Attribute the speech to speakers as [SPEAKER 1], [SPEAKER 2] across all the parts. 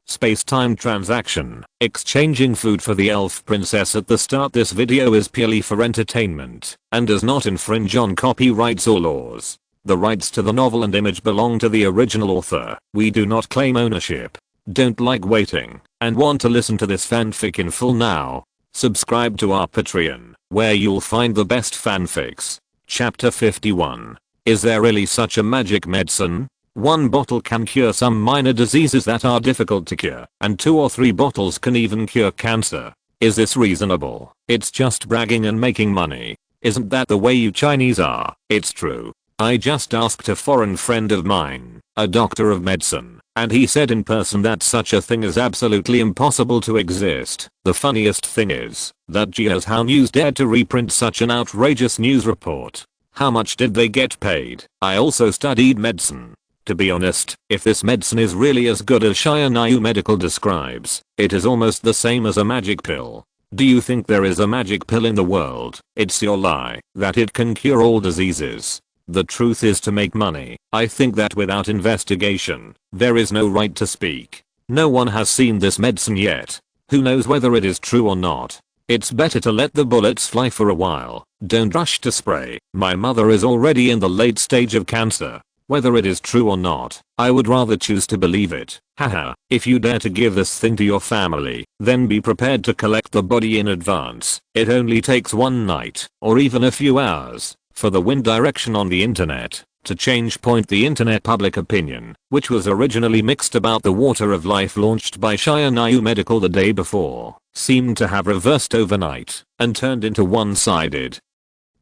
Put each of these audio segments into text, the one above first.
[SPEAKER 1] space-time transaction, exchanging food for the elf princess at the start. This video is purely for entertainment and does not infringe on copyrights or laws. The rights to the novel and image belong to the original author. We do not claim ownership. Don't like waiting and want to listen to this fanfic in full now? Subscribe to our Patreon, where you'll find the best fanfics. Chapter 51. Is there really such a magic medicine? One bottle can cure some minor diseases that are difficult to cure, and 2 or 3 bottles can even cure cancer. Is this reasonable? It's just bragging and making money. Isn't that the way you Chinese are? It's true. I just asked a foreign friend of mine, a doctor of medicine, and he said in person that such a thing is absolutely impossible to exist. The funniest thing is that Jiaozhou News dared to reprint such an outrageous news report. How much did they get paid? I also studied medicine. To be honest, if this medicine is really as good as SYNOPSIS Medical describes, it is almost the same as a magic pill. Do you think there is a magic pill in the world? It's your lie that it can cure all diseases. The truth is to make money. I think that without investigation, there is no right to speak. No one has seen this medicine yet. Who knows whether it is true or not? It's better to let the bullets fly for a while. Don't rush to spray. My mother is already in the late stage of cancer. Whether it is true or not, I would rather choose to believe it. Haha, if you dare to give this thing to your family, then be prepared to collect the body in advance. It only takes one night, or even a few hours, for the wind direction on the internet to change. The internet public opinion, which was originally mixed about the water of life launched by SYNOPSIS Medical the day before, seemed to have reversed overnight and turned into one-sided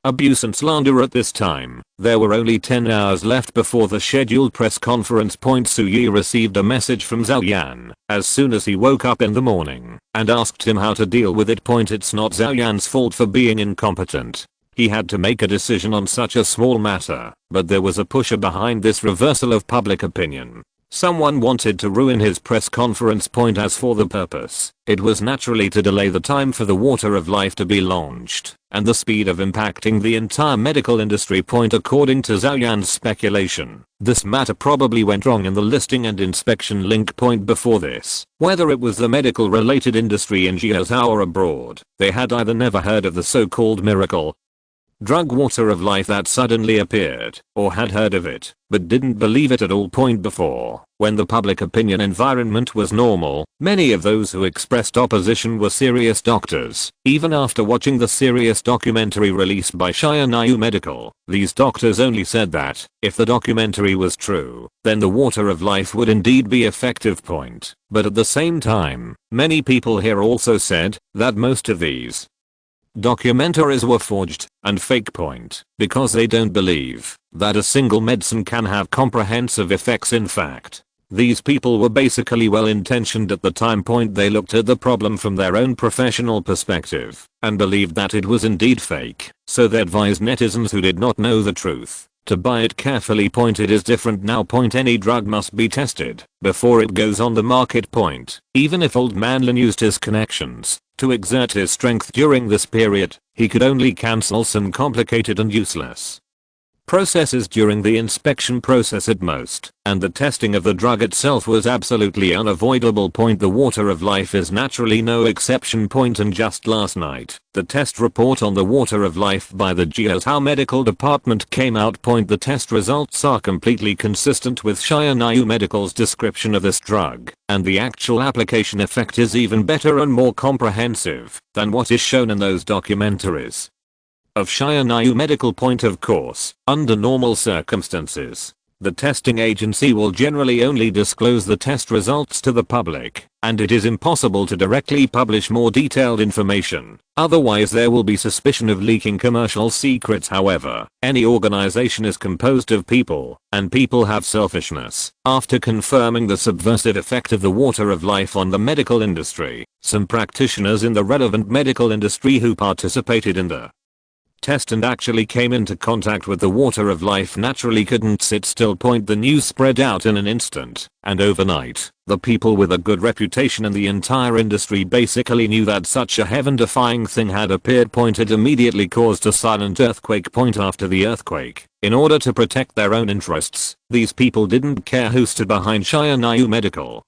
[SPEAKER 1] abuse and slander at this time. There were only 10 hours left before the scheduled press conference. Su Yi received a message from Zhao Yan as soon as he woke up in the morning and asked him how to deal with it. It's not Zhao Yan's fault for being incompetent. He had to make a decision on such a small matter, but there was a pusher behind this reversal of public opinion. Someone wanted to ruin his press conference. As for the purpose, it was naturally to delay the time for the water of life to be launched, and the speed of impacting the entire medical industry. According to Zhao Yan's speculation, this matter probably went wrong in the listing and inspection link. Before this, whether it was the medical related industry in Jiaozhou or abroad, they had either never heard of the so-called miracle drug water of life that suddenly appeared, or had heard of it, but didn't believe it at all. Before, when the public opinion environment was normal, many of those who expressed opposition were serious doctors. Even after watching the serious documentary released by SYNOPSIS Medical, these doctors only said that, if the documentary was true, then the water of life would indeed be effective. But at the same time, many people here also said that most of these documentaries were forged and fake. Because they don't believe that a single medicine can have comprehensive effects. In fact, these people were basically well intentioned at the time. They looked at the problem from their own professional perspective and believed that it was indeed fake, so they advised netizens who did not know the truth to buy it carefully. It is different now. Any drug must be tested before it goes on the market. Even if old Manlin used his connections to exert his strength during this period, he could only cancel some complicated and useless processes during the inspection process at most, and the testing of the drug itself was absolutely unavoidable. The water of life is naturally no exception. And just last night, the test report on the water of life by the Jiaozhou Medical Department came out. The test results are completely consistent with SYNOPSIS Medical's description of this drug, and the actual application effect is even better and more comprehensive than what is shown in those documentaries of SYNOPSIS Medical. Of course, under normal circumstances, the testing agency will generally only disclose the test results to the public, and it is impossible to directly publish more detailed information. Otherwise there will be suspicion of leaking commercial secrets. However, any organization is composed of people, and people have selfishness. After confirming the subversive effect of the water of life on the medical industry, some practitioners in the relevant medical industry who participated in the test and actually came into contact with the water of life naturally couldn't sit still. The news spread out in an instant, and overnight, the people with a good reputation in the entire industry basically knew that such a heaven-defying thing had appeared. It immediately caused a silent earthquake. After the earthquake, in order to protect their own interests, these people didn't care who stood behind SYNOPSIS Medical.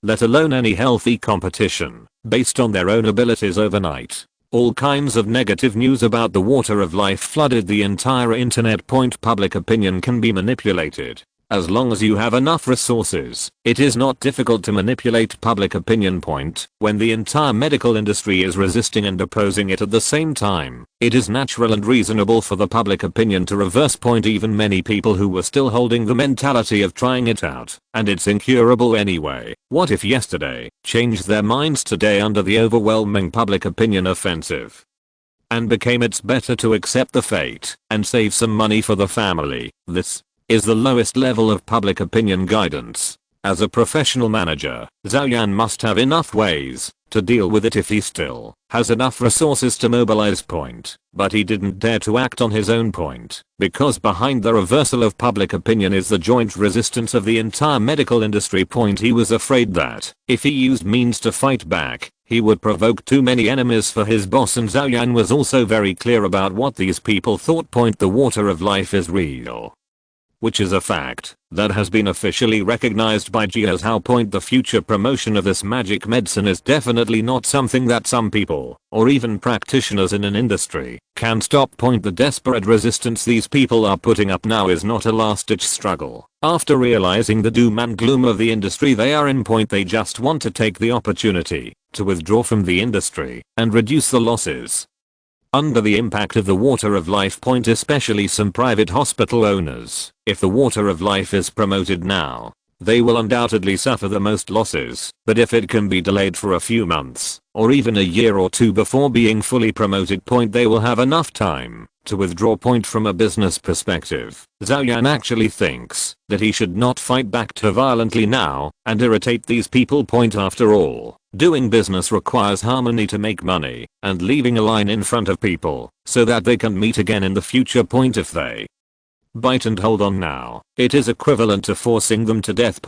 [SPEAKER 1] let alone any healthy competition, based on their own abilities overnight. All kinds of negative news about the water of life flooded the entire internet. Public opinion can be manipulated. As long as you have enough resources, it is not difficult to manipulate public opinion. When the entire medical industry is resisting and opposing it at the same time, it is natural and reasonable for the public opinion to reverse. Even many people who were still holding the mentality of trying it out, and it's incurable anyway, what if yesterday, changed their minds today under the overwhelming public opinion offensive, and became it's better to accept the fate and save some money for the family. This is the lowest level of public opinion guidance. As a professional manager, Zhao Yan must have enough ways to deal with it if he still has enough resources to mobilize. But he didn't dare to act on his own because behind the reversal of public opinion is the joint resistance of the entire medical industry. He was afraid that if he used means to fight back, he would provoke too many enemies for his boss, and Zhao Yan was also very clear about what these people thought. The water of life is real, which is a fact that has been officially recognized by Ji as how. The future promotion of this magic medicine is definitely not something that some people, or even practitioners in an industry, can stop. The desperate resistance these people are putting up now is not a last-ditch struggle. After realizing the doom and gloom of the industry they are in, they just want to take the opportunity to withdraw from the industry and reduce the losses under the impact of the water of life. Especially some private hospital owners. If the water of life is promoted now, they will undoubtedly suffer the most losses, but if it can be delayed for a few months, or even a year or two before being fully promoted, they will have enough time to withdraw. From a business perspective, Zhao Yan actually thinks that he should not fight back too violently now and irritate these people. After all, doing business requires harmony to make money, and leaving a line in front of people so that they can meet again in the future. If they bite and hold on now, it is equivalent to forcing them to death.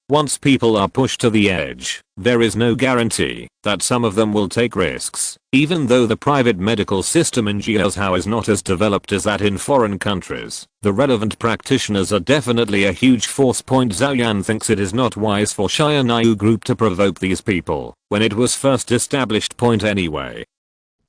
[SPEAKER 1] Once people are pushed to the edge, there is no guarantee that some of them will take risks. Even though the private medical system in Jiaozhou is not as developed as that in foreign countries, the relevant practitioners are definitely a huge force. Zhao Yan thinks it is not wise for Xianyu Group to provoke these people when it was first established. Anyway,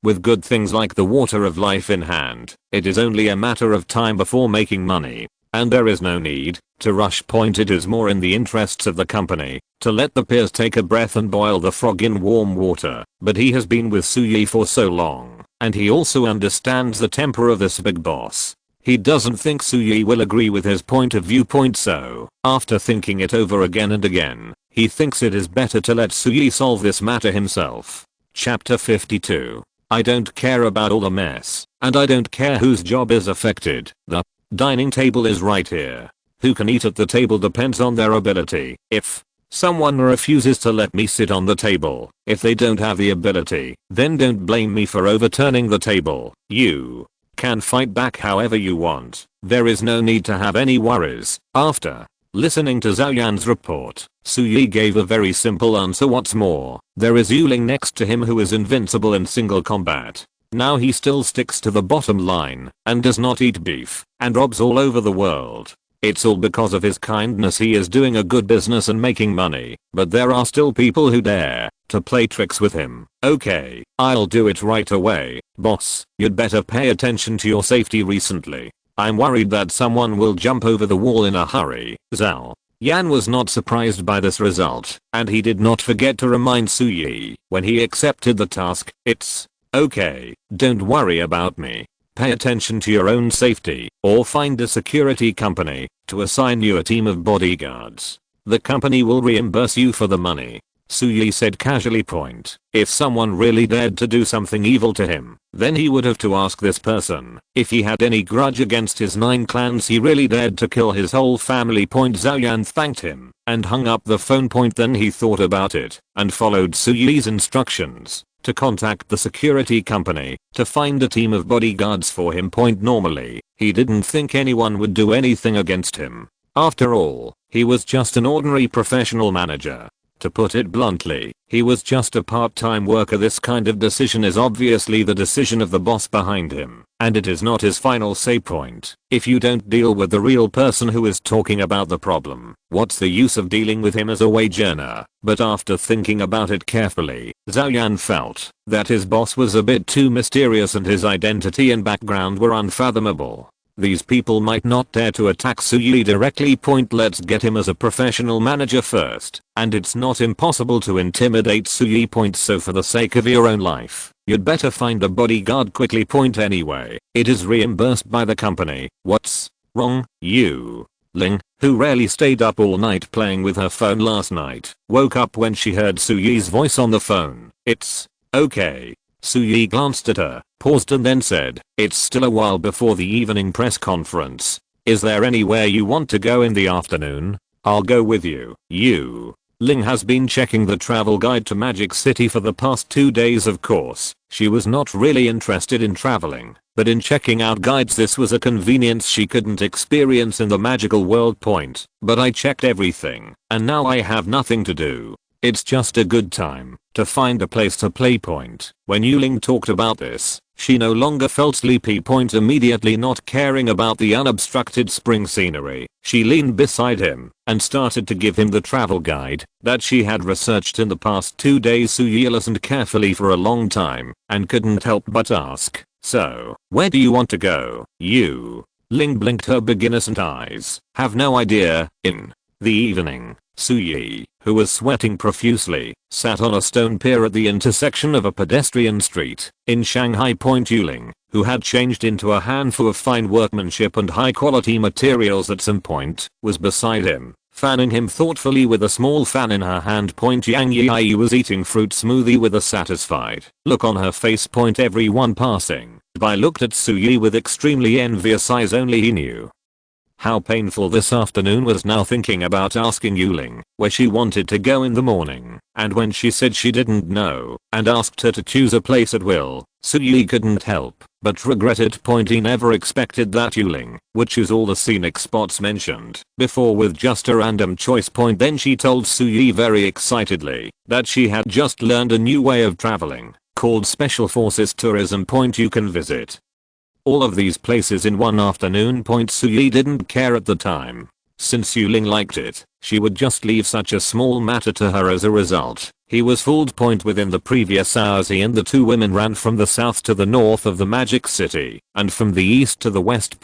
[SPEAKER 1] with good things like the water of life in hand, it is only a matter of time before making money, and there is no need to rush. It is more in the interests of the company to let the peers take a breath and boil the frog in warm water. But he has been with Su Yi for so long, and he also understands the temper of this big boss. He doesn't think Su Yi will agree with his point of view. So, after thinking it over again and again, he thinks it is better to let Su Yi solve this matter himself. Chapter 52. I don't care about all the mess, and I don't care whose job is affected. The dining table is right here. Who can eat at the table depends on their ability. If someone refuses to let me sit on the table, if they don't have the ability, then don't blame me for overturning the table. You can fight back however you want. There is no need to have any worries. After listening to Zhao Yan's report, Su Yi gave a very simple answer. What's more, there is Yuling next to him who is invincible in single combat. Now he still sticks to the bottom line and does not eat beef and robs all over the world. It's all because of his kindness he is doing a good business and making money, but there are still people who dare to play tricks with him. Okay, I'll do it right away, boss. You'd better pay attention to your safety recently. I'm worried that someone will jump over the wall in a hurry. Zhao Yan was not surprised by this result, and he did not forget to remind Su Yi when he accepted the task. It's okay, don't worry about me. Pay attention to your own safety, or find a security company to assign you a team of bodyguards. The company will reimburse you for the money. Su Yi said casually. If someone really dared to do something evil to him, then he would have to ask this person if he had any grudge against his 9 clans. He really dared to kill his whole family. Zhao Yan thanked him and hung up the phone. Then he thought about it and followed Su Yi's instructions to contact the security company to find a team of bodyguards for him. Normally, he didn't think anyone would do anything against him. After all, he was just an ordinary professional manager. To put it bluntly, he was just a part-time worker. This kind of decision is obviously the decision of the boss behind him, and it is not his final say point. If you don't deal with the real person who is talking about the problem, what's the use of dealing with him as a wage earner? But after thinking about it carefully, Zhao Yan felt that his boss was a bit too mysterious and his identity and background were unfathomable. These people might not dare to attack Suyi directly. Let's get him as a professional manager first, and it's not impossible to intimidate Suyi. So for the sake of your own life, you'd better find a bodyguard quickly. Anyway, it is reimbursed by the company. What's wrong? You Ling, who rarely stayed up all night playing with her phone last night, woke up when she heard Suyi's voice on the phone. It's okay. Suyi glanced at her, paused and then said, it's still a while before the evening press conference. Is there anywhere you want to go in the afternoon? I'll go with you. Ling has been checking the travel guide to Magic City for the past 2 days. Of course, she was not really interested in traveling, but in checking out guides this was a convenience she couldn't experience in the magical world. But I checked everything, and now I have nothing to do. It's just a good time to find a place to play. When Yuling talked about this, she no longer felt sleepy. Immediately not caring about the unobstructed spring scenery, she leaned beside him and started to give him the travel guide that she had researched in the past 2 days. Suyi listened carefully for a long time and couldn't help but ask, so, where do you want to go? Ling blinked her innocent eyes. Have no idea. In the evening, Suyi, who was sweating profusely, sat on a stone pier at the intersection of a pedestrian street in Shanghai. Yuling, who had changed into a handful of fine workmanship and high quality materials at some point, was beside him, fanning him thoughtfully with a small fan in her hand. Yang Yi was eating fruit smoothie with a satisfied look on her face. Everyone passing by looked at Suyi with extremely envious eyes. Only he knew how painful this afternoon was. Now thinking about asking Yuling where she wanted to go in the morning, and when she said she didn't know and asked her to choose a place at will, Suyi couldn't help but regret it. He never expected that Yuling would choose all the scenic spots mentioned before with just a random choice. Then she told Suyi very excitedly that she had just learned a new way of traveling called Special Forces Tourism. You can visit all of these places in one afternoon. Suyi didn't care at the time. Since Yuling liked it, she would just leave such a small matter to her. As a result, he was fooled. Within the previous hours he and the two women ran from the south to the north of the Magic City, and from the east to the west.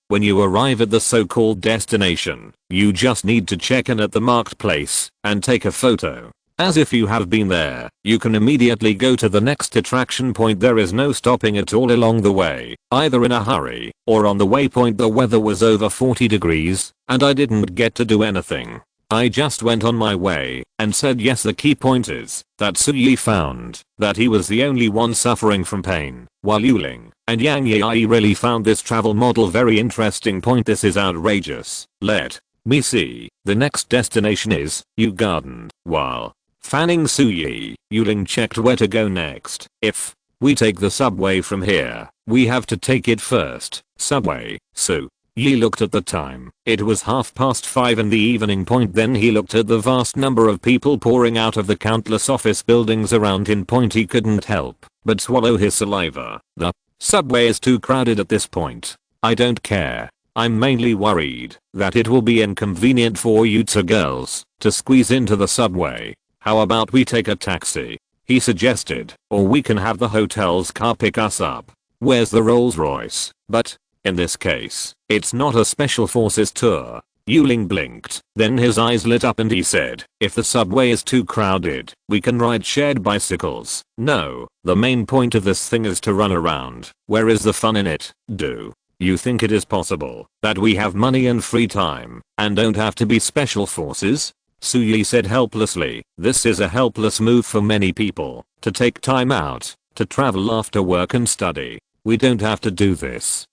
[SPEAKER 1] When you arrive at the so-called destination, you just need to check in at the marked place and take a photo. As if you have been there, you can immediately go to the next attraction. There is no stopping at all along the way, either in a hurry or on the way. The weather was over 40 degrees, and I didn't get to do anything. I just went on my way and said yes. The key point is that Suyi found that he was the only one suffering from pain, while Yuling and Yang Yi really found this travel model very interesting. This is outrageous. Let me see. The next destination is Yu Garden. While fanning Suyi, Yuling checked where to go next. If we take the subway from here, we have to take it first. Subway. Suyi looked at the time. It was 5:30 in the evening. Then he looked at the vast number of people pouring out of the countless office buildings around him. He couldn't help but swallow his saliva. The subway is too crowded at this point. I don't care. I'm mainly worried that it will be inconvenient for you two girls to squeeze into the subway. How about we take a taxi? He suggested, or we can have the hotel's car pick us up. Where's the Rolls Royce? But in this case, it's not a special forces tour. Yuling blinked, then his eyes lit up and he said, if the subway is too crowded, we can ride shared bicycles. No, the main point of this thing is to run around. Where is the fun in it? Do you think it is possible that we have money and free time and don't have to be special forces? Suyi said helplessly. This is a helpless move for many people to take time out to travel after work and study. We don't have to do this.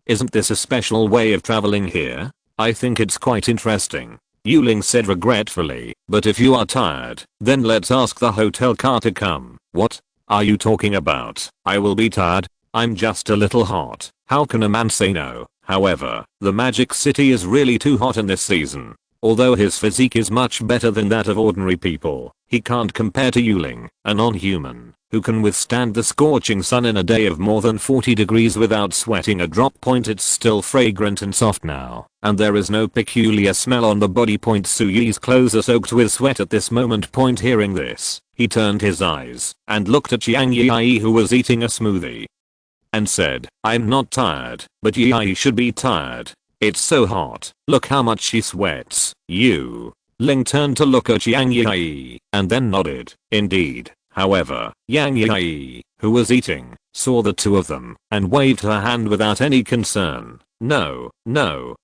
[SPEAKER 1] Isn't this a special way of traveling here? I think it's quite interesting. Yuling said regretfully, but if you are tired, then let's ask the hotel car to come. What are you talking about? I will be tired. I'm just a little hot. How can a man say no? However, the Magic City is really too hot in this season. Although his physique is much better than that of ordinary people, he can't compare to Yuling, a non-human, who can withstand the scorching sun in a day of more than 40 degrees without sweating a drop. It's still fragrant and soft now, and there is no peculiar smell on the body. Suyi's clothes are soaked with sweat at this moment. Hearing this, he turned his eyes and looked at Yang Yi, who was eating a smoothie, and said, "I'm not tired, but Yi should be tired. It's so hot, look how much she sweats." Ling turned to look at Yang Yi and then nodded. Indeed. However, Yang Yi, who was eating, saw the two of them and waved her hand without any concern. No,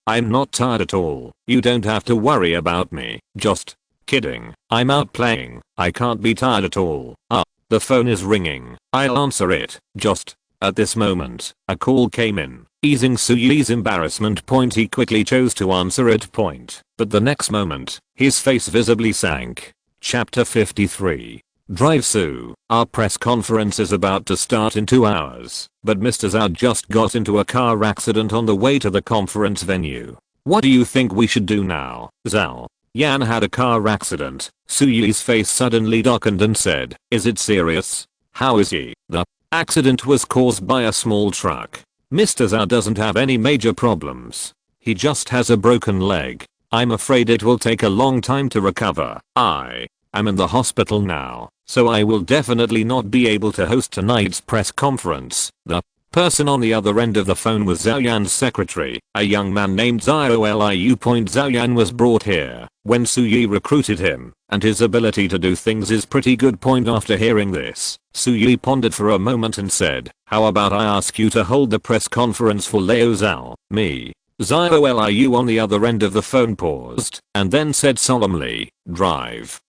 [SPEAKER 1] I'm not tired at all. You don't have to worry about me. Just kidding. I'm out playing. I can't be tired at all. The phone is ringing. I'll answer it. Just at this moment, a call came in. Easing Suyi's embarrassment. He quickly chose to answer it. But the next moment, his face visibly sank. Chapter 53. Drive Su. Our press conference is about to start in 2 hours, but Mr. Zhao just got into a car accident on the way to the conference venue. What do you think we should do now, Zhao? Yan had a car accident. Suyi's face suddenly darkened and said, "Is it serious? How is he?" The accident was caused by a small truck. Mr. Zhao doesn't have any major problems. He just has a broken leg. I'm afraid it will take a long time to recover. I'm in the hospital now, so I will definitely not be able to host tonight's press conference. The person on the other end of the phone was Zhao Yan's secretary, a young man named Zioliu. Zhao Yan was brought here when Suyi recruited him, and his ability to do things is pretty good. After hearing this, Suyi pondered for a moment and said, "How about I ask you to hold the press conference for Leo Zhao?" Me. Zioliu on the other end of the phone paused, and then said solemnly, "Drive.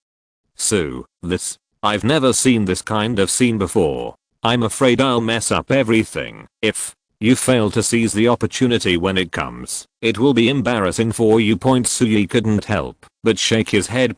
[SPEAKER 1] Su, I've never seen this kind of scene before. I'm afraid I'll mess up everything. If you fail to seize the opportunity when it comes, it will be embarrassing for you." Suyi couldn't help but shake his head.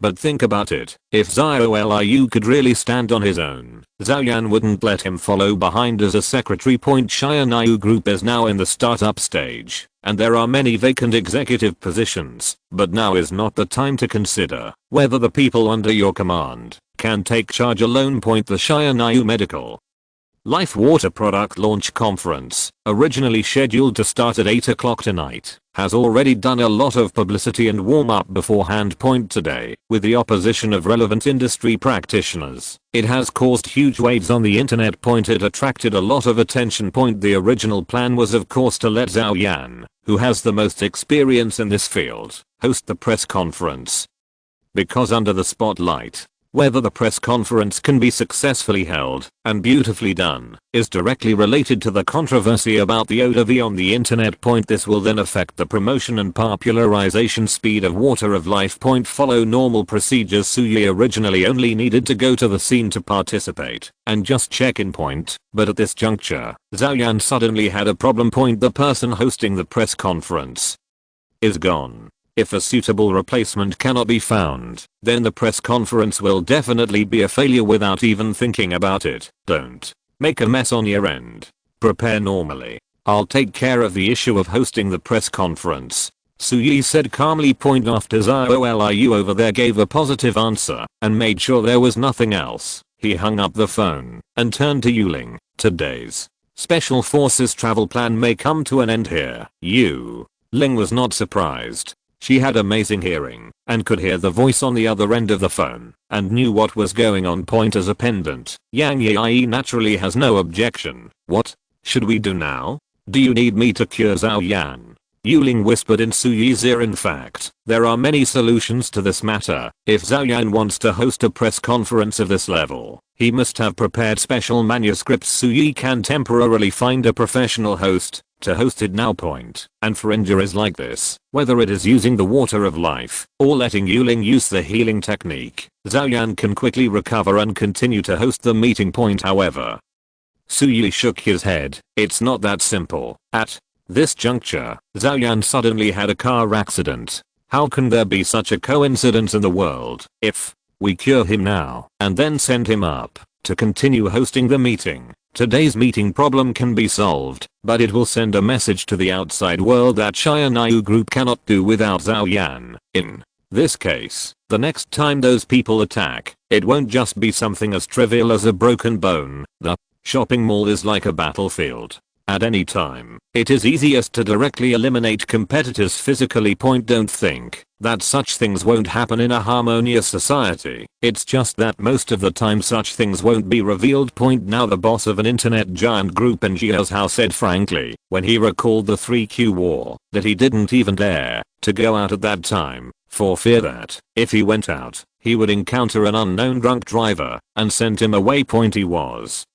[SPEAKER 1] But think about it, if Zioliu could really stand on his own, Zhao Yan wouldn't let him follow behind as a secretary. Shianayu Group is now in the startup stage, and there are many vacant executive positions, but now is not the time to consider whether the people under your command can take charge alone. The Shianayu Medical Life Water Product Launch Conference, originally scheduled to start at 8 o'clock tonight, has already done a lot of publicity and warm up beforehand. Today, with the opposition of relevant industry practitioners, it has caused huge waves on the internet. It attracted a lot of attention. The original plan was of course to let Zhao Yan, who has the most experience in this field, host the press conference. Because under the spotlight, whether the press conference can be successfully held and beautifully done is directly related to the controversy about the ODV on the internet. This will then affect the promotion and popularization speed of Water of Life. Follow normal procedures. Suyi originally only needed to go to the scene to participate and just check in. But at this juncture, Zhao Yan suddenly had a problem. The person hosting the press conference is gone. If a suitable replacement cannot be found, then the press conference will definitely be a failure without even thinking about it. Don't make a mess on your end. Prepare normally. I'll take care of the issue of hosting the press conference, Suyi said calmly. After Zioliu over there gave a positive answer and made sure there was nothing else, he hung up the phone and turned to Yuling. Today's Special Forces travel plan may come to an end here. Ling was not surprised. She had amazing hearing and could hear the voice on the other end of the phone and knew what was going on. As a pendant, Yang Yi naturally has no objection. "What should we do now? Do you need me to cure Zhao Yan?" Yuling whispered in Suyi's ear. "In fact, there are many solutions to this matter. If Zhao Yan wants to host a press conference of this level, he must have prepared special manuscripts. Suyi can temporarily find a professional host to host it now. And for injuries like this, whether it is using the Water of Life or letting Yuling use the healing technique, Zhao Yan can quickly recover and continue to host the meeting. However, Suyi shook his head. It's not that simple. At this juncture, Zhao Yan suddenly had a car accident. How can there be such a coincidence in the world? If we cure him now and then send him up to continue hosting the meeting, Today's meeting problem can be solved, but it will send a message to the outside world that Xianyu group cannot do without Zhao Yan. In this case, the next time those people attack, it won't just be something as trivial as a broken bone. The shopping mall is like a battlefield. At any time, it is easiest to directly eliminate competitors physically. Don't think that such things won't happen in a harmonious society. It's just that most of the time such things won't be revealed. Now the boss of an internet giant group in Jia's house said frankly, when he recalled the 3Q war, that he didn't even dare to go out at that time, for fear that, if he went out, he would encounter an unknown drunk driver and send him away. He was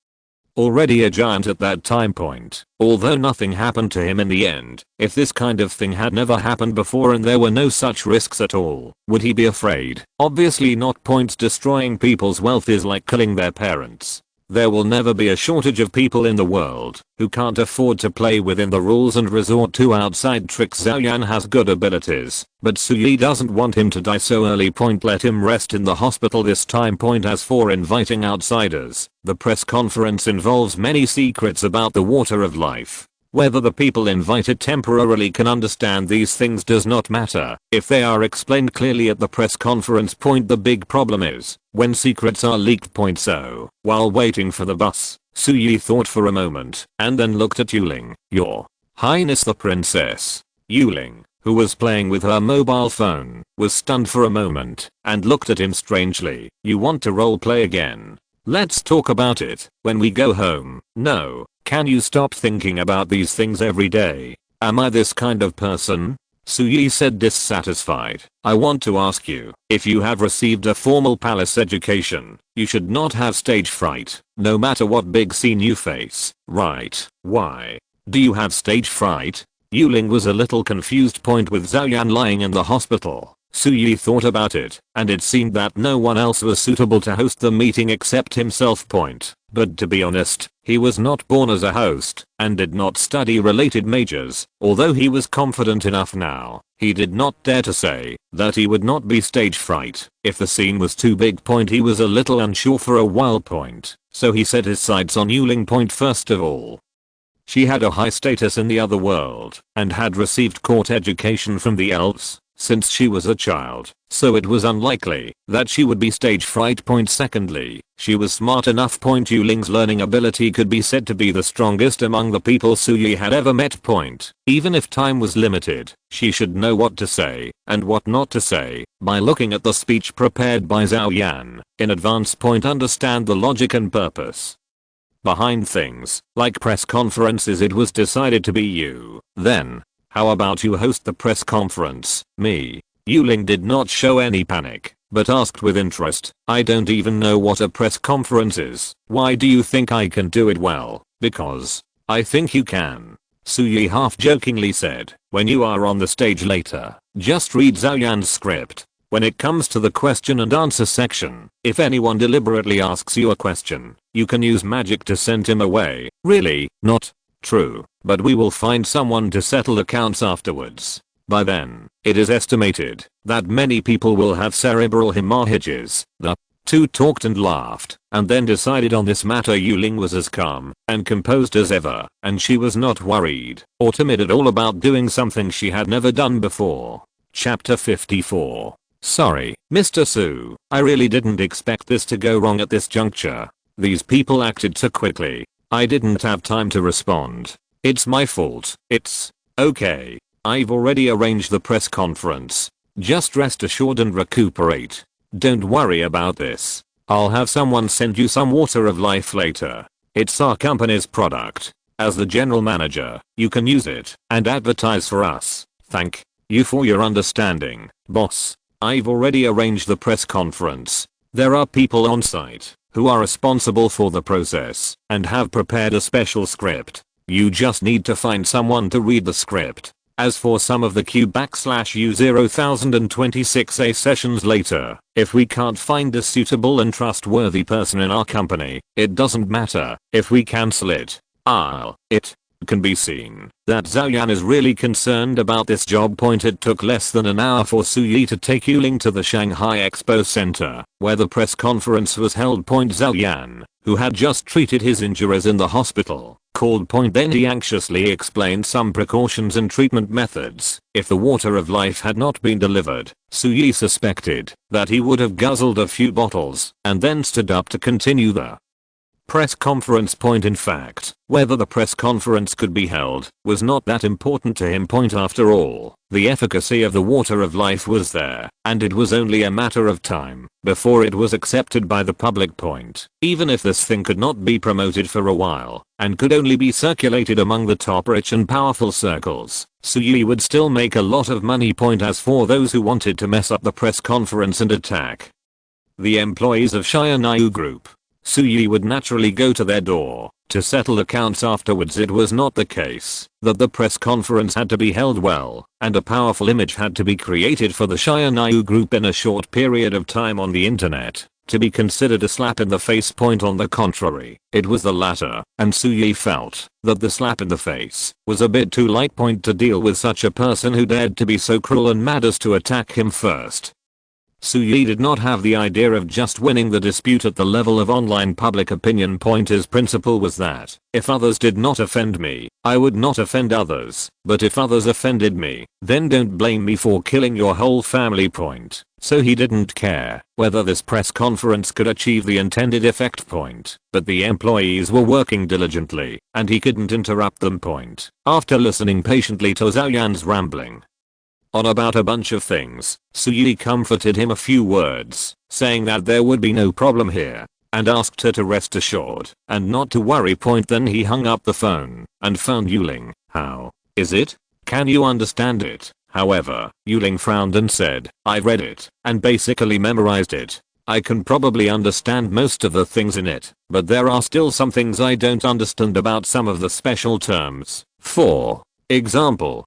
[SPEAKER 1] already a giant at that time point, although nothing happened to him in the end. If this kind of thing had never happened before and there were no such risks at all, would he be afraid? Obviously not. Destroying people's wealth is like killing their parents. There will never be a shortage of people in the world who can't afford to play within the rules and resort to outside tricks. Zhao Yan has good abilities, but Suyi doesn't want him to die so early. Let him rest in the hospital this time. As for inviting outsiders, the press conference involves many secrets about the water of life. Whether the people invited temporarily can understand these things does not matter if they are explained clearly at the press conference. The big problem is when secrets are leaked. So, while waiting for the bus, Suyi thought for a moment and then looked at Yuling. Your Highness the Princess. Yuling, who was playing with her mobile phone, was stunned for a moment and looked at him strangely. You want to roleplay again? Let's talk about it when we go home. No. Can you stop thinking about these things every day? Am I this kind of person? Suyi said, dissatisfied. I want to ask you, if you have received a formal palace education, you should not have stage fright, no matter what big scene you face, right? Why? Do you have stage fright? Yuling was a little confused. With Zhao Yan lying in the hospital, Suyi thought about it, and it seemed that no one else was suitable to host the meeting except himself. But to be honest, he was not born as a host, and did not study related majors. Although he was confident enough now, he did not dare to say that he would not be stage fright if the scene was too big. He was a little unsure for a while. So he set his sights on Yuling. First of all, she had a high status in the other world, and had received court education from the elves since she was a child, so it was unlikely that she would be stage fright. Secondly, she was smart enough. Yuling's learning ability could be said to be the strongest among the people Suyi had ever met. Even if time was limited, she should know what to say and what not to say by looking at the speech prepared by Zhao Yan in advance. Understand the logic and purpose behind things, like press conferences. It was decided to be you. Then, how about you host the press conference? Me. Yuling did not show any panic, but asked with interest, I don't even know what a press conference is. Why do you think I can do it well? Because I think you can. Suyi half jokingly said, when you are on the stage later, just read Zhao Yan's script. When it comes to the question and answer section, if anyone deliberately asks you a question, you can use magic to send him away. Really? Not true, but we will find someone to settle accounts afterwards. By then, it is estimated that many people will have cerebral hemorrhages. The two talked and laughed, and then decided on this matter. Yuling was as calm and composed as ever, and she was not worried or timid at all about doing something she had never done before. Chapter 54. Sorry, Mr. Su, I really didn't expect this to go wrong at this juncture. These people acted too quickly. I didn't have time to respond. It's my fault. It's okay. I've already arranged the press conference. Just rest assured and recuperate. Don't worry about this. I'll have someone send you some water of life later. It's our company's product. As the general manager, you can use it and advertise for us. Thank you for your understanding, boss. I've already arranged the press conference. There are people on site who are responsible for the process and have prepared a special script. You just need to find someone to read the script. As for some of the Q/U0026A sessions later, if we can't find a suitable and trustworthy person in our company, it doesn't matter if we cancel it. Can be seen that Zhao Yan is really concerned about this job. It took less than an hour for Su Yi to take Yuling to the Shanghai Expo Center, where the press conference was held. Zhao Yan, who had just treated his injuries in the hospital, called. Then he anxiously explained some precautions and treatment methods. If the water of life had not been delivered, Su Yi suspected that he would have guzzled a few bottles and then stood up to continue the press conference. In fact, whether the press conference could be held was not that important to him. After all, the efficacy of the water of life was there, and it was only a matter of time before it was accepted by the public. Even if this thing could not be promoted for a while and could only be circulated among the top rich and powerful circles, Su Yi would still make a lot of money. As for those who wanted to mess up the press conference and attack the employees of Sci-Fi Group, Su Yi would naturally go to their door to settle accounts afterwards. It was not the case that the press conference had to be held well, and a powerful image had to be created for the Sci-Fi Group in a short period of time on the internet to be considered a slap in the face. On the contrary, it was the latter, and Su Yi felt that the slap in the face was a bit too light. To deal with such a person who dared to be so cruel and mad as to attack him first. Su Yi did not have the idea of just winning the dispute at the level of online public opinion. His principle was that if others did not offend me, I would not offend others, but if others offended me, then don't blame me for killing your whole family. So he didn't care whether this press conference could achieve the intended effect. But the employees were working diligently, and he couldn't interrupt them. After listening patiently to Zhao Yan's rambling on about a bunch of things, Su Yi comforted him a few words, saying that there would be no problem here, and asked her to rest assured and not to worry. Then he hung up the phone and found Yuling. How is it? Can you understand it? However, Yuling frowned and said, I've read it and basically memorized it. I can probably understand most of the things in it, but there are still some things I don't understand about some of the special terms. For example,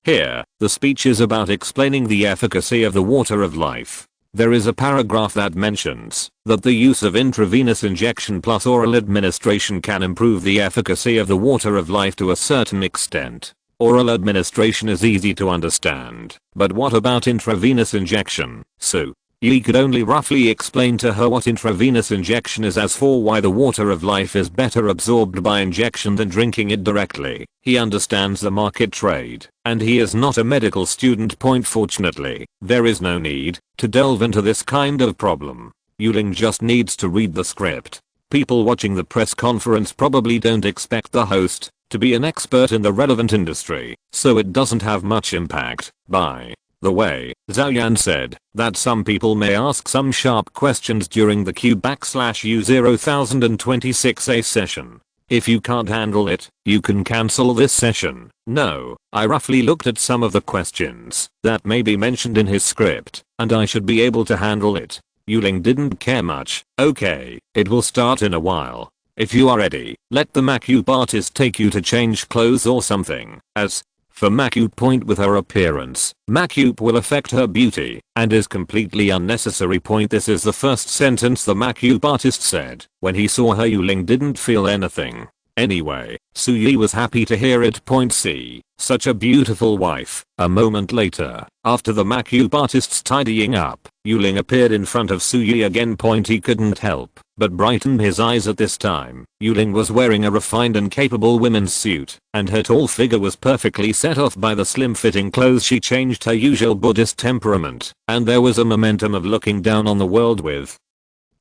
[SPEAKER 1] here, the speech is about explaining the efficacy of the water of life. There is a paragraph that mentions that the use of intravenous injection plus oral administration can improve the efficacy of the water of life to a certain extent. Oral administration is easy to understand, but what about intravenous injection? So, Yi could only roughly explain to her what intravenous injection is. As for why the water of life is better absorbed by injection than drinking it directly, he understands the market trade, and he is not a medical student. Fortunately, there is no need to delve into this kind of problem. Yuling just needs to read the script. People watching the press conference probably don't expect the host to be an expert in the relevant industry, so it doesn't have much impact. By the way, Zhao Yan said that some people may ask some sharp questions during the Q/U0026A session. If you can't handle it, you can cancel this session. No, I roughly looked at some of the questions that may be mentioned in his script, and I should be able to handle it. Yuling didn't care much. Okay, it will start in a while. If you are ready, let the makeup artist take you to change clothes or something. As for makeup, with her appearance, makeup will affect her beauty and is completely unnecessary. This is the first sentence the makeup artist said when he saw her. Yuling didn't feel anything. Anyway, Su Yi was happy to hear it. See, such a beautiful wife. A moment later, after the makeup artist's tidying up, Yuling appeared in front of Su Yi again. He couldn't help but brighten his eyes at this time. Yuling was wearing a refined and capable women's suit, and her tall figure was perfectly set off by the slim-fitting clothes. She changed her usual Buddhist temperament, and there was a momentum of looking down on the world with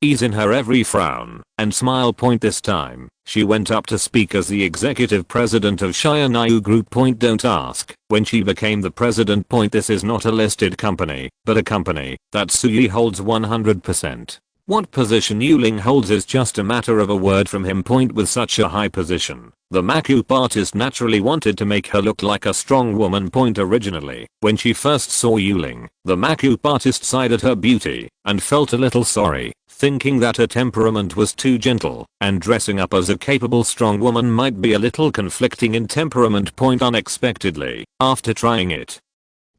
[SPEAKER 1] ease in her every frown and smile. This time, she went up to speak as the executive president of Sci-Fi Group. Don't ask when she became the president. This is not a listed company, but a company that Su Yi holds 100%. What position Yuling holds is just a matter of a word from him. With such a high position, the makeup artist naturally wanted to make her look like a strong woman. Originally, when she first saw Yuling, the makeup artist sighed at her beauty and felt a little sorry, thinking that her temperament was too gentle, and dressing up as a capable strong woman might be a little conflicting in temperament. Unexpectedly, after trying it,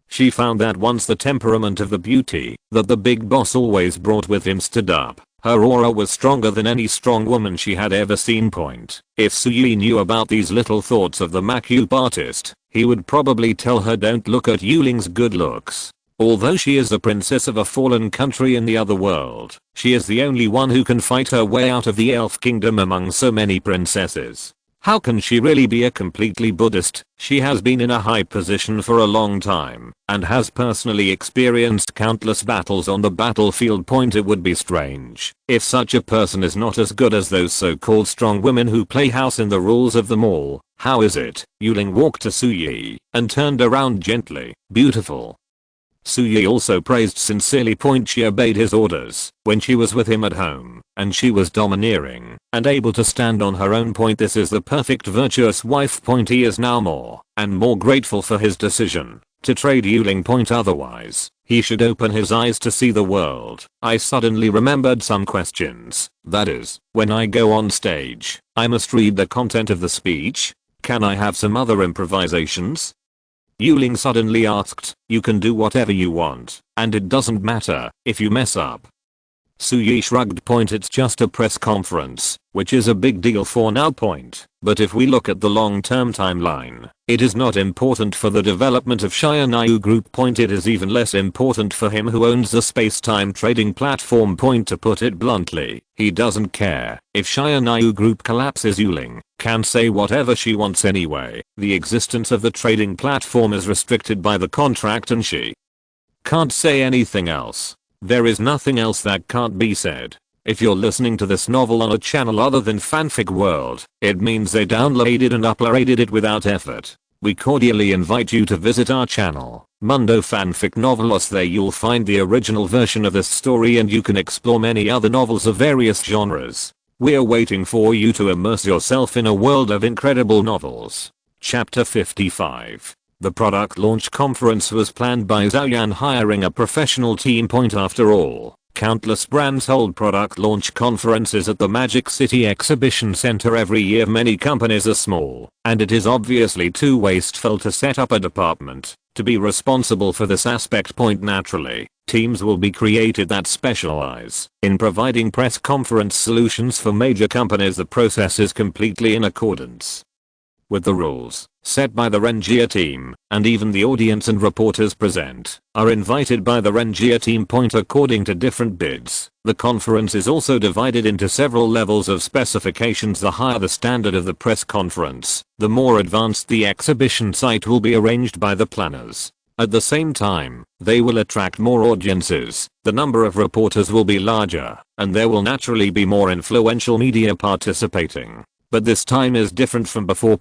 [SPEAKER 1] she found that once the temperament of the beauty that the big boss always brought with him stood up, Her aura was stronger than any strong woman she had ever seen. If Suyi knew about these little thoughts of the makeup artist, he would probably tell her don't look at Yuling's good looks. Although she is a princess of a fallen country in the other world, she is the only one who can fight her way out of the elf kingdom among so many princesses. How can she really be a completely Buddhist? She has been in a high position for a long time and has personally experienced countless battles on the battlefield. It would be strange if such a person is not as good as those so-called strong women who play house in the rules of them all. How is it? Yuling walked to Suyi and turned around gently. Beautiful. Suyi also praised sincerely. She obeyed his orders when she was with him at home, and she was domineering and able to stand on her own. This is the perfect virtuous wife. He is now more and more grateful for his decision to trade Yuling. Otherwise, he should open his eyes to see the world. I suddenly remembered some questions. That is, when I go on stage, I must read the content of the speech. Can I have some other improvisations? Yuling suddenly asked. You can do whatever you want, and it doesn't matter if you mess up. Suyi shrugged. It's just a press conference, which is a big deal for now. But if we look at the long-term timeline, it is not important for the development of Shiranayu Group. It is even less important for him who owns the space-time trading platform. To put it bluntly, he doesn't care if Shiranayu Group collapses. Yuling can say whatever she wants anyway. The existence of the trading platform is restricted by the contract and she can't say anything else. There is nothing else that can't be said. If you're listening to this novel on a channel other than Fanfic World, it means they downloaded and uploaded it without effort. We cordially invite you to visit our channel, Mundo Fanfic Novelos. There you'll find the original version of this story and you can explore many other novels of various genres. We're waiting for you to immerse yourself in a world of incredible novels. Chapter 55. The product launch conference was planned by Zhaoyan, hiring a professional team. After all, countless brands hold product launch conferences at the Magic City Exhibition Center every year. Many companies are small, and it is obviously too wasteful to set up a department to be responsible for this aspect. Naturally, teams will be created that specialize in providing press conference solutions for major companies. The process is completely in accordance with the rules set by the Rengia team, and even the audience and reporters present are invited by the Rengia team. According to different bids, the conference is also divided into several levels of specifications. The higher the standard of the press conference, the more advanced the exhibition site will be arranged by the planners. At the same time, they will attract more audiences, the number of reporters will be larger, and there will naturally be more influential media participating. But this time is different from before.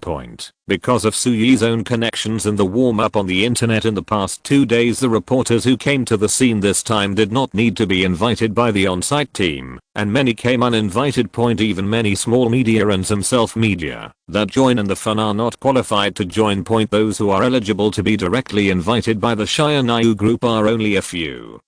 [SPEAKER 1] Because of Suyi's own connections and the warm-up on the internet in the past 2 days, the reporters who came to the scene this time did not need to be invited by the on-site team, and many came uninvited. Even many small media and some self-media that join in the fun are not qualified to join. Those who are eligible to be directly invited by the Shiranayu Group are only a few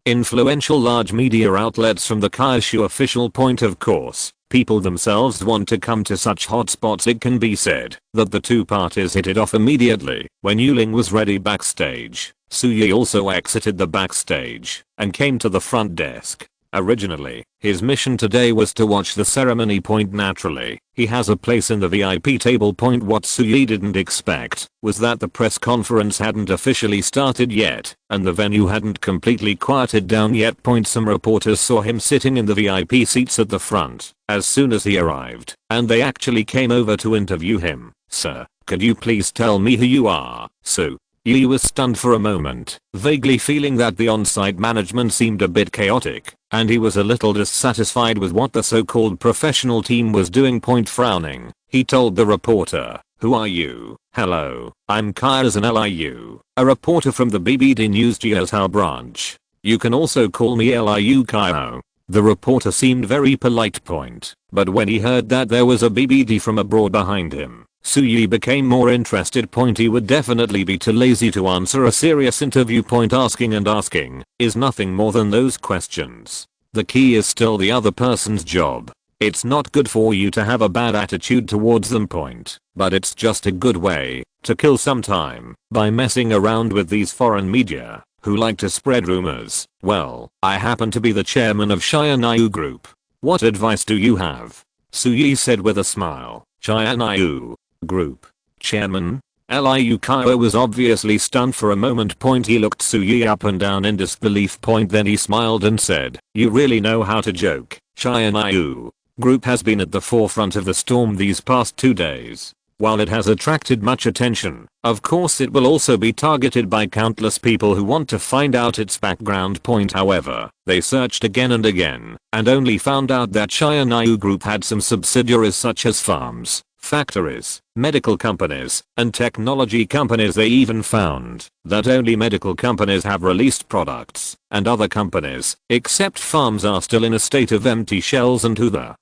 [SPEAKER 1] influential large media outlets from the Kaishu official. Of course, people themselves want to come to such hotspots. It can be said that the two parties hit it off immediately. When Yuling was ready backstage, Suyi also exited the backstage and came to the front desk. Originally, his mission today was to watch the ceremony. Naturally, he has a place in the VIP table. What Suyi didn't expect was that the press conference hadn't officially started yet, and the venue hadn't completely quieted down yet. Some reporters saw him sitting in the VIP seats at the front as soon as he arrived, and they actually came over to interview him. Sir, could you please tell me who you are? Yi was stunned for a moment, vaguely feeling that the on-site management seemed a bit chaotic, and he was a little dissatisfied with what the so-called professional team was doing. Frowning, he told the reporter, "Who are you?" "Hello, I'm Kaizen Liu, a reporter from the BBD News Jiuzhou branch. You can also call me Liu Kaio." The reporter seemed very polite. But when he heard that there was a BBD from abroad behind him, Suyi became more interested. He would definitely be too lazy to answer a serious interview. Asking and asking is nothing more than those questions. The key is still the other person's job. It's not good for you to have a bad attitude towards them. But it's just a good way to kill some time by messing around with these foreign media. who like to spread rumors. Well, I happen to be the chairman of Shia Group. What advice do you have? Suyi said with a smile. Shia Group. Chairman? Liu Kaiba was obviously stunned for a moment. He looked Suyi up and down in disbelief. Then he smiled and said, you really know how to joke. Shia Group has been at the forefront of the storm these past 2 days. While it has attracted much attention, of course it will also be targeted by countless people who want to find out its background. However, they searched again and again, and only found out that Shia Group had some subsidiaries such as farms, factories, medical companies, and technology companies. They even found that only medical companies have released products, and other companies, except farms, are still in a state of empty shells. And who the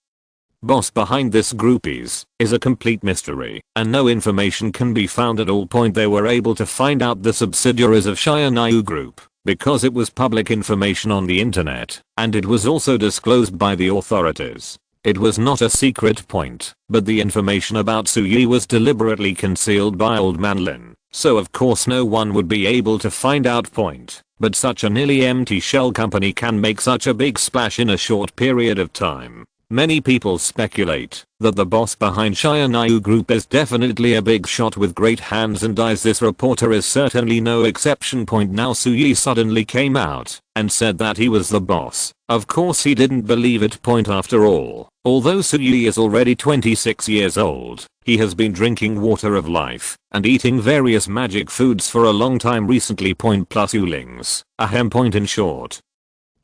[SPEAKER 1] boss behind this group is a complete mystery, and no information can be found at all. They were able to find out the subsidiaries of Shia Group because it was public information on the internet, and it was also disclosed by the authorities. It was not a secret, but the information about Suyi was deliberately concealed by Old Man Lin, so of course no one would be able to find out. But such a nearly empty shell company can make such a big splash in a short period of time. Many people speculate that the boss behind Shia Group is definitely a big shot with great hands and eyes. This reporter is certainly no exception. Now Suyi suddenly came out and said that he was the boss. Of course he didn't believe it. After all, although Suyi is already 26 years old, he has been drinking water of life and eating various magic foods for a long time recently. Plus Ulings. In short,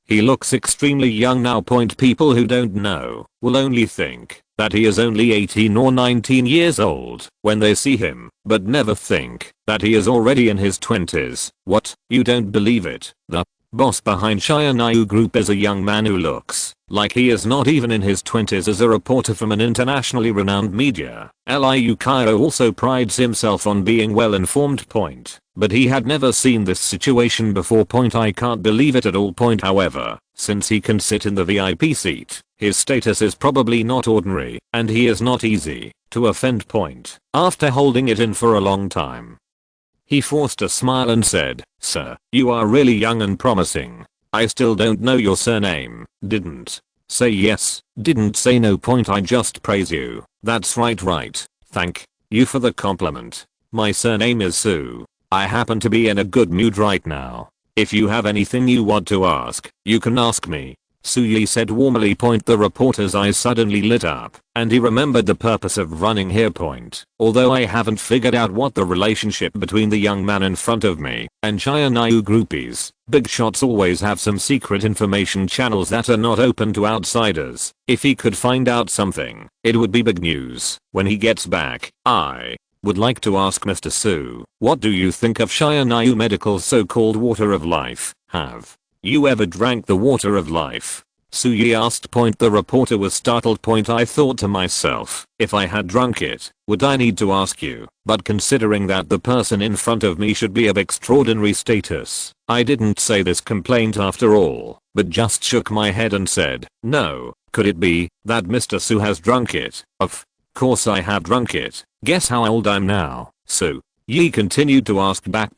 [SPEAKER 1] he looks extremely young now. People who don't know will only think that he is only 18 or 19 years old when they see him, but never think that he is already in his 20s. What? You don't believe it? The boss behind Shia Group is a young man who looks like he is not even in his 20s. As a reporter from an internationally renowned media, Liu Kaiba also prides himself on being well informed. But he had never seen this situation before. I can't believe it at all. However, since he can sit in the VIP seat, his status is probably not ordinary, and he is not easy to offend. After holding it in for a long time, he forced a smile and said, sir, you are really young and promising. I still don't know your surname. Didn't say yes, didn't say no. I just praise you. That's right. Thank you for the compliment. My surname is Sue. I happen to be in a good mood right now. If you have anything you want to ask, you can ask me. Suyi said warmly. The reporter's eyes suddenly lit up, and he remembered the purpose of running here. Although I haven't figured out what the relationship between the young man in front of me and Shia Group is, big shots always have some secret information channels that are not open to outsiders. If he could find out something, it would be big news when he gets back. I would like to ask Mr. Su, what do you think of Shia Medical's so-called water of life? Have you ever drank the water of life? Suyi asked. The reporter was startled. I thought to myself, if I had drunk it, would I need to ask you? But considering that the person in front of me should be of extraordinary status, I didn't say this complaint after all, but just shook my head and said, no. Could it be that Mr. Su has drunk it? Of course I have drunk it. Guess how old I'm now, Su? Yi continued to ask back.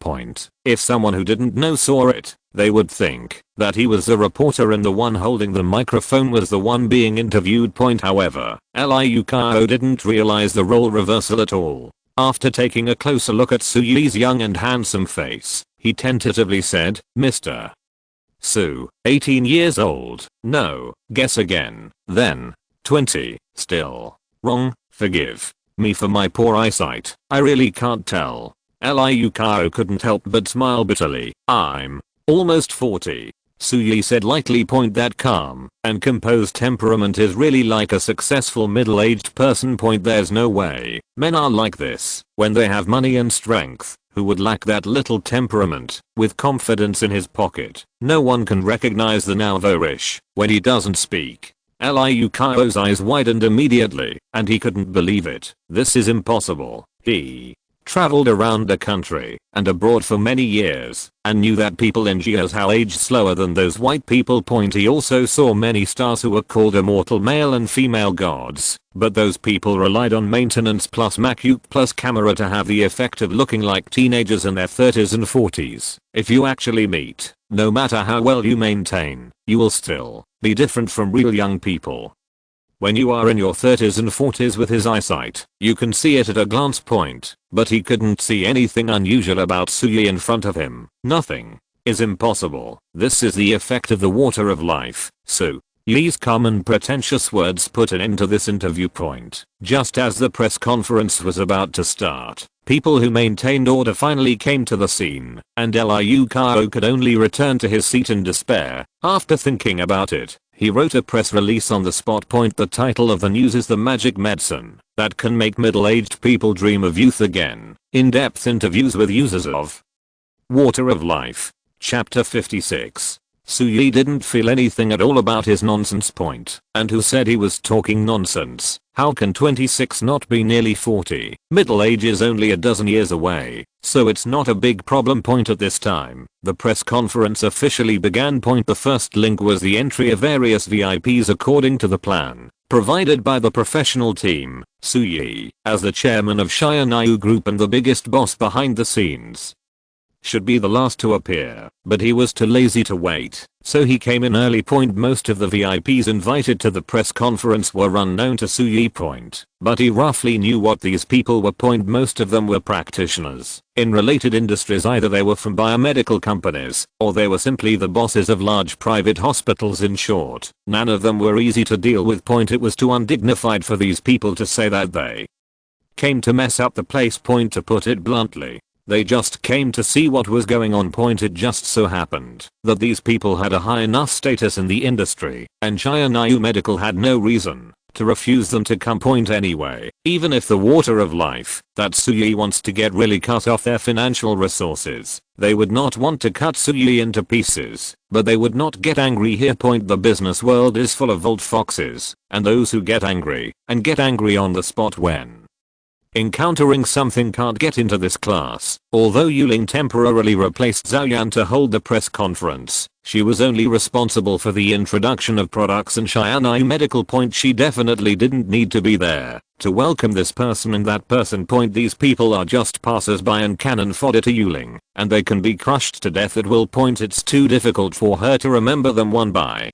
[SPEAKER 1] If someone who didn't know saw it, they would think that he was the reporter and the one holding the microphone was the one being interviewed. However, Liu Kaiba didn't realize the role reversal at all. After taking a closer look at Suyi's young and handsome face, he tentatively said, Mr. Su, 18 years old, no, guess again, then, 20, still, wrong, forgive me for my poor eyesight, I really can't tell. Liu Kaiba couldn't help but smile bitterly. I'm almost 40. Suyi said lightly. That calm and composed temperament is really like a successful middle-aged person. There's no way men are like this when they have money and strength. Who would lack that little temperament with confidence in his pocket? No one can recognize the now Vorish when he doesn't speak. Liu Kaiba's eyes widened immediately, and he couldn't believe it. This is impossible. He traveled around the country and abroad for many years, and knew that people in Jiuzhou aged slower than those white people. He also saw many stars who were called immortal male and female gods, but those people relied on maintenance plus makeup plus camera to have the effect of looking like teenagers in their 30s and 40s. If you actually meet, no matter how well you maintain, you will still be different from real young people. When you are in your 30s and 40s with his eyesight, you can see it at a glance point, but he couldn't see anything unusual about Suyi in front of him. Nothing is impossible. This is the effect of the water of life. So, Yi's common pretentious words put an end to this interview point. Just as the press conference was about to start, people who maintained order finally came to the scene, and Liu Kao could only return to his seat in despair. After thinking about it, he wrote a press release on the spot. The title of the news is "The Magic Medicine That Can Make Middle-Aged People Dream of Youth Again." In-depth interviews with users of Water of Life. Chapter 56. Suyi didn't feel anything at all about his nonsense point. And who said he was talking nonsense? How can 26 not be nearly 40? Middle age is only a dozen years away, so it's not a big problem. At this time, the press conference officially began. The first link was the entry of various VIPs according to the plan provided by the professional team. Suyi, as the chairman of Xianyu Group and the biggest boss behind the scenes, should be the last to appear, but he was too lazy to wait, so he came in early. Most of the VIPs invited to the press conference were unknown to Suyi. But he roughly knew what these people were. Most of them were practitioners in related industries. Either they were from biomedical companies, or they were simply the bosses of large private hospitals. In short, none of them were easy to deal with. It was too undignified for these people to say that they came to mess up the place. To put it bluntly, they just came to see what was going on. It just so happened that these people had a high enough status in the industry, and Xianyu Medical had no reason to refuse them to come. Anyway, even if the water of life that Suyi wants to get really cut off their financial resources, they would not want to cut Suyi into pieces, but they would not get angry here. The business world is full of old foxes, and those who get angry on the spot when encountering something can't get into this class. Although Yuling temporarily replaced Zhao Yan to hold the press conference, she was only responsible for the introduction of products and Xianyu Medical. She definitely didn't need to be there to welcome this person and that person. These people are just passers-by and cannon fodder to Yuling, and they can be crushed to death at will. It's too difficult for her to remember them one by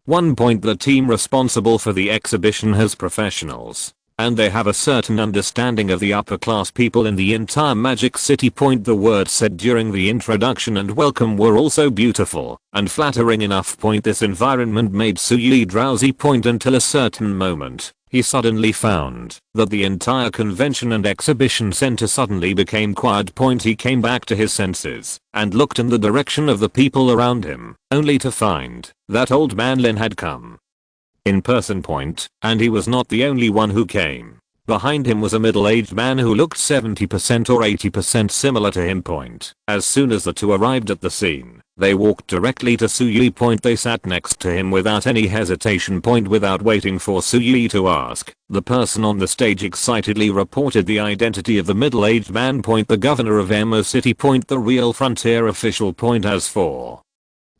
[SPEAKER 1] one. The team responsible for the exhibition has professionals, and they have a certain understanding of the upper class people in the entire Magic City. The words said during the introduction and welcome were also beautiful and flattering enough. This environment made Suyi drowsy. Until a certain moment, he suddenly found that the entire convention and exhibition center suddenly became quiet. He came back to his senses and looked in the direction of the people around him, only to find that old man Lin had come in person. And he was not the only one who came. Behind him was a middle-aged man who looked 70% or 80% similar to him. As soon as the two arrived at the scene, they walked directly to Suyi. They sat next to him without any hesitation. Without waiting for Suyi to ask, the person on the stage excitedly reported the identity of the middle-aged man. The governor of Mo City. The real frontier official. As for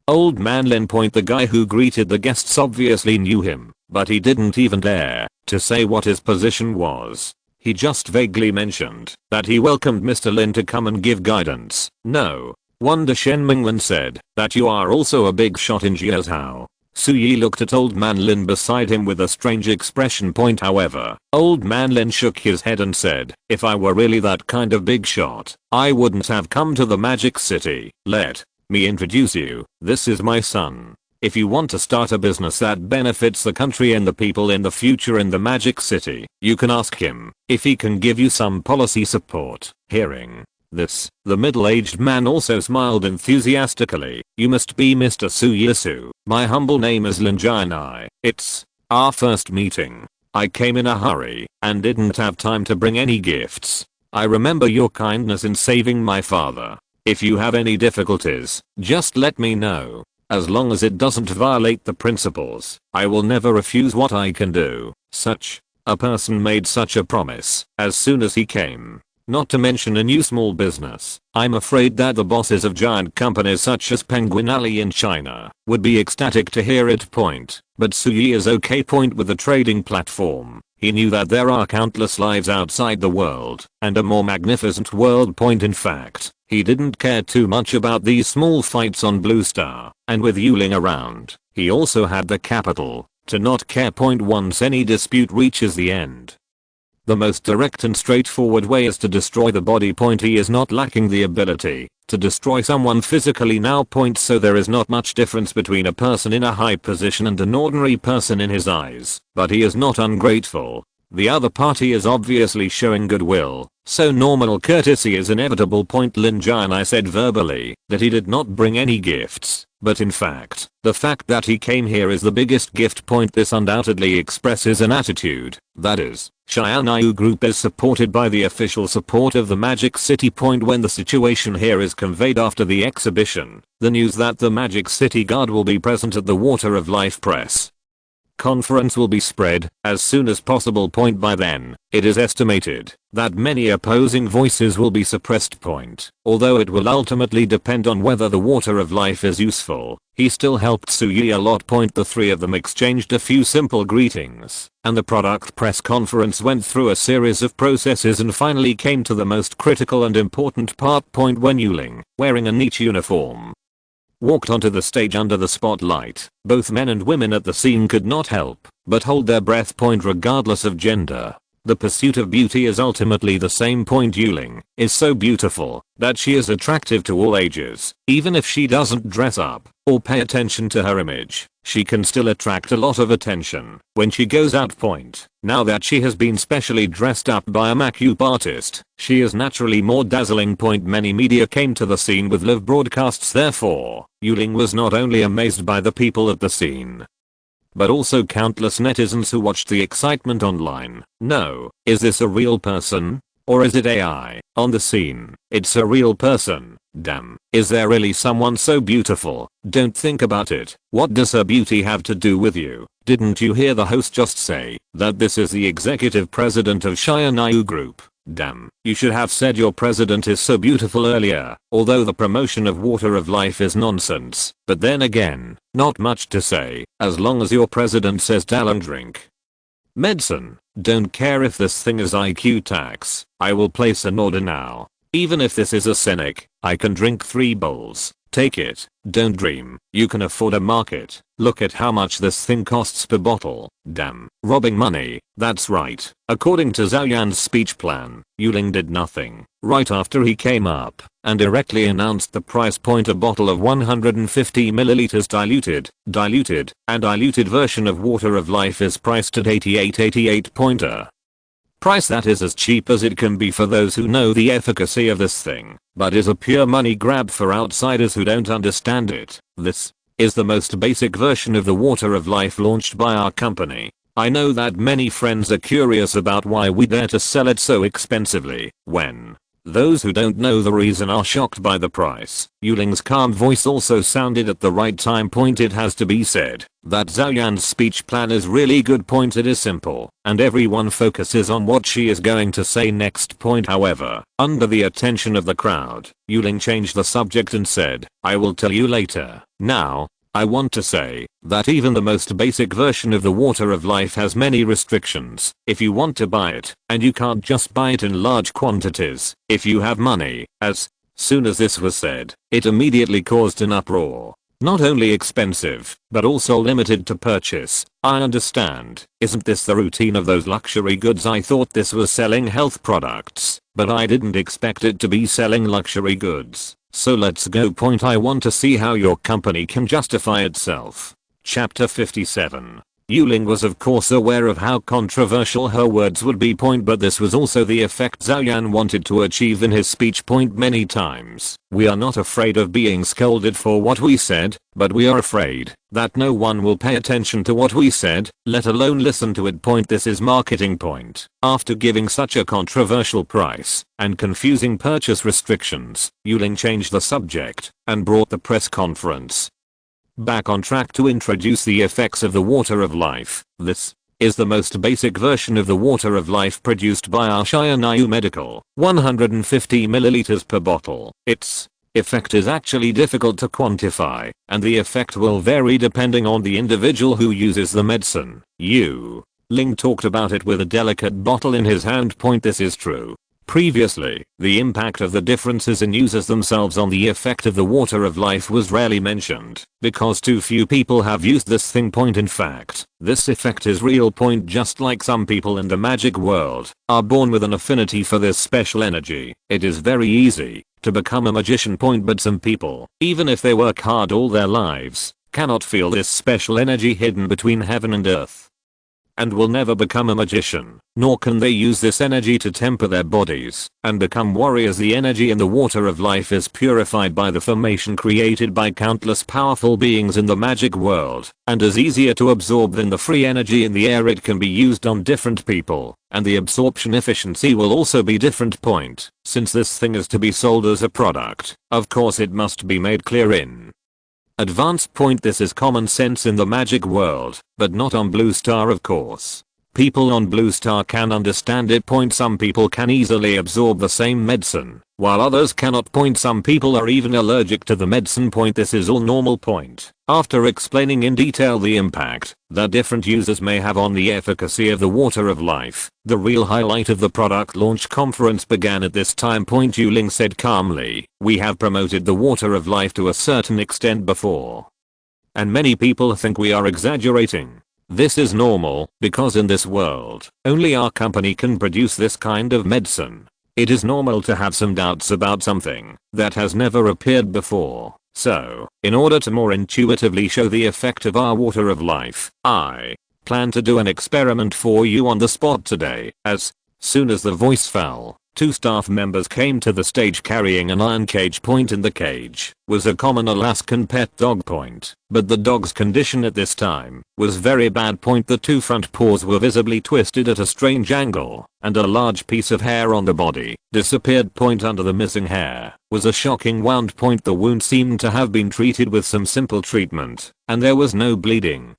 [SPEAKER 1] old man Lin, the guy who greeted the guests obviously knew him, but he didn't even dare to say what his position was. He just vaguely mentioned that he welcomed Mr. Lin to come and give guidance. No wonder Shen Mingwen said that you are also a big shot in Jiuzhou. Suyi looked at old man Lin beside him with a strange expression. However, old man Lin shook his head and said, if I were really that kind of big shot, I wouldn't have come to the Magic City. Let me introduce you. This is my son. If you want to start a business that benefits the country and the people in the future in the Magic City, you can ask him if he can give you some policy support. Hearing this, the middle-aged man also smiled enthusiastically. You must be Mr. Suyisu. My humble name is Lin Jianai. It's our first meeting. I came in a hurry and didn't have time to bring any gifts. I remember your kindness in saving my father. If you have any difficulties, just let me know. As long as it doesn't violate the principles, I will never refuse what I can do. Such a person made such a promise as soon as he came not to mention a new small business. I'm afraid that the bosses of giant companies such as Penguin Alley in China would be ecstatic to hear it point, but Suyi's okay point with the trading platform. He knew that there are countless lives outside the world, and a more magnificent world point. In fact, he didn't care too much about these small fights on Blue Star, and with Yuling around, he also had the capital to not care point once any dispute reaches the end. The most direct and straightforward way is to destroy the body point. He is not lacking the ability to destroy someone physically now point, so there is not much difference between a person in a high position and an ordinary person in his eyes, but he is not ungrateful. The other party is obviously showing goodwill, so normal courtesy is inevitable point. Lin Jianai said verbally that he did not bring any gifts, but in fact, the fact that he came here is the biggest gift point. This undoubtedly expresses an attitude, that is, Xianyu Group is supported by the official support of the Magic City point. When the situation here is conveyed after the exhibition, the news that the Magic City Guard will be present at the Water of Life press conference will be spread as soon as possible point. By then, it is estimated that many opposing voices will be suppressed point. Although it will ultimately depend on whether the Water of Life is useful, he still helped Suyi a lot point. The three of them exchanged a few simple greetings, and the product press conference went through a series of processes and finally came to the most critical and important part point when Yuling, wearing a neat uniform, walked onto the stage under the spotlight. Both men and women at the scene could not help but hold their breath point regardless of gender. The pursuit of beauty is ultimately the same point. Yuling is so beautiful that she is attractive to all ages. Even if she doesn't dress up or pay attention to her image, she can still attract a lot of attention when she goes out point. Now that she has been specially dressed up by a makeup artist, she is naturally more dazzling point. Many media came to the scene with live broadcasts. Therefore, Yuling was not only amazed by the people at the scene, but also countless netizens who watched the excitement online. No, is this a real person? Or is it AI? On the scene, it's a real person. Damn, is there really someone so beautiful? Don't think about it. What does her beauty have to do with you? Didn't you hear the host just say that this is the executive president of Xianyu Group? Damn, you should have said your president is so beautiful earlier. Although the promotion of Water of Life is nonsense, but then again, not much to say, as long as your president says Talon drink medicine. Don't care if this thing is IQ tax. I will place an order now. Even if this is a cynic, I can drink 3 bowls. Take it. Don't dream you can afford a market. Look at how much this thing costs per bottle. Damn, robbing money. That's right. According to Zhao Yan's speech plan, Yuling did nothing right after he came up and directly announced the price point. A bottle of 150 milliliters diluted version of Water of Life is priced at 88 pointer. Price that is as cheap as it can be for those who know the efficacy of this thing, but is a pure money grab for outsiders who don't understand it. This is the most basic version of the Water of Life launched by our company. I know that many friends are curious about why we dare to sell it so expensively, when those who don't know the reason are shocked by the price. Yuling's calm voice also sounded at the right time point. It has to be said that Zhao Yan's speech plan is really good point. It is simple, and everyone focuses on what she is going to say next point. However, under the attention of the crowd, Yuling changed the subject and said, I will tell you later. Now, I want to say that even the most basic version of the Water of Life has many restrictions. If you want to buy it, and you can't just buy it in large quantities, if you have money. As soon as this was said, it immediately caused an uproar. Not only expensive, but also limited to purchase. I understand. Isn't this the routine of those luxury goods? I thought this was selling health products, but I didn't expect it to be selling luxury goods. So let's go point. I want to see how your company can justify itself. Chapter 57. Yuling was of course aware of how controversial her words would be point, but this was also the effect Zhao Yan wanted to achieve in his speech point many times. We are not afraid of being scolded for what we said, but we are afraid that no one will pay attention to what we said, let alone listen to it point. This is marketing point. After giving such a controversial price and confusing purchase restrictions, Yuling changed the subject and brought the press conference back on track to introduce the effects of the Water of Life. This is the most basic version of the water of life produced by our SYNOPSIS Medical, 150 milliliters per bottle. Its effect is actually difficult to quantify, and the effect will vary depending on the individual who uses the medicine. Ling talked about it with a delicate bottle in his hand. This is true. Previously, the impact of the differences in users themselves on the effect of the water of life was rarely mentioned, because too few people have used this thing. In fact, this effect is real. Just like some people in the magic world are born with an affinity for this special energy, it is very easy to become a magician. But some people, even if they work hard all their lives, cannot feel this special energy hidden between heaven and earth, and will never become a magician, nor can they use this energy to temper their bodies and become warriors. The energy in the water of life is purified by the formation created by countless powerful beings in the magic world, and is easier to absorb than the free energy in the air. It can be used on different people, and the absorption efficiency will also be different. Since this thing is to be sold as a product, of course it must be made clear in advance. This is common sense in the magic world, but not on Blue Star, of course. People on Blue Star can understand it. Some people can easily absorb the same medicine, while others cannot. Some people are even allergic to the medicine. This is all normal. After explaining in detail the impact that different users may have on the efficacy of the water of life, the real highlight of the product launch conference began at this time. Ling said calmly, "We have promoted the water of life to a certain extent before, and many people think we are exaggerating. This is normal, because in this world, only our company can produce this kind of medicine. It is normal to have some doubts about something that has never appeared before. So, in order to more intuitively show the effect of our water of life, I plan to do an experiment for you on the spot today." As soon as the voice fell, 2 staff members came to the stage carrying an iron cage. In the cage was a common Alaskan pet dog. But the dog's condition at this time was very bad. The 2 front paws were visibly twisted at a strange angle, and a large piece of hair on the body disappeared. Under the missing hair was a shocking wound. The wound seemed to have been treated with some simple treatment, and there was no bleeding.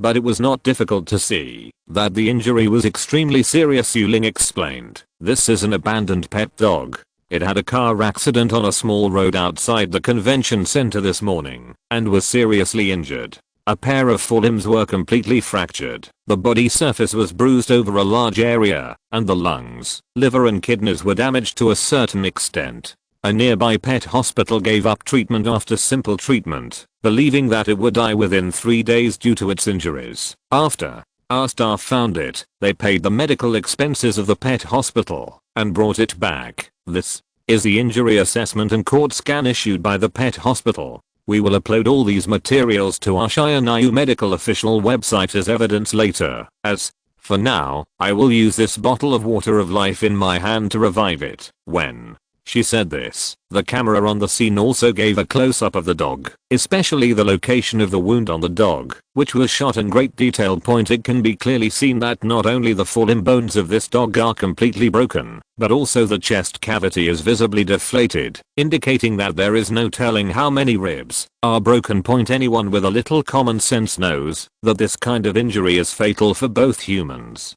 [SPEAKER 1] But it was not difficult to see that the injury was extremely serious. Ling explained, "This is an abandoned pet dog. It had a car accident on a small road outside the convention center this morning and was seriously injured. A pair of forelimbs were completely fractured, the body surface was bruised over a large area, and the lungs, liver and kidneys were damaged to a certain extent. A nearby pet hospital gave up treatment after simple treatment, believing that it would die within 3 days due to its injuries. After our staff found it, they paid the medical expenses of the pet hospital and brought it back. This is the injury assessment and court scan issued by the pet hospital. We will upload all these materials to our SYNOPSIS Medical official website as evidence later. As for now, I will use this bottle of water of life in my hand to revive it." When she said this, the camera on the scene also gave a close-up of the dog, especially the location of the wound on the dog, which was shot in great detail. It can be clearly seen that not only the forelimb bones of this dog are completely broken, but also the chest cavity is visibly deflated, indicating that there is no telling how many ribs are broken. Anyone with a little common sense knows that this kind of injury is fatal for both humans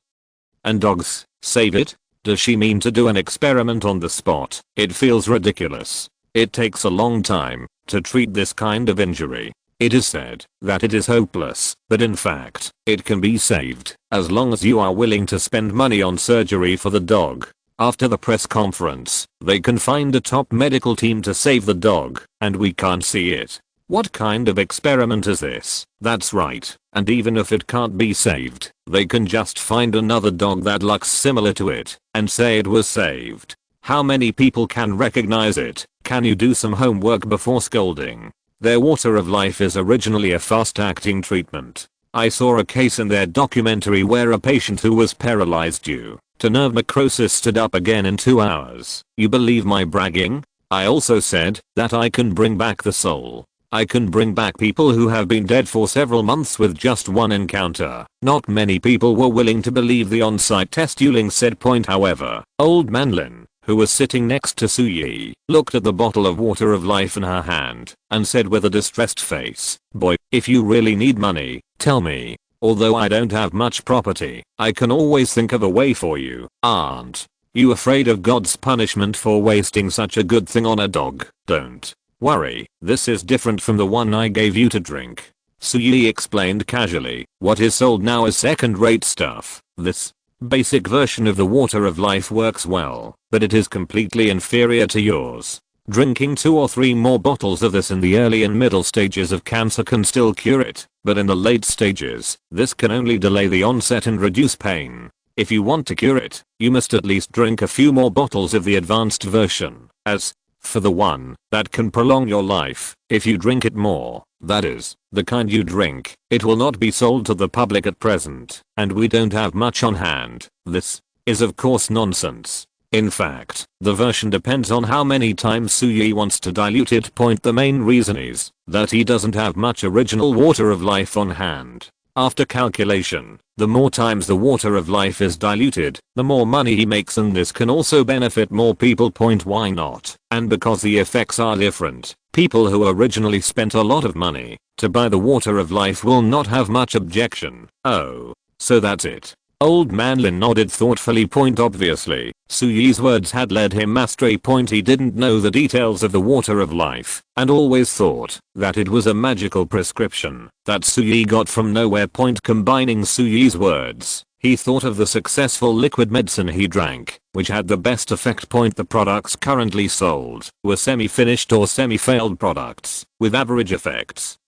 [SPEAKER 1] and dogs. Save it? Does she mean to do an experiment on the spot? It feels ridiculous. It takes a long time to treat this kind of injury. It is said that it is hopeless, but in fact, it can be saved as long as you are willing to spend money on surgery for the dog. After the press conference, they can find a top medical team to save the dog, and we can't see it. What kind of experiment is this? That's right, and even if it can't be saved, they can just find another dog that looks similar to it and say it was saved. How many people can recognize it? Can you do some homework before scolding? Their water of life is originally a fast-acting treatment. I saw a case in their documentary where a patient who was paralyzed due to nerve necrosis stood up again in 2 hours. You believe my bragging? I also said that I can bring back the soul. I can bring back people who have been dead for several months with just one encounter. Not many people were willing to believe the on-site test. Ling said. However, old man Lin, who was sitting next to Suyi, looked at the bottle of water of life in her hand and said with a distressed face, "Boy, if you really need money, tell me. although I don't have much property, I can always think of a way for you. Aren't you afraid of God's punishment for wasting such a good thing on a dog? Don't worry, this is different from the one I gave you to drink. Suyi explained casually. What is sold now is second-rate stuff. This basic version of the water of life works well, but it is completely inferior to yours. Drinking 2 or 3 more bottles of this in the early and middle stages of cancer can still cure it, but in the late stages, this can only delay the onset and reduce pain. If you want to cure it, you must at least drink a few more bottles of the advanced version. As for the one that can prolong your life, if you drink it more, that is, the kind you drink, it will not be sold to the public at present, and we don't have much on hand. This is of course nonsense. In fact, the version depends on how many times Suyi wants to dilute it. The main reason is that he doesn't have much original water of life on hand. After calculation, the more times the water of life is diluted, the more money he makes, and this can also benefit more people. Why not? And because the effects are different, people who originally spent a lot of money to buy the water of life will not have much objection. Oh, so that's it. Old man Lin nodded thoughtfully. Obviously, Suyi's words had led him astray. He didn't know the details of the water of life, and always thought that it was a magical prescription that Suyi got from nowhere. Combining Suyi's words, he thought of the successful liquid medicine he drank, which had the best effect. The products currently sold were semi-finished or semi-failed products, with average effects.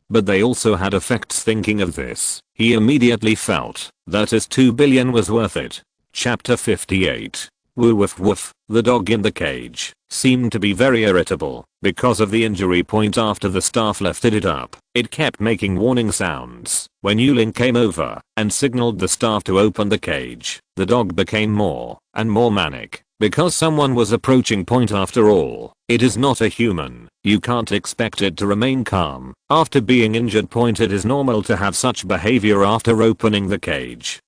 [SPEAKER 1] But they also had effects. Thinking of this, he immediately felt that his 2 billion was worth it. Chapter 58. Woo woof woof. The dog in the cage seemed to be very irritable because of the injury. After the staff lifted it up, it kept making warning sounds. When Yuling came over and signaled the staff to open the cage, the dog became more and more manic because someone was approaching. After all, it is not a human. You can't expect it to remain calm after being injured. It is normal to have such behavior after opening the cage.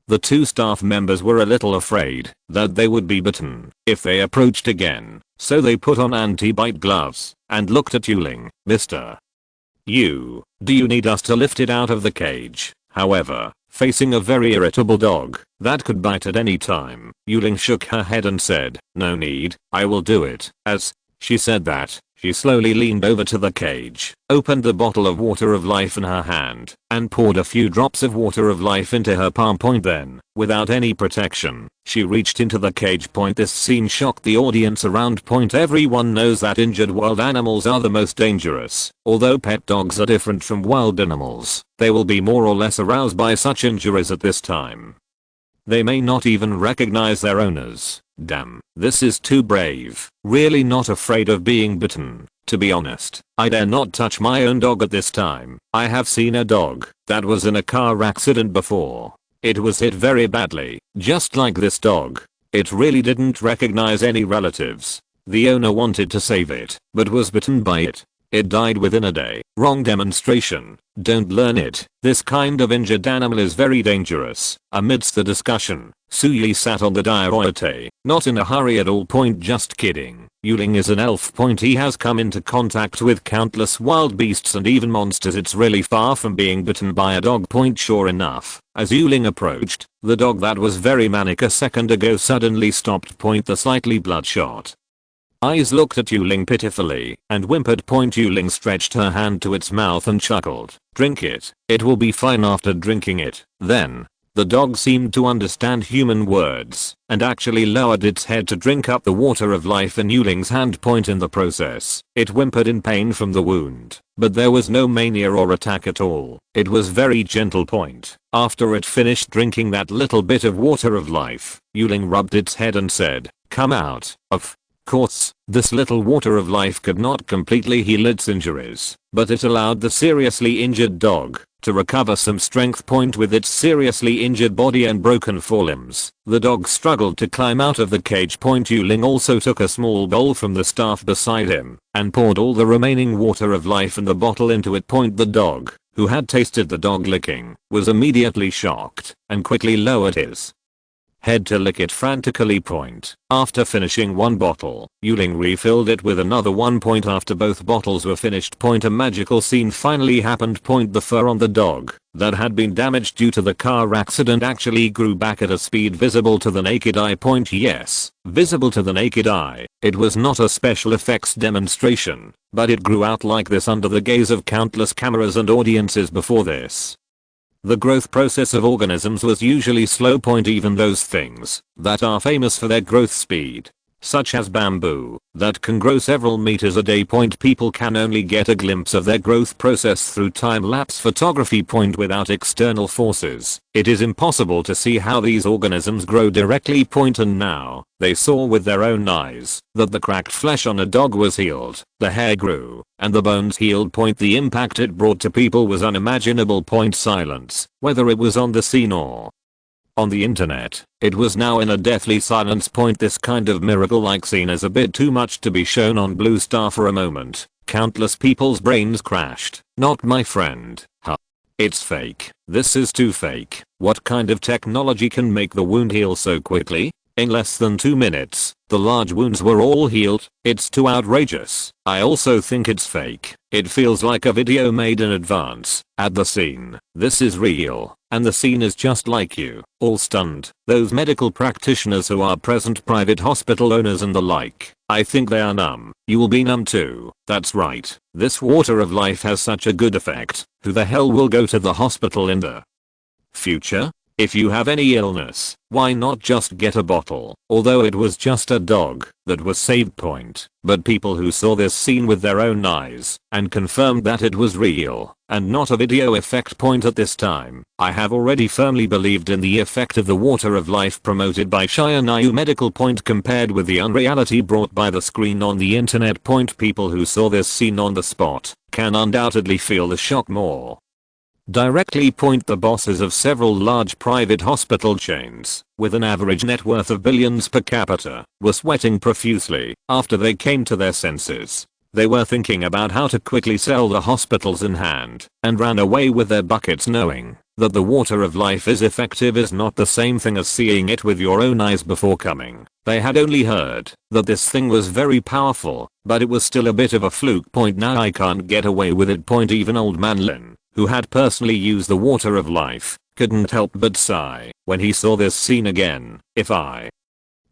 [SPEAKER 1] The 2 staff members were a little afraid that they would be bitten if they approached again, so they put on anti-bite gloves and looked at Yuling. Mister, do you need us to lift it out of the cage? However, facing a very irritable dog that could bite at any time, Yuling shook her head and said, no need, I will do it. As she said that, she slowly leaned over to the cage, opened the bottle of water of life in her hand, and poured a few drops of water of life into her palm. Then, without any protection, she reached into the cage. This scene shocked the audience around. Everyone knows that injured wild animals are the most dangerous. Although pet dogs are different from wild animals, they will be more or less aroused by such injuries at this time. They may not even recognize their owners. Damn, this is too brave. Really not afraid of being bitten. To be honest, I dare not touch my own dog at this time. I have seen a dog that was in a car accident before. It was hit very badly, just like this dog. It really didn't recognize any relatives. The owner wanted to save it, but was bitten by it. It died within a day. Wrong demonstration. Don't learn it. This kind of injured animal is very dangerous. Amidst the discussion, Suyi sat on the diorite, not in a hurry at all. Just kidding. Yuling is an elf. He has come into contact with countless wild beasts and even monsters. It's really far from being bitten by a dog. Sure enough, as Yuling approached, the dog that was very manic a second ago suddenly stopped. The slightly bloodshot eyes looked at Yuling pitifully and whimpered. Yuling stretched her hand to its mouth and chuckled. Drink it. It will be fine after drinking it. Then, the dog seemed to understand human words and actually lowered its head to drink up the water of life in Yuling's hand. In the process, it whimpered in pain from the wound, but there was no mania or attack at all. It was very gentle. After it finished drinking that little bit of water of life, Yuling rubbed its head and said, come out. Of course, this little water of life could not completely heal its injuries, but it allowed the seriously injured dog to recover some strength. With its seriously injured body and broken forelimbs, the dog struggled to climb out of the cage. Yuling also took a small bowl from the staff beside him and poured all the remaining water of life in the bottle into it. The dog, who had tasted the dog licking, was immediately shocked and quickly lowered his Head to lick it frantically. Point. After finishing one bottle, Yuling refilled it with another one. Point. After both bottles were finished. Point. A magical scene finally happened. Point. The fur on the dog that had been damaged due to the car accident actually grew back at a speed visible to the naked eye. Point. Yes, visible to the naked eye. It was not a special effects demonstration, but it grew out like this under the gaze of countless cameras and audiences before this. The growth process of organisms was usually slow. Point. Even those things that are famous for their growth speed, such as bamboo, that can grow several meters a day. Point. People can only get a glimpse of their growth process through time-lapse photography. Point. Without external forces, it is impossible to see how these organisms grow directly. Point. And now, they saw with their own eyes that the cracked flesh on a dog was healed, the hair grew, and the bones healed. Point. The impact it brought to people was unimaginable. Point. Silence, whether it was on the scene or on the internet, it was now in a deathly silence. Point. This kind of miracle-like scene is a bit too much to be shown on Blue Star for a moment. Countless people's brains crashed. Not my friend. Huh. It's fake. This is too fake. What kind of technology can make the wound heal so quickly? In less than 2 minutes, the large wounds were all healed. It's too outrageous. I also think it's fake. It feels like a video made in advance. At the scene, this is real, and the scene is just like you, all stunned. Those medical practitioners who are present, private hospital owners and the like, I think they are numb. You will be numb too. That's right. This water of life has such a good effect. Who the hell will go to the hospital in the future? If you have any illness, why not just get a bottle? Although it was just a dog that was saved. Point. But people who saw this scene with their own eyes and confirmed that it was real and not a video effect. Point. At this time, I have already firmly believed in the effect of the water of life promoted by Shianayu Medical. Point. Compared with the unreality brought by the screen on the internet. Point. People who saw this scene on the spot can undoubtedly feel the shock more directly. Point. The bosses of several large private hospital chains, with an average net worth of billions per capita, were sweating profusely after they came to their senses. They were thinking about how to quickly sell the hospitals in hand, and ran away with their buckets, knowing that the water of life is effective is not the same thing as seeing it with your own eyes before coming. They had only heard that this thing was very powerful, but it was still a bit of a fluke. Point. Now I can't get away with it. Point. Even old man Lin, who had personally used the water of life, couldn't help but sigh when he saw this scene again. If I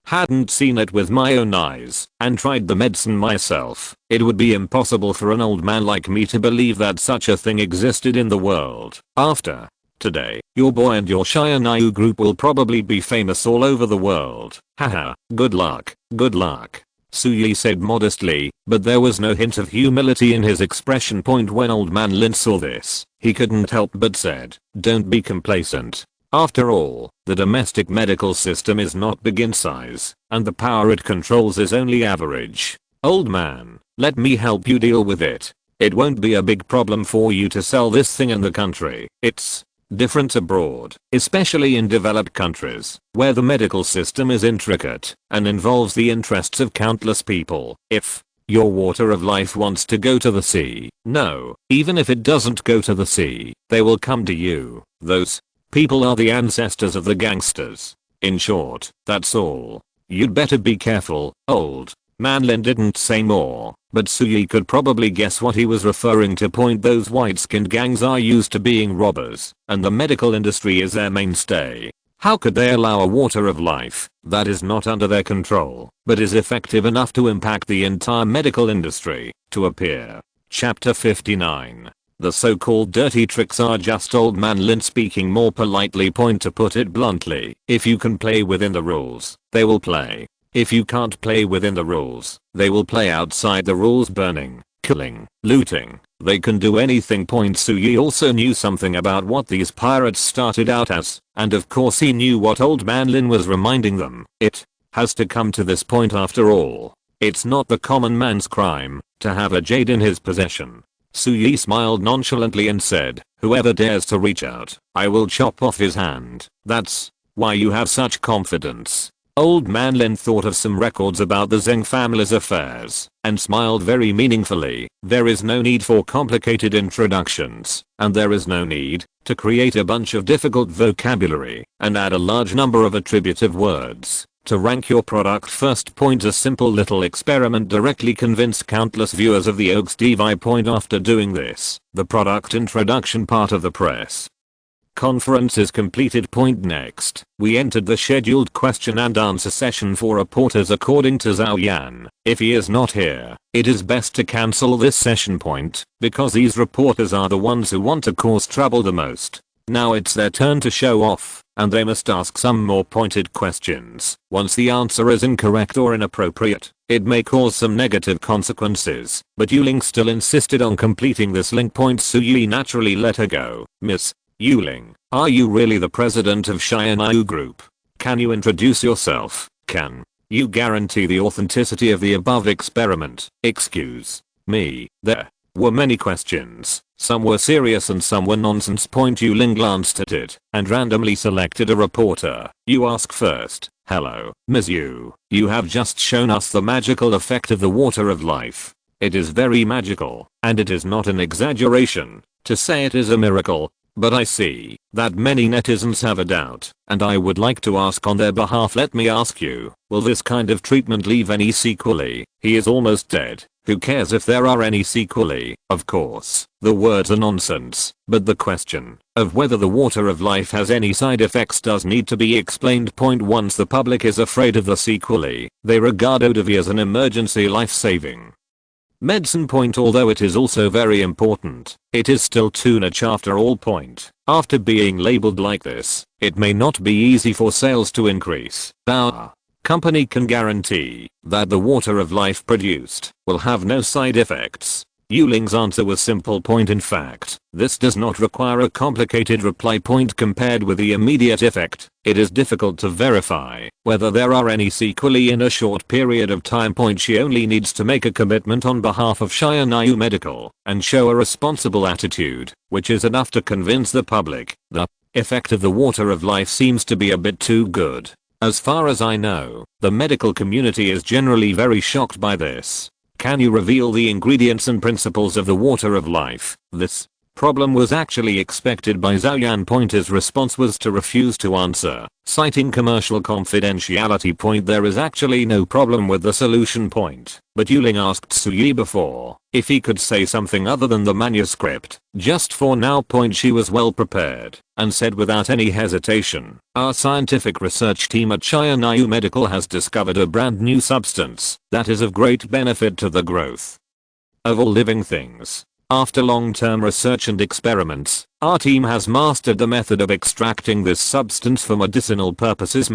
[SPEAKER 1] hadn't seen it with my own eyes and tried the medicine myself, it would be impossible for an old man like me to believe that such a thing existed in the world. After today, your boy and your Shianayu group will probably be famous all over the world. Haha, good luck, good luck, Suyi said modestly, but there was no hint of humility in his expression. Point. When old man Lin saw this, he couldn't help but said, don't be complacent. After all, the domestic medical system is not big in size, and the power it controls is only average. Old man, let me help you deal with it. It won't be a big problem for you to sell this thing in the country. It's different abroad, especially in developed countries, where the medical system is intricate and involves the interests of countless people. If your water of life wants to go to the sea, no, even if it doesn't go to the sea, they will come to you. Those people are the ancestors of the gangsters. In short, that's all. You'd better be careful. Old man Lin didn't say more, but Suyi could probably guess what he was referring to. Point. Those white-skinned gangs are used to being robbers, and the medical industry is their mainstay. How could they allow a water of life that is not under their control, but is effective enough to impact the entire medical industry, to appear? Chapter 59. The so-called dirty tricks are just old man Lin speaking more politely. Point. To put it bluntly, if you can play within the rules, they will play. If you can't play within the rules, they will play outside the rules. Burning, killing, looting, they can do anything. Point. Suyi also knew something about what these pirates started out as, and of course he knew what old man Lin was reminding them. It has to come to this point after all. It's not the common man's crime to have a jade in his possession. Suyi smiled nonchalantly and said, whoever dares to reach out, I will chop off his hand. That's why you have such confidence. Old man Lin thought of some records about the Zheng family's affairs and smiled very meaningfully. There is no need for complicated introductions, and there is no need to create a bunch of difficult vocabulary and add a large number of attributive words. To rank your product first. A simple little experiment directly convinced countless viewers of the Oaks Devi. After doing this, the product introduction part of the press conference is completed. Next, we entered the scheduled question and answer session for reporters. According to Zhao Yan, if he is not here, it is best to cancel this session. Because these reporters are the ones who want to cause trouble the most. Now it's their turn to show off, and they must ask some more pointed questions. Once the answer is incorrect or inappropriate, it may cause some negative consequences, but Yuling still insisted on completing this link. Su Yi naturally let her go. Miss Yuling, are you really the president of Sci-Fi Group? Can you introduce yourself? Can you guarantee the authenticity of the above experiment? Excuse me, there were many questions. Some were serious and some were nonsense. Yuling glanced at it and randomly selected a reporter. You ask first. Hello, Ms. Yu. You have just shown us the magical effect of the water of life. It is very magical, and it is not an exaggeration to say it is a miracle. But I see that many netizens have a doubt, and I would like to ask on their behalf. Let me ask you, will this kind of treatment leave any sequelae? He is almost dead. Who cares if there are any sequelae? Of course, the words are nonsense, but the question of whether the water of life has any side effects does need to be explained. Once the public is afraid of the sequelae, they regard Odavi as an emergency life-saving medicine. Although it is also very important, it is still too niche after all. After being labeled like this, it may not be easy for sales to increase. Our company can guarantee that the water of life produced will have no side effects. Yuling's answer was simple. In fact, this does not require a complicated reply. Compared with the immediate effect, it is difficult to verify whether there are any sequelae in a short period of time. She only needs to make a commitment on behalf of Shire Medical and show a responsible attitude, which is enough to convince the public. The effect of the water of life seems to be a bit too good. As far as I know, the medical community is generally very shocked by this. Can you reveal the ingredients and principles of the water of life? This problem was actually expected by Zhao Yan. His response was to refuse to answer, citing commercial confidentiality. There is actually no problem with the solution. But Yuling asked Su Yi before if he could say something other than the manuscript, just for now. She was well prepared and said without any hesitation, our scientific research team at Shire Medical has discovered a brand new substance that is of great benefit to the growth of all living things. After long-term research and experiments, our team has mastered the method of extracting this substance for medicinal purposes.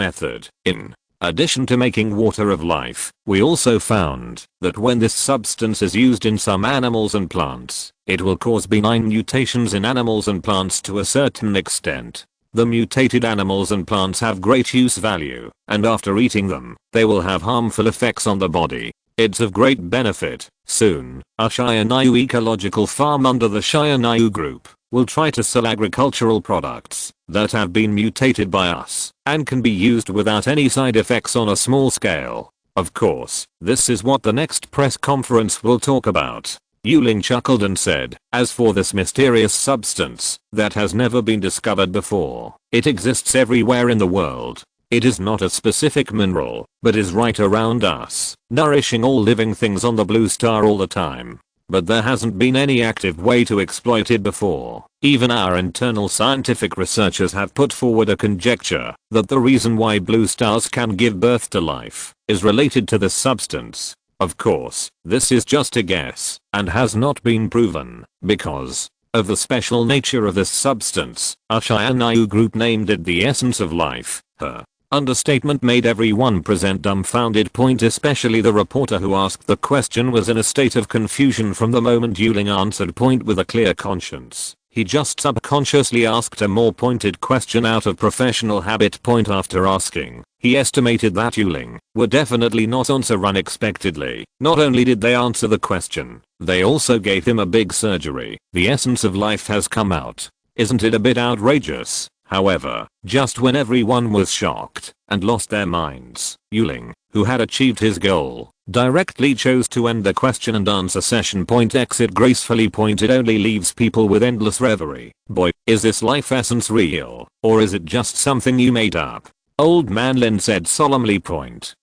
[SPEAKER 1] In addition to making water of life, we also found that when this substance is used in some animals and plants, it will cause benign mutations in animals and plants to a certain extent. The mutated animals and plants have great use value, and after eating them, they will have harmful effects on the body. It's of great benefit. Soon, our Shire ecological farm under the Shire Group will try to sell agricultural products that have been mutated by us and can be used without any side effects on a small scale. Of course, this is what the next press conference will talk about. Yuling chuckled and said, as for this mysterious substance that has never been discovered before, it exists everywhere in the world. It is not a specific mineral, but is right around us, nourishing all living things on the blue star all the time. But there hasn't been any active way to exploit it before. Even our internal scientific researchers have put forward a conjecture that the reason why blue stars can give birth to life is related to this substance. Of course, this is just a guess and has not been proven because of the special nature of this substance. Our Shire group named it the essence of life. Her understatement made everyone present dumbfounded. Especially the reporter who asked the question was in a state of confusion from the moment Yuling answered. With a clear conscience, he just subconsciously asked a more pointed question out of professional habit. After asking, he estimated that Yuling would definitely not answer unexpectedly. Not only did they answer the question, they also gave him a big surgery. The essence of life has come out. Isn't it a bit outrageous? However, just when everyone was shocked and lost their minds, Yuling, who had achieved his goal, directly chose to end the question and answer session. Exit gracefully. It only leaves people with endless reverie. Boy, is this life essence real, or is it just something you made up? Old Man Lin said solemnly.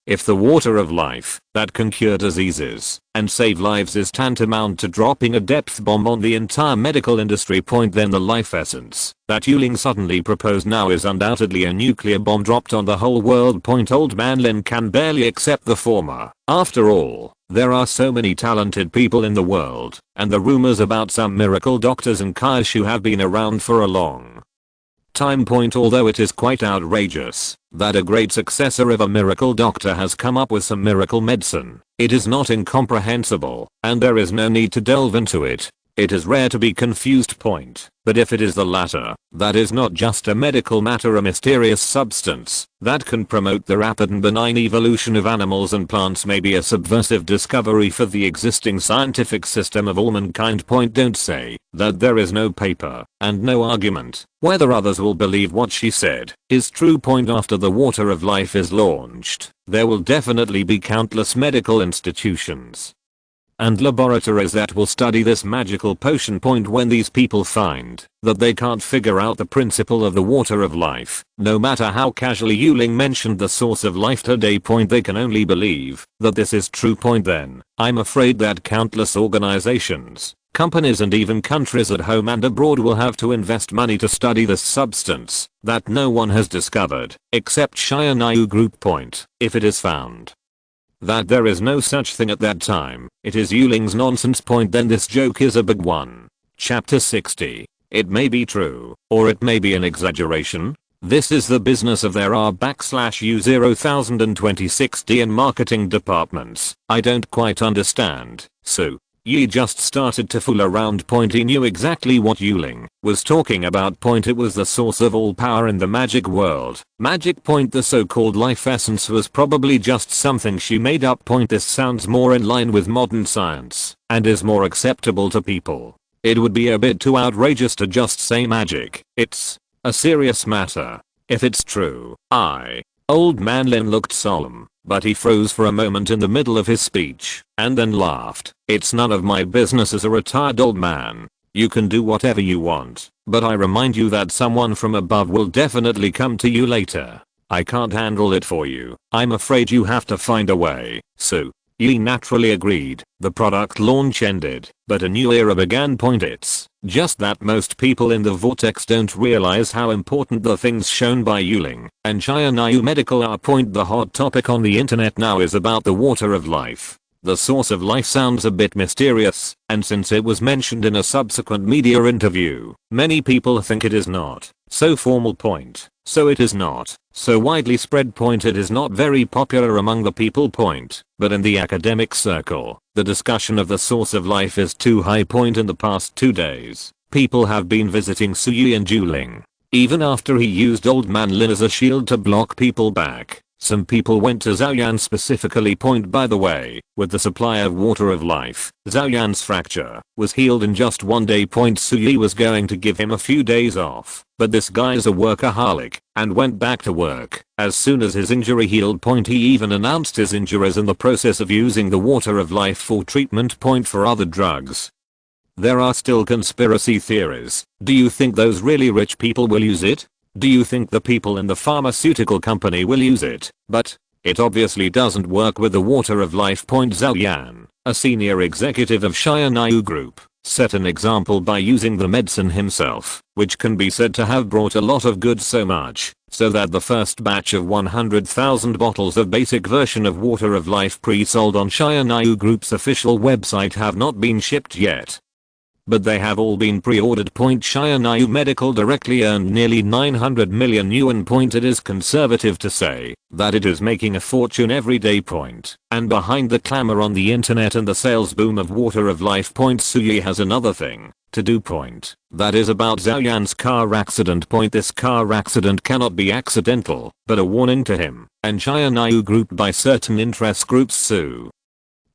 [SPEAKER 1] If the water of life that can cure diseases and save lives is tantamount to dropping a depth bomb on the entire medical industry, then the life essence that Yuling suddenly proposed now is undoubtedly a nuclear bomb dropped on the whole world. Old Man Lin can barely accept the former. After all, there are so many talented people in the world, and the rumors about some miracle doctors and Kaishu have been around for a long time. Although it is quite outrageous that a great successor of a miracle doctor has come up with some miracle medicine, it is not incomprehensible, and there is no need to delve into it. It is rare to be confused. But if it is the latter, that is not just a medical matter, a mysterious substance that can promote the rapid and benign evolution of animals and plants may be a subversive discovery for the existing scientific system of all mankind. Don't say that there is no paper and no argument whether others will believe what she said is true. After the water of life is launched, there will definitely be countless medical institutions and laboratories that will study this magical potion. When these people find that they can't figure out the principle of the water of life, no matter how casually Yuling mentioned the source of life today, they can only believe that this is true. Then, I'm afraid that countless organizations, companies and even countries at home and abroad will have to invest money to study this substance that no one has discovered except Shianayu Group. If it is found that there is no such thing at that time, it is Yuling's nonsense. Then this joke is a big one. Chapter 60. It may be true, or it may be an exaggeration. This is the business of there are /U0026D in marketing departments. I don't quite understand. So, Yi just started to fool around. He knew exactly what Yuling was talking about. It was the source of all power in the magic world. Magic. The so-called life essence was probably just something she made up. This sounds more in line with modern science and is more acceptable to people. It would be a bit too outrageous to just say magic. It's a serious matter. If it's true, Old Man Lin looked solemn, but he froze for a moment in the middle of his speech, and then laughed. It's none of my business as a retired old man. You can do whatever you want, but I remind you that someone from above will definitely come to you later. I can't handle it for you. I'm afraid you have to find a way. So, Yi naturally agreed. The product launch ended, but a new era began. It's just that most people in the vortex don't realize how important the things shown by Yuling and Shianayu Medical are. The hot topic on the internet now is about the water of life. The source of life sounds a bit mysterious, and since it was mentioned in a subsequent media interview, many people think it is not so formal. So it is not so widely spread. It is not very popular among the people. But in the academic circle, the discussion of the source of life is too high. In the past 2 days, people have been visiting Suyi and Yuling. Even after he used Old Man Lin as a shield to block people back, some people went to Zhaoyan specifically. By the way, with the supply of water of life, Zhaoyan's fracture was healed in just 1 day. Suyi was going to give him a few days off, but this guy's a workaholic and went back to work as soon as his injury healed. He even announced his injuries in the process of using the water of life for treatment. For other drugs, there are still conspiracy theories. Do you think those really rich people will use it? Do you think the people in the pharmaceutical company will use it? But it obviously doesn't work with the water of life. Zhao Yan, a senior executive of Shianayu Group, set an example by using the medicine himself, which can be said to have brought a lot of good, so much so that the first batch of 100,000 bottles of basic version of water of life pre-sold on Shianayu Group's official website have not been shipped yet. But they have all been pre-ordered. Shianayu Medical directly earned nearly 900 million yuan. It is conservative to say that it is making a fortune every day. And behind the clamor on the internet and the sales boom of water of life, Suyi has another thing to do. That is about Zhaoyan's car accident. This car accident cannot be accidental, but a warning to him and Shianayu Group by certain interest groups.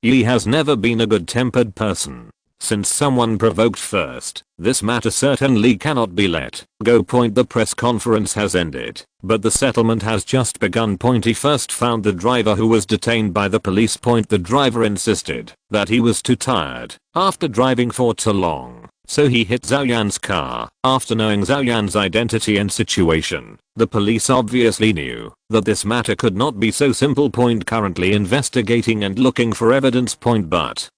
[SPEAKER 1] Yi has never been a good-tempered person. Since someone provoked first, this matter certainly cannot be let go. The press conference has ended, but the settlement has just begun. He first found the driver who was detained by the police. The driver insisted that he was too tired after driving for too long, so he hit Zhao Yan's car. After knowing Zhao Yan's identity and situation, the police obviously knew that this matter could not be so simple. Currently investigating and looking for evidence. But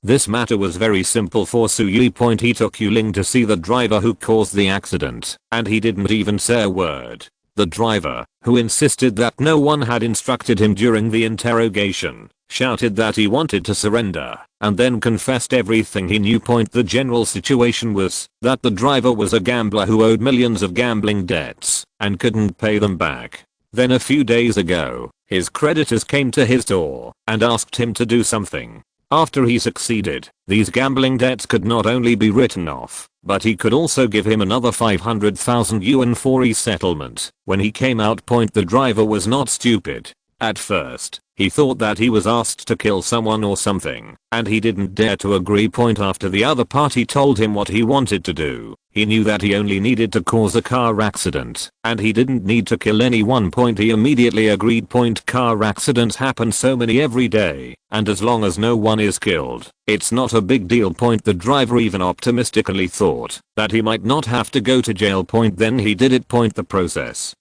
[SPEAKER 1] this matter was very simple for Su Yi. He took Yuling to see the driver who caused the accident, and he didn't even say a word. The driver, who insisted that no one had instructed him during the interrogation, shouted that he wanted to surrender, and then confessed everything he knew. The general situation was that the driver was a gambler who owed millions of gambling debts and couldn't pay them back. Then a few days ago, his creditors came to his door and asked him to do something. After he succeeded, these gambling debts could not only be written off, but he could also give him another 500,000 yuan for resettlement. When he came out, the driver was not stupid. At first, he thought that he was asked to kill someone or something, and he didn't dare to agree. After the other party told him what he wanted to do, he knew that he only needed to cause a car accident, and he didn't need to kill anyone. He immediately agreed. Car accidents happen so many every day, and as long as no one is killed, it's not a big deal. The driver even optimistically thought that he might not have to go to jail. Then he did it. The process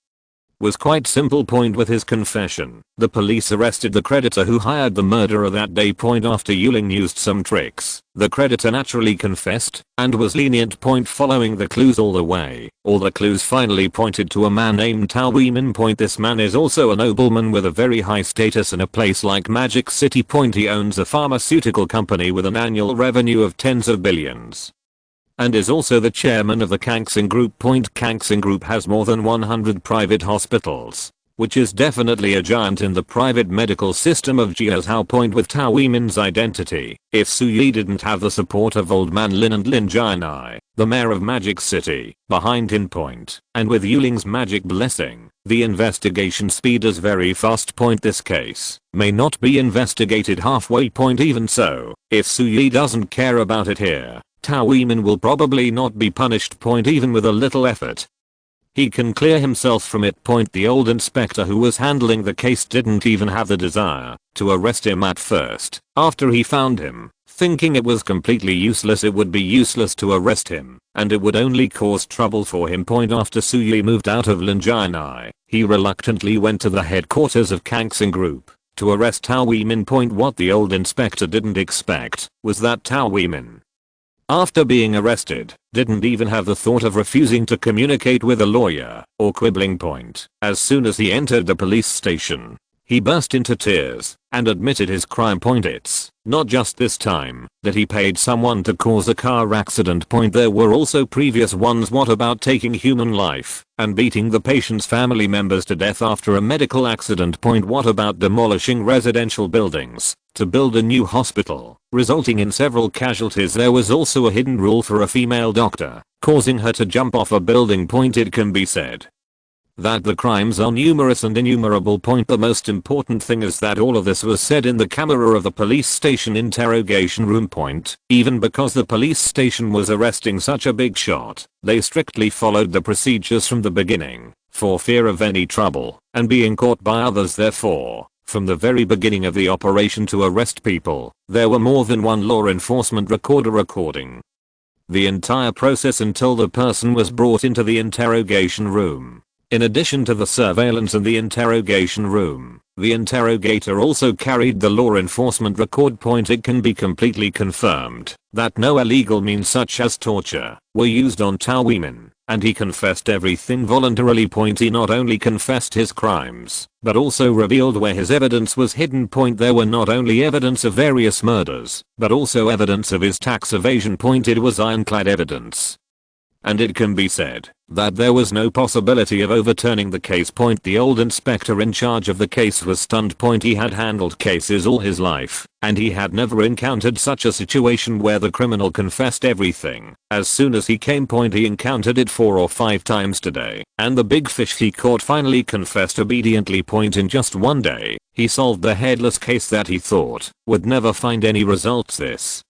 [SPEAKER 1] was quite simple. With his confession, the police arrested the creditor who hired the murderer that day. After Yuling used some tricks, the creditor naturally confessed and was lenient. Following the clues all the way, all the clues finally pointed to a man named Tao Weimin. This man is also a nobleman with a very high status in a place like Magic City. He owns a pharmaceutical company with an annual revenue of tens of billions, and is also the chairman of the Kangxing Group. Kangxing Group has more than 100 private hospitals, which is definitely a giant in the private medical system of Jiazhou. With Tao Weimin's identity, if Su Yi didn't have the support of Old Man Lin and Lin Jianai, the mayor of Magic City, behind him, and with Yuling's magic blessing, the investigation speed is very fast. This case may not be investigated halfway. Even so, if Su Yi doesn't care about it here, Tao Weimin will probably not be punished. Even with a little effort, he can clear himself from it. The old inspector who was handling the case didn't even have the desire to arrest him at first. After he found him, thinking it was completely useless, it would be useless to arrest him, and it would only cause trouble for him. After Su Yi moved out of Linjianai, he reluctantly went to the headquarters of Kangxing Group to arrest Tao Weimin. What the old inspector didn't expect was that Tao Weimin, after being arrested, didn't even have the thought of refusing to communicate with a lawyer or quibbling. As soon as he entered the police station, he burst into tears and admitted his crime. It's not just this time that he paid someone to cause a car accident. There were also previous ones. What about taking human life and beating the patient's family members to death after a medical accident? What about demolishing residential buildings to build a new hospital, resulting in several casualties? There was also a hidden rule for a female doctor, causing her to jump off a building. It can be said that the crimes are numerous and innumerable. The most important thing is that all of this was said in the camera of the police station interrogation room. Even because the police station was arresting such a big shot, they strictly followed the procedures from the beginning, for fear of any trouble and being caught by others. Therefore, from the very beginning of the operation to arrest people, there were more than one law enforcement recorder recording the entire process until the person was brought into the interrogation room. In addition to the surveillance in the interrogation room, the interrogator also carried the law enforcement record. It can be completely confirmed that no illegal means such as torture were used on Tao Weimin, and he confessed everything voluntarily. He not only confessed his crimes, but also revealed where his evidence was hidden. There were not only evidence of various murders, but also evidence of his tax evasion. It was ironclad evidence, and it can be said that there was no possibility of overturning the case. The old inspector in charge of the case was stunned. He had handled cases all his life, and he had never encountered such a situation where the criminal confessed everything. As soon as he came, he encountered it 4 or 5 times today, and the big fish he caught finally confessed obediently. In just one day, he solved the headless case that he thought would never find any results. This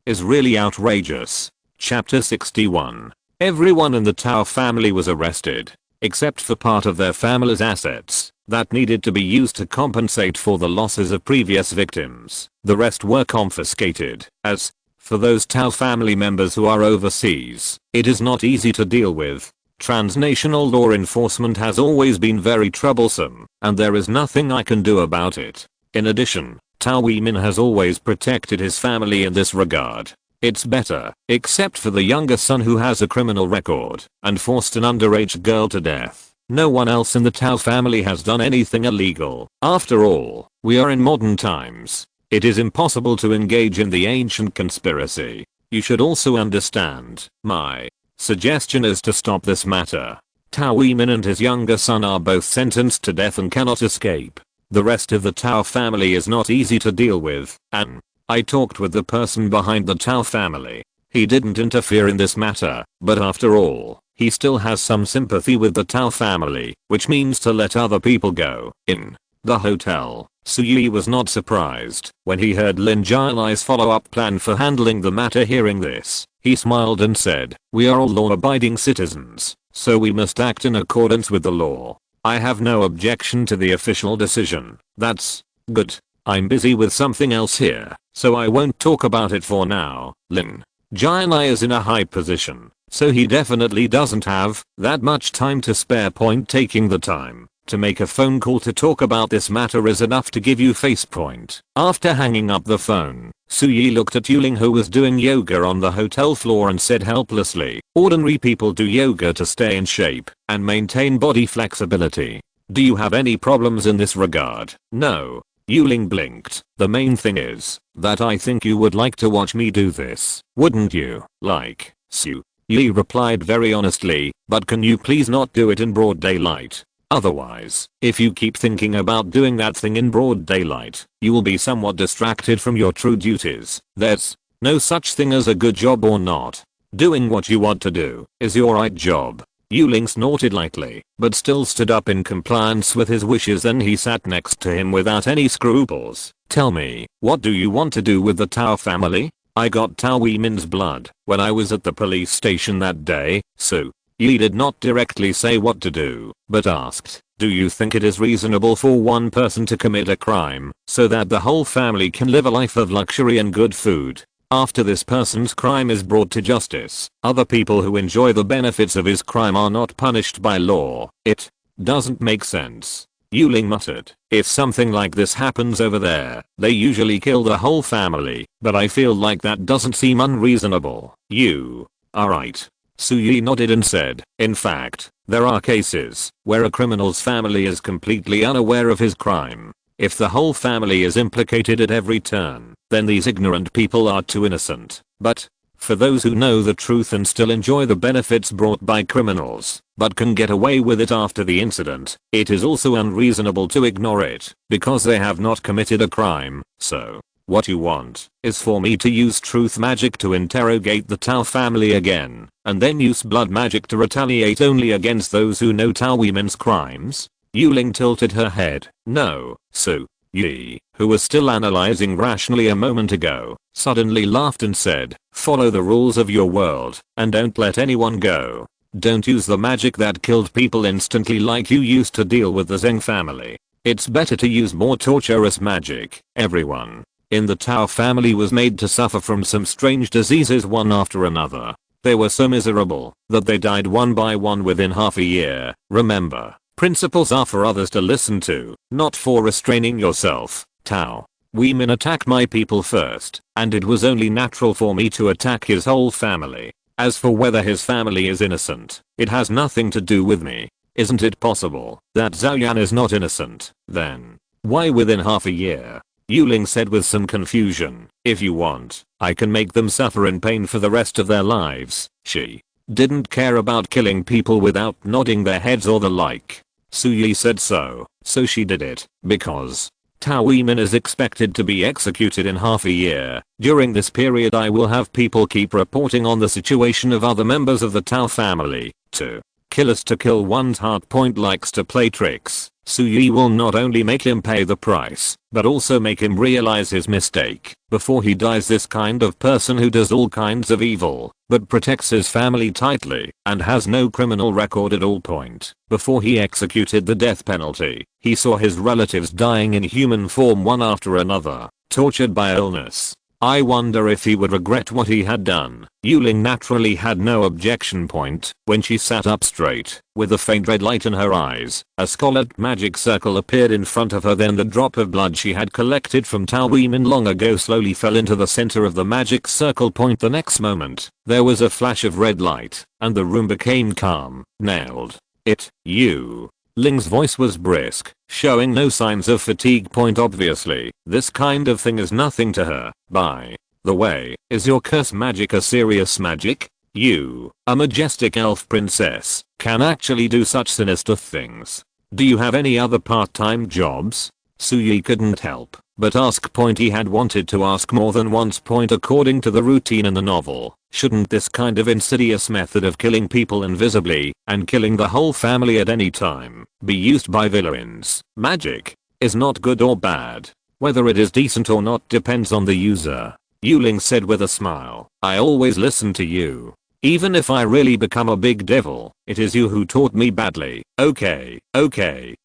[SPEAKER 1] is really outrageous. Chapter 61. Everyone in the Tao family was arrested, except for part of their family's assets that needed to be used to compensate for the losses of previous victims. The rest were confiscated. As for those Tao family members who are overseas, it is not easy to deal with. Transnational law enforcement has always been very troublesome, and there is nothing I can do about it. In addition, Tao Weimin has always protected his family in this regard. It's better, except for the younger son who has a criminal record and forced an underage girl to death. No one else in the Tao family has done anything illegal. After all, we are in modern times. It is impossible to engage in the ancient conspiracy. You should also understand, my suggestion is to stop this matter. Tao Weimin and his younger son are both sentenced to death and cannot escape. The rest of the Tao family is not easy to deal with, and I talked with the person behind the Tao family. He didn't interfere in this matter, but after all, he still has some sympathy with the Tao family, which means to let other people go. In the hotel, Suyi was not surprised when he heard Lin Jialai's follow-up plan for handling the matter. Hearing this, he smiled and said, "We are all law-abiding citizens, so we must act in accordance with the law. I have no objection to the official decision." "That's good. I'm busy with something else here, so I won't talk about it for now." Lin Jialai is in a high position, so he definitely doesn't have that much time to spare. Taking the time to make a phone call to talk about this matter is enough to give you face point. After hanging up the phone, Suyi looked at Yuling, who was doing yoga on the hotel floor, and said helplessly, "Ordinary people do yoga to stay in shape and maintain body flexibility. Do you have any problems in this regard?" "No." Yuling blinked. "The main thing is that I think you would like to watch me do this, wouldn't you?" "Like, Su." Yi replied very honestly, "But can you please not do it in broad daylight? Otherwise, if you keep thinking about doing that thing in broad daylight, you will be somewhat distracted from your true duties. There's no such thing as a good job or not. Doing what you want to do is your right job." Yuling snorted lightly, but still stood up in compliance with his wishes. Then he sat next to him without any scruples. "Tell me, what do you want to do with the Tao family?" "I got Tao Weimin's blood when I was at the police station that day." So, Yi did not directly say what to do, but asked, "Do you think it is reasonable for one person to commit a crime so that the whole family can live a life of luxury and good food? After this person's crime is brought to justice, other people who enjoy the benefits of his crime are not punished by law. It doesn't make sense." Yuling muttered, "If something like this happens over there, they usually kill the whole family, but I feel like that doesn't seem unreasonable." "You are right." Suyi nodded and said, "In fact, there are cases where a criminal's family is completely unaware of his crime. If the whole family is implicated at every turn, then these ignorant people are too innocent. But for those who know the truth and still enjoy the benefits brought by criminals, but can get away with it after the incident, it is also unreasonable to ignore it, because they have not committed a crime. So, what you want is for me to use truth magic to interrogate the Tao family again, and then use blood magic to retaliate only against those who know Tao Weimin's crimes?" Yuling tilted her head. "No." So, Yi, who was still analyzing rationally a moment ago, suddenly laughed and said, "Follow the rules of your world, and don't let anyone go. Don't use the magic that killed people instantly like you used to deal with the Zheng family. It's better to use more torturous magic." Everyone in the Tao family was made to suffer from some strange diseases one after another. They were so miserable that they died one by one within half a year. Remember, principles are for others to listen to, not for restraining yourself. Tao Weimin attacked my people first, and it was only natural for me to attack his whole family. As for whether his family is innocent, it has nothing to do with me. Isn't it possible that Zhao Yan is not innocent? Then why within half a year? Yuling said with some confusion. "If you want, I can make them suffer in pain for the rest of their lives." She didn't care about killing people without nodding their heads or the like. Suyi said so she did it, because Tao Weimin is expected to be executed in half a year. During this period I will have people keep reporting on the situation of other members of the Tao family. To kill is to kill. One's heart. Likes to play tricks Suyi will not only make him pay the price, but also make him realize his mistake before he dies. This kind of person who does all kinds of evil, but protects his family tightly and has no criminal record at all. Point. Before he executed the death penalty, he saw his relatives dying in human form one after another, tortured by illness. I wonder if he would regret what he had done. Yuling naturally had no objection. Point. When she sat up straight, with a faint red light in her eyes, a scarlet magic circle appeared in front of her. Then the drop of blood she had collected from Tao Weimin long ago slowly fell into the center of the magic circle. Point. The next moment, there was a flash of red light, and the room became calm. Nailed it, you. Ling's voice was brisk, showing no signs of fatigue. Point. Obviously, this kind of thing is nothing to her. By the way, is your curse magic a serious magic? You, a majestic elf princess, can actually do such sinister things. Do you have any other part-time jobs? Suyi couldn't help but ask. Point. He had wanted to ask more than once. Point. According to the routine in the novel, shouldn't this kind of insidious method of killing people invisibly and killing the whole family at any time be used by villains? Magic is not good or bad. Whether it is decent or not depends on the user. Yuling said with a smile. I always listen to you. Even if I really become a big devil, it is you who taught me badly. Okay.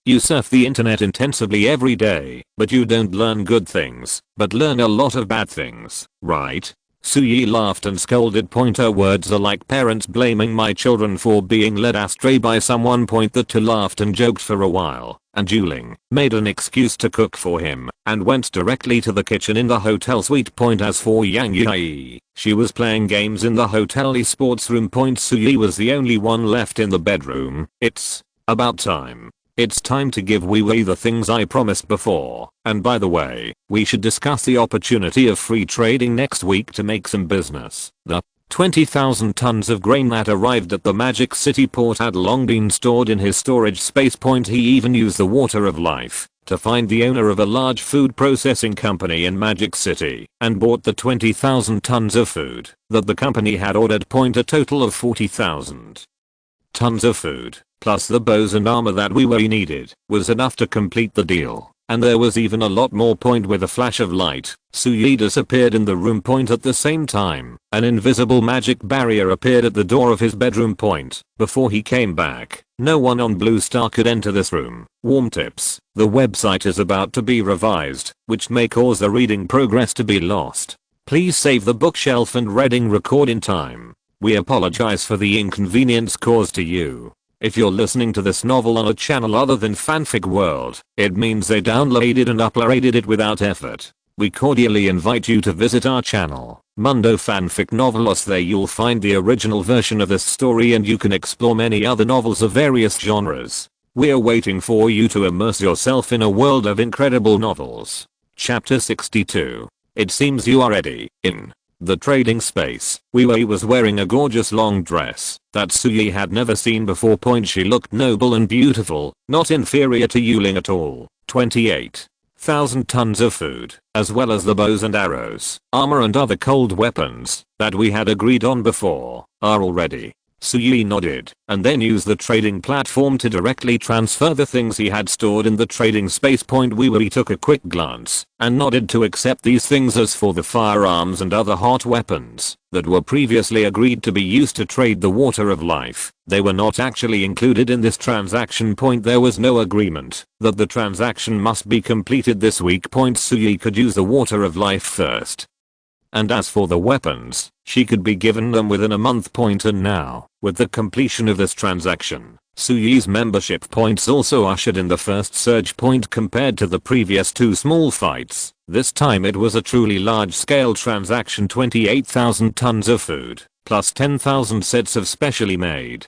[SPEAKER 1] You surf the internet intensively every day, but you don't learn good things, but learn a lot of bad things, right? Suyi laughed and scolded. Point. Her words are like parents blaming my children for being led astray by someone. Point. The two laughed and joked for a while, and Yuling made an excuse to cook for him and went directly to the kitchen in the hotel suite. Point. As for Yang Yi, she was playing games in the hotel esports room. Point. Suyi was the only one left in the bedroom. It's about time. It's time to give Wei Wei the things I promised before. And by the way, we should discuss the opportunity of free trading next week to make some business. The 20,000 tons of grain that arrived at the Magic City port had long been stored in his storage space. Point. He even used the water of life to find the owner of a large food processing company in Magic City and bought the 20,000 tons of food that the company had ordered. Point. A total of 40,000 tons of food, plus the bows and armor that we needed, was enough to complete the deal. And there was even a lot more. Point. With a flash of light, Suyi disappeared in the room. Point. At the same time, an invisible magic barrier appeared at the door of his bedroom. Point. Before he came back, no one on Blue Star could enter this room. Warm tips: the website is about to be revised, which may cause the reading progress to be lost. Please save the bookshelf and reading record in time. We apologize for the inconvenience caused to you. If you're listening to this novel on a channel other than Fanfic World, it means they downloaded and uploaded it without effort. We cordially invite you to visit our channel, Mundo Fanfic Novelos. There you'll find the original version of this story and you can explore many other novels of various genres. We're waiting for you to immerse yourself in a world of incredible novels. Chapter 62. It seems you are ready. In the trading space, Wei Wei was wearing a gorgeous long dress that Suyi had never seen before. Point. She looked noble and beautiful, not inferior to Yuling at all. 28,000 tons of food, as well as the bows and arrows, armor and other cold weapons that we had agreed on before, are all ready. Suyi nodded, and then used the trading platform to directly transfer the things he had stored in the trading space. Point. Wei Wei took a quick glance and nodded to accept these things as for the firearms and other hot weapons that were previously agreed to be used to trade the water of life. They were not actually included in this transaction. Point. There was no agreement that the transaction must be completed this week. Point. Suyi could use the water of life first. And as for the weapons, she could be given them within a month. Point. And now, with the completion of this transaction, Suyi's membership points also ushered in the first surge. Point. Compared to the previous two small fights, this time it was a truly large-scale transaction. 28,000 tons of food, plus 10,000 sets of specially made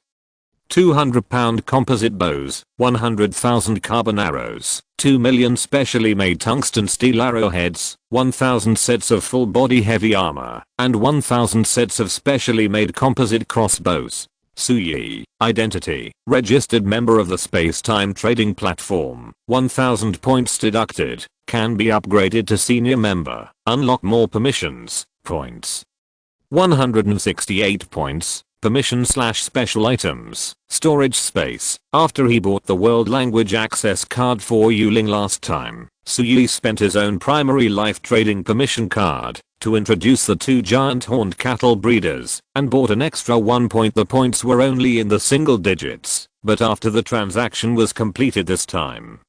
[SPEAKER 1] 200-pound composite bows, 100,000 carbon arrows, 2 million specially made tungsten steel arrowheads, 1,000 sets of full-body heavy armor, and 1,000 sets of specially made composite crossbows. Suyi, identity, registered member of the space-time trading platform, 1,000 points deducted, can be upgraded to senior member, unlock more permissions, points. 168 points. permission/special items, storage space. After he bought the world language access card for Yuling last time, Suyi spent his own primary life trading permission card to introduce the 2 giant horned cattle breeders and bought an extra 1 point. The points were only in the single digits, but after the transaction was completed this time,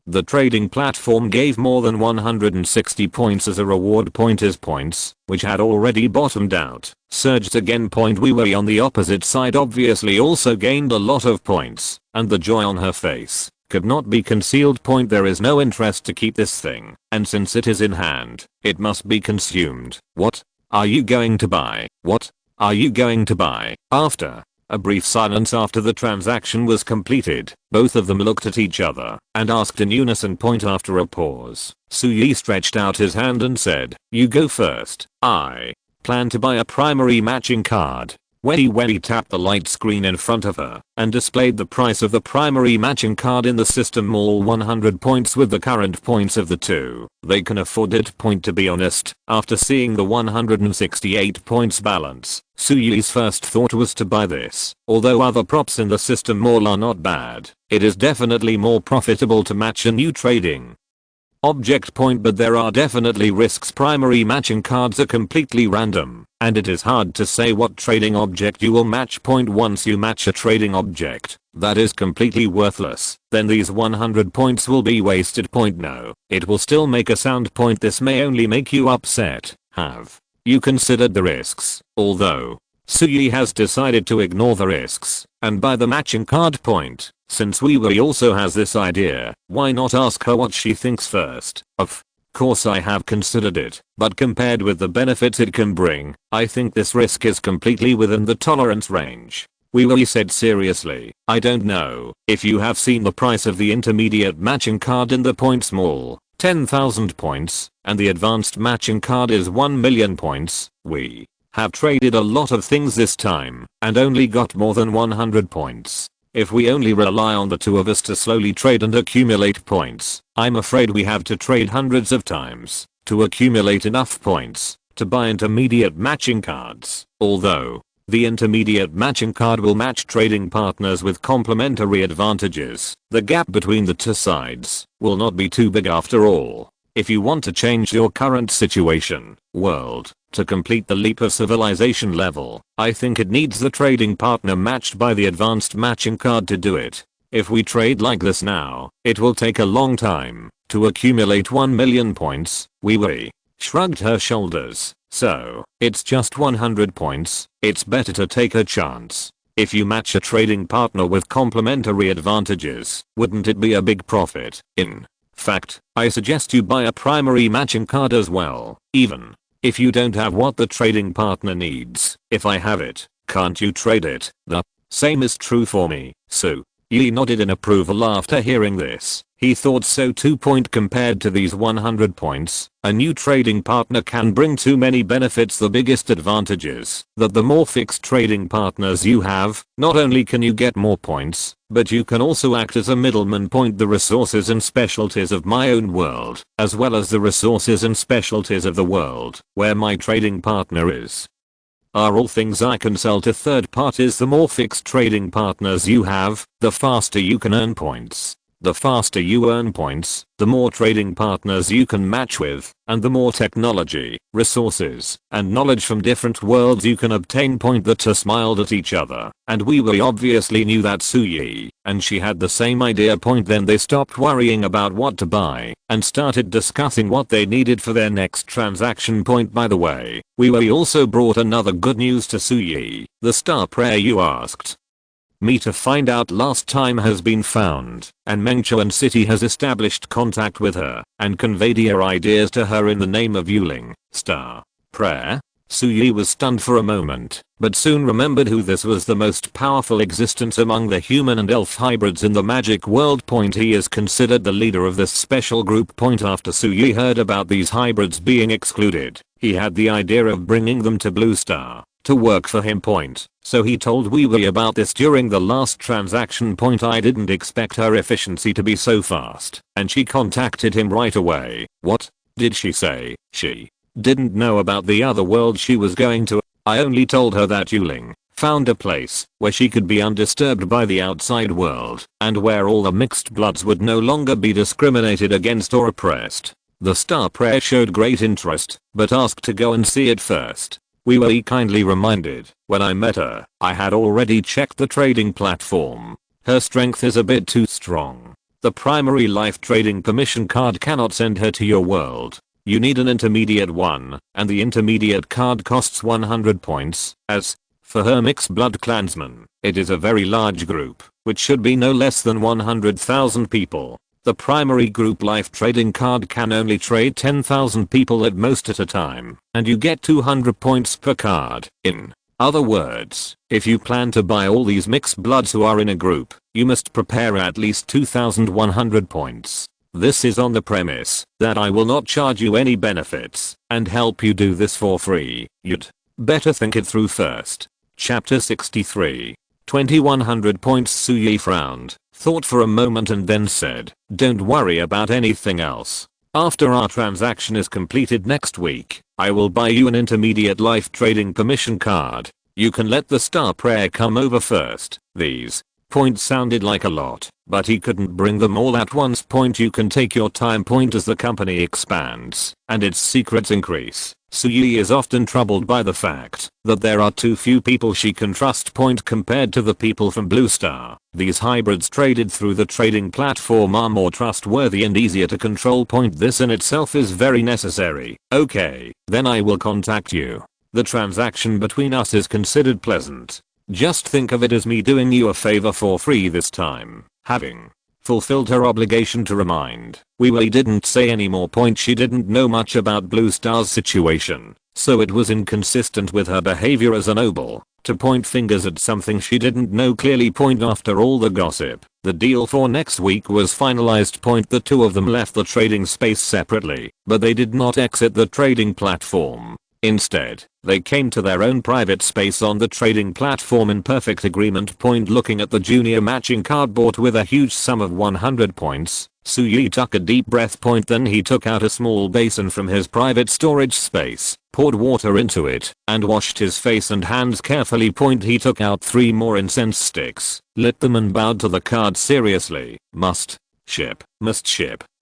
[SPEAKER 1] the trading platform gave more than 160 points as a reward. His points, which had already bottomed out, surged again. We were on the opposite side obviously also gained a lot of points, and the joy on her face could not be concealed. There is no interest to keep this thing, and since it is in hand, it must be consumed. What are you going to buy? What are you going to buy? After a brief silence after the transaction was completed, both of them looked at each other and asked in unison. After a pause, Suyi stretched out his hand and said, "You go first." "I plan to buy a primary matching card." Wedi tapped the light screen in front of her and displayed the price of the primary matching card in the system. All 100 points with the current points of the two. They can afford it. To be honest, after seeing the 168 points balance, Suyi's first thought was to buy this. Although other props in the system all are not bad, it is definitely more profitable to match a new trading object. But there are definitely risks. Primary matching cards are completely random, and it is hard to say what trading object you will match. Once you match a trading object that is completely worthless, then these 100 points will be wasted. No, it will still make a sound. This may only make you upset. Have you considered the risks? Although Suyi has decided to ignore the risks and buy the matching card. Since Wee also has this idea, why not ask her what she thinks first? Of course I have considered it, but compared with the benefits it can bring, I think this risk is completely within the tolerance range. Wee said seriously, "I don't know if you have seen the price of the intermediate matching card in the points mall, 10,000 points, and the advanced matching card is 1 million points. We have traded a lot of things this time and only got more than 100 points. If we only rely on the two of us to slowly trade and accumulate points, I'm afraid we have to trade hundreds of times to accumulate enough points to buy intermediate matching cards. Although the intermediate matching card will match trading partners with complementary advantages, the gap between the two sides will not be too big after all. If you want to change your current situation, world, to complete the leap of civilization level, I think it needs the trading partner matched by the advanced matching card to do it. If we trade like this now, it will take a long time to accumulate 1 million points." Wee shrugged her shoulders. "So, it's just 100 points. It's better to take a chance. If you match a trading partner with complementary advantages, wouldn't it be a big profit? In fact, I suggest you buy a primary matching card as well, even if you don't have what the trading partner needs. If I have it, can't you trade it? The same is true for me." Yi nodded in approval after hearing this. He thought so too. Compared to these 100 points, a new trading partner can bring too many benefits. The biggest advantage is that the more fixed trading partners you have, not only can you get more points, but you can also act as a middleman. The resources and specialties of my own world, as well as the resources and specialties of the world where my trading partner is, are all things I can sell to third parties. The more fixed trading partners you have, the faster you can earn points. The faster you earn points, the more trading partners you can match with, and the more technology, resources, and knowledge from different worlds you can obtain. The two smiled at each other, and we obviously knew that Suyi and she had the same idea. Then they stopped worrying about what to buy and started discussing what they needed for their next transaction. By the way, we also brought another good news to Suyi. The star prayer you asked me to find out last time has been found, and Mengchuan City has established contact with her and conveyed her ideas to her in the name of Yuling. Star prayer? Suyi was stunned for a moment, but soon remembered who this was. The most powerful existence among the human and elf hybrids in the magic world. He is considered the leader of this special group. After Suyi heard about these hybrids being excluded, he had the idea of bringing them to Blue Star to work for him. So he told Wee about this during the last transaction. I didn't expect her efficiency to be so fast, and she contacted him right away. What did she say? She didn't know about the other world she was going to. I only told her that Yuling found a place where she could be undisturbed by the outside world and where all the mixed bloods would no longer be discriminated against or oppressed. The star prayer showed great interest, but asked to go and see it first. We were kindly reminded, when I met her, I had already checked the trading platform. Her strength is a bit too strong. The primary life trading permission card cannot send her to your world. You need an intermediate one, and the intermediate card costs 100 points. As for her mixed blood clansmen, it is a very large group, which should be no less than 100,000 people. The primary group life trading card can only trade 10,000 people at most at a time, and you get 200 points per card. In other words, if you plan to buy all these mixed bloods who are in a group, you must prepare at least 2,100 points. This is on the premise that I will not charge you any benefits and help you do this for free. You'd better think it through first. Chapter 63. 2100 points. Suyi frowned, thought for a moment and then said, "Don't worry about anything else. After our transaction is completed next week, I will buy you an intermediate life trading permission card. You can let the star prayer come over first." These points sounded like a lot, but he couldn't bring them all at once. You can take your time. As the company expands and its secrets increase, Suyi is often troubled by the fact that there are too few people she can trust. Compared to the people from Blue Star, these hybrids traded through the trading platform are more trustworthy and easier to control. This in itself is very necessary. Okay, then I will contact you. The transaction between us is considered pleasant. Just think of it as me doing you a favor for free this time. Having fulfilled her obligation to remind, Wei didn't say any more. She didn't know much about Blue Star's situation, so it was inconsistent with her behavior as a noble to point fingers at something she didn't know clearly. After all the gossip, the deal for next week was finalized. The two of them left the trading space separately, but they did not exit the trading platform. Instead, they came to their own private space on the trading platform in perfect agreement. Looking at the junior matching card bought with a huge sum of 100 points, Suyi took a deep breath. Then he took out a small basin from his private storage space, poured water into it, and washed his face and hands carefully. He took out 3 more incense sticks, lit them and bowed to the card seriously. Must ship.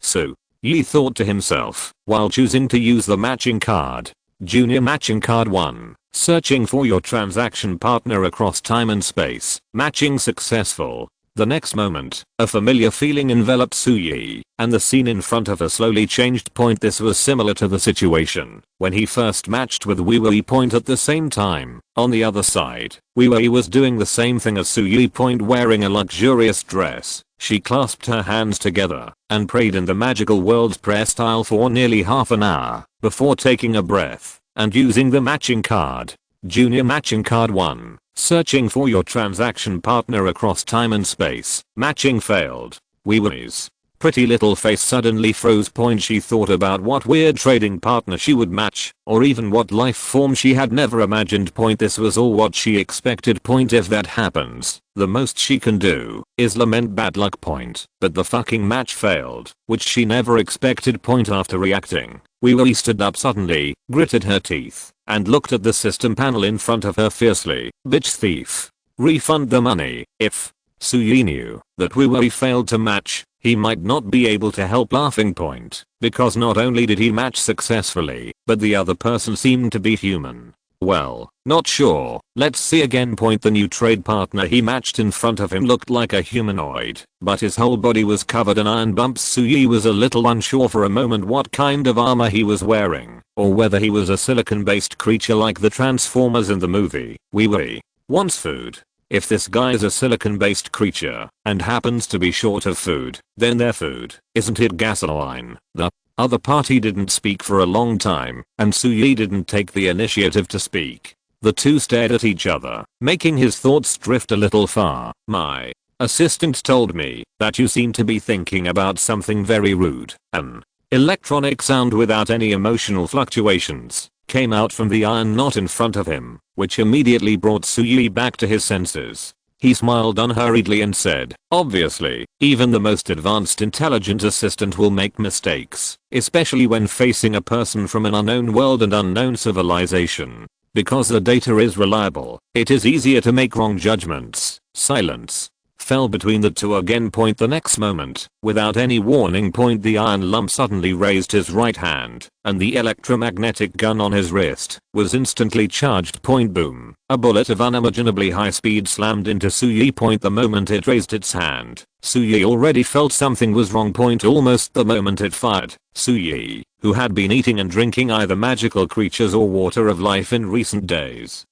[SPEAKER 1] Suyi thought to himself, while choosing to use the matching card. Junior matching card 1. Searching for your transaction partner across time and space. Matching successful. The next moment, a familiar feeling enveloped Suyi, and the scene in front of her slowly changed. This was similar to the situation when he first matched with Wei. At the same time, on the other side, Wei was doing the same thing as Suyi. Wearing a luxurious dress, she clasped her hands together and prayed in the magical world's prayer style for nearly half an hour before taking a breath and using the matching card. Junior matching card 1. Searching for your transaction partner across time and space. Matching failed. Wei's pretty little face suddenly froze. She thought about what weird trading partner she would match, or even what life form she had never imagined. This was all what she expected. If that happens, the most she can do is lament bad luck. But the fucking match failed, which she never expected. After reacting, Wei stood up suddenly, gritted her teeth, and looked at the system panel in front of her fiercely. Bitch thief. Refund the money. If Suyi knew that Wei failed to match, he might not be able to help. Because not only did he match successfully, but the other person seemed to be human. Well, not sure. Let's see again. The new trade partner he matched in front of him looked like a humanoid, but his whole body was covered in iron bumps. Suyi was a little unsure for a moment what kind of armor he was wearing, or whether he was a silicon-based creature like the Transformers in the movie. Wei wants food. If this guy is a silicon-based creature and happens to be short of food, then their food, isn't it gasoline? The other party didn't speak for a long time, and Suyi didn't take the initiative to speak. The two stared at each other, making his thoughts drift a little far. My assistant told me that you seem to be thinking about something very rude. An electronic sound without any emotional fluctuations came out from the iron knot in front of him, which immediately brought Suyi back to his senses. He smiled unhurriedly and said, "Obviously, even the most advanced intelligent assistant will make mistakes, especially when facing a person from an unknown world and unknown civilization. Because the data is reliable, it is easier to make wrong judgments. Silence fell between the two again. The next moment, without any warning, the iron lump suddenly raised his right hand, and the electromagnetic gun on his wrist was instantly charged. Boom. A bullet of unimaginably high speed slammed into Suyi. The moment it raised its hand, Suyi already felt something was wrong. Almost the moment it fired, Suyi, who had been eating and drinking either magical creatures or water of life in recent days,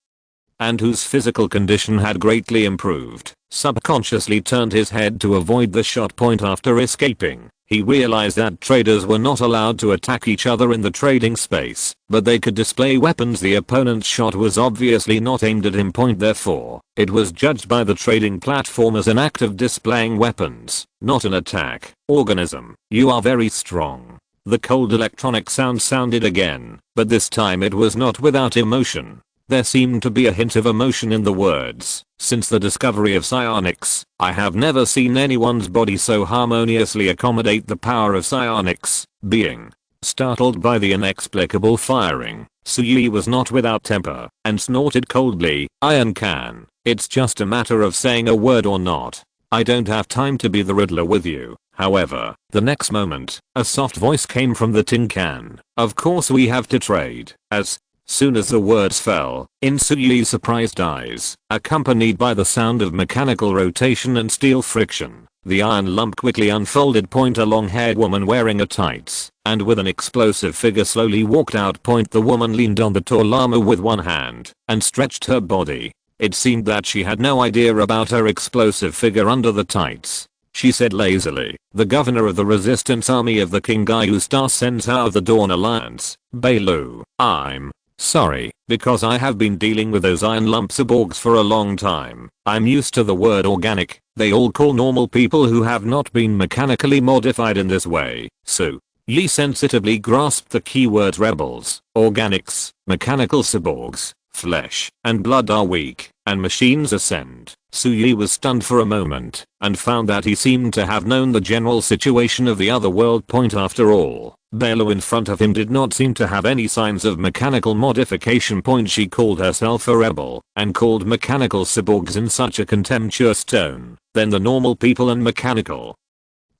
[SPEAKER 1] and whose physical condition had greatly improved, subconsciously turned his head to avoid the shot. After escaping, he realized that traders were not allowed to attack each other in the trading space, but they could display weapons. The opponent's shot was obviously not aimed at him. Therefore, it was judged by the trading platform as an act of displaying weapons, not an attack. Organism, you are very strong. The cold electronic sound sounded again, but this time it was not without emotion. There seemed to be a hint of emotion in the words. Since the discovery of psionics, I have never seen anyone's body so harmoniously accommodate the power of psionics. Being startled by the inexplicable firing, Suyi was not without temper, and snorted coldly, "Iron can. It's just a matter of saying a word or not. I don't have time to be the Riddler with you." However, the next moment, a soft voice came from the tin can. "Of course we have to trade." As soon as the words fell, in Suyi's surprised eyes, accompanied by the sound of mechanical rotation and steel friction, the iron lump quickly unfolded. A long-haired woman wearing a tights and with an explosive figure slowly walked out. The woman leaned on the tall llama with one hand and stretched her body. It seemed that she had no idea about her explosive figure under the tights. She said lazily, "The governor of the resistance army of the King Gayu Star sends out of the Dawn Alliance, Bailu. I'm sorry, because I have been dealing with those iron lump cyborgs for a long time. I'm used to the word organic. They all call normal people who have not been mechanically modified in this way." So, Yi sensitively grasped the keywords rebels, organics, mechanical cyborgs, flesh and blood are weak, and machines ascend. Suyi was stunned for a moment, and found that he seemed to have known the general situation of the other world. After all, Bailu in front of him did not seem to have any signs of mechanical modification. She called herself a rebel, and called mechanical cyborgs in such a contemptuous tone. Then the normal people and mechanical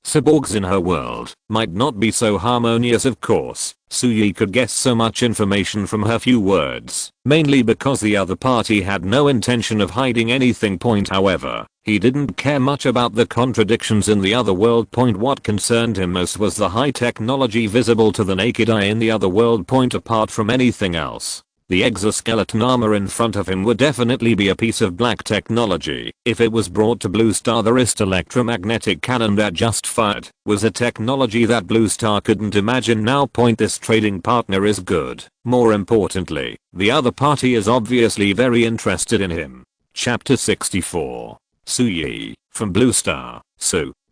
[SPEAKER 1] cyborgs in her world might not be so harmonious. Of course, Suyi could guess so much information from her few words, mainly because the other party had no intention of hiding anything. However, he didn't care much about the contradictions in the other world. What concerned him most was the high technology visible to the naked eye in the other world. Apart from anything else, the exoskeleton armor in front of him would definitely be a piece of black technology. If it was brought to Blue Star, the wrist electromagnetic cannon that just fired was a technology that Blue Star couldn't imagine now. This trading partner is good. More importantly, the other party is obviously very interested in him. Chapter 64. Suyi, from Blue Star.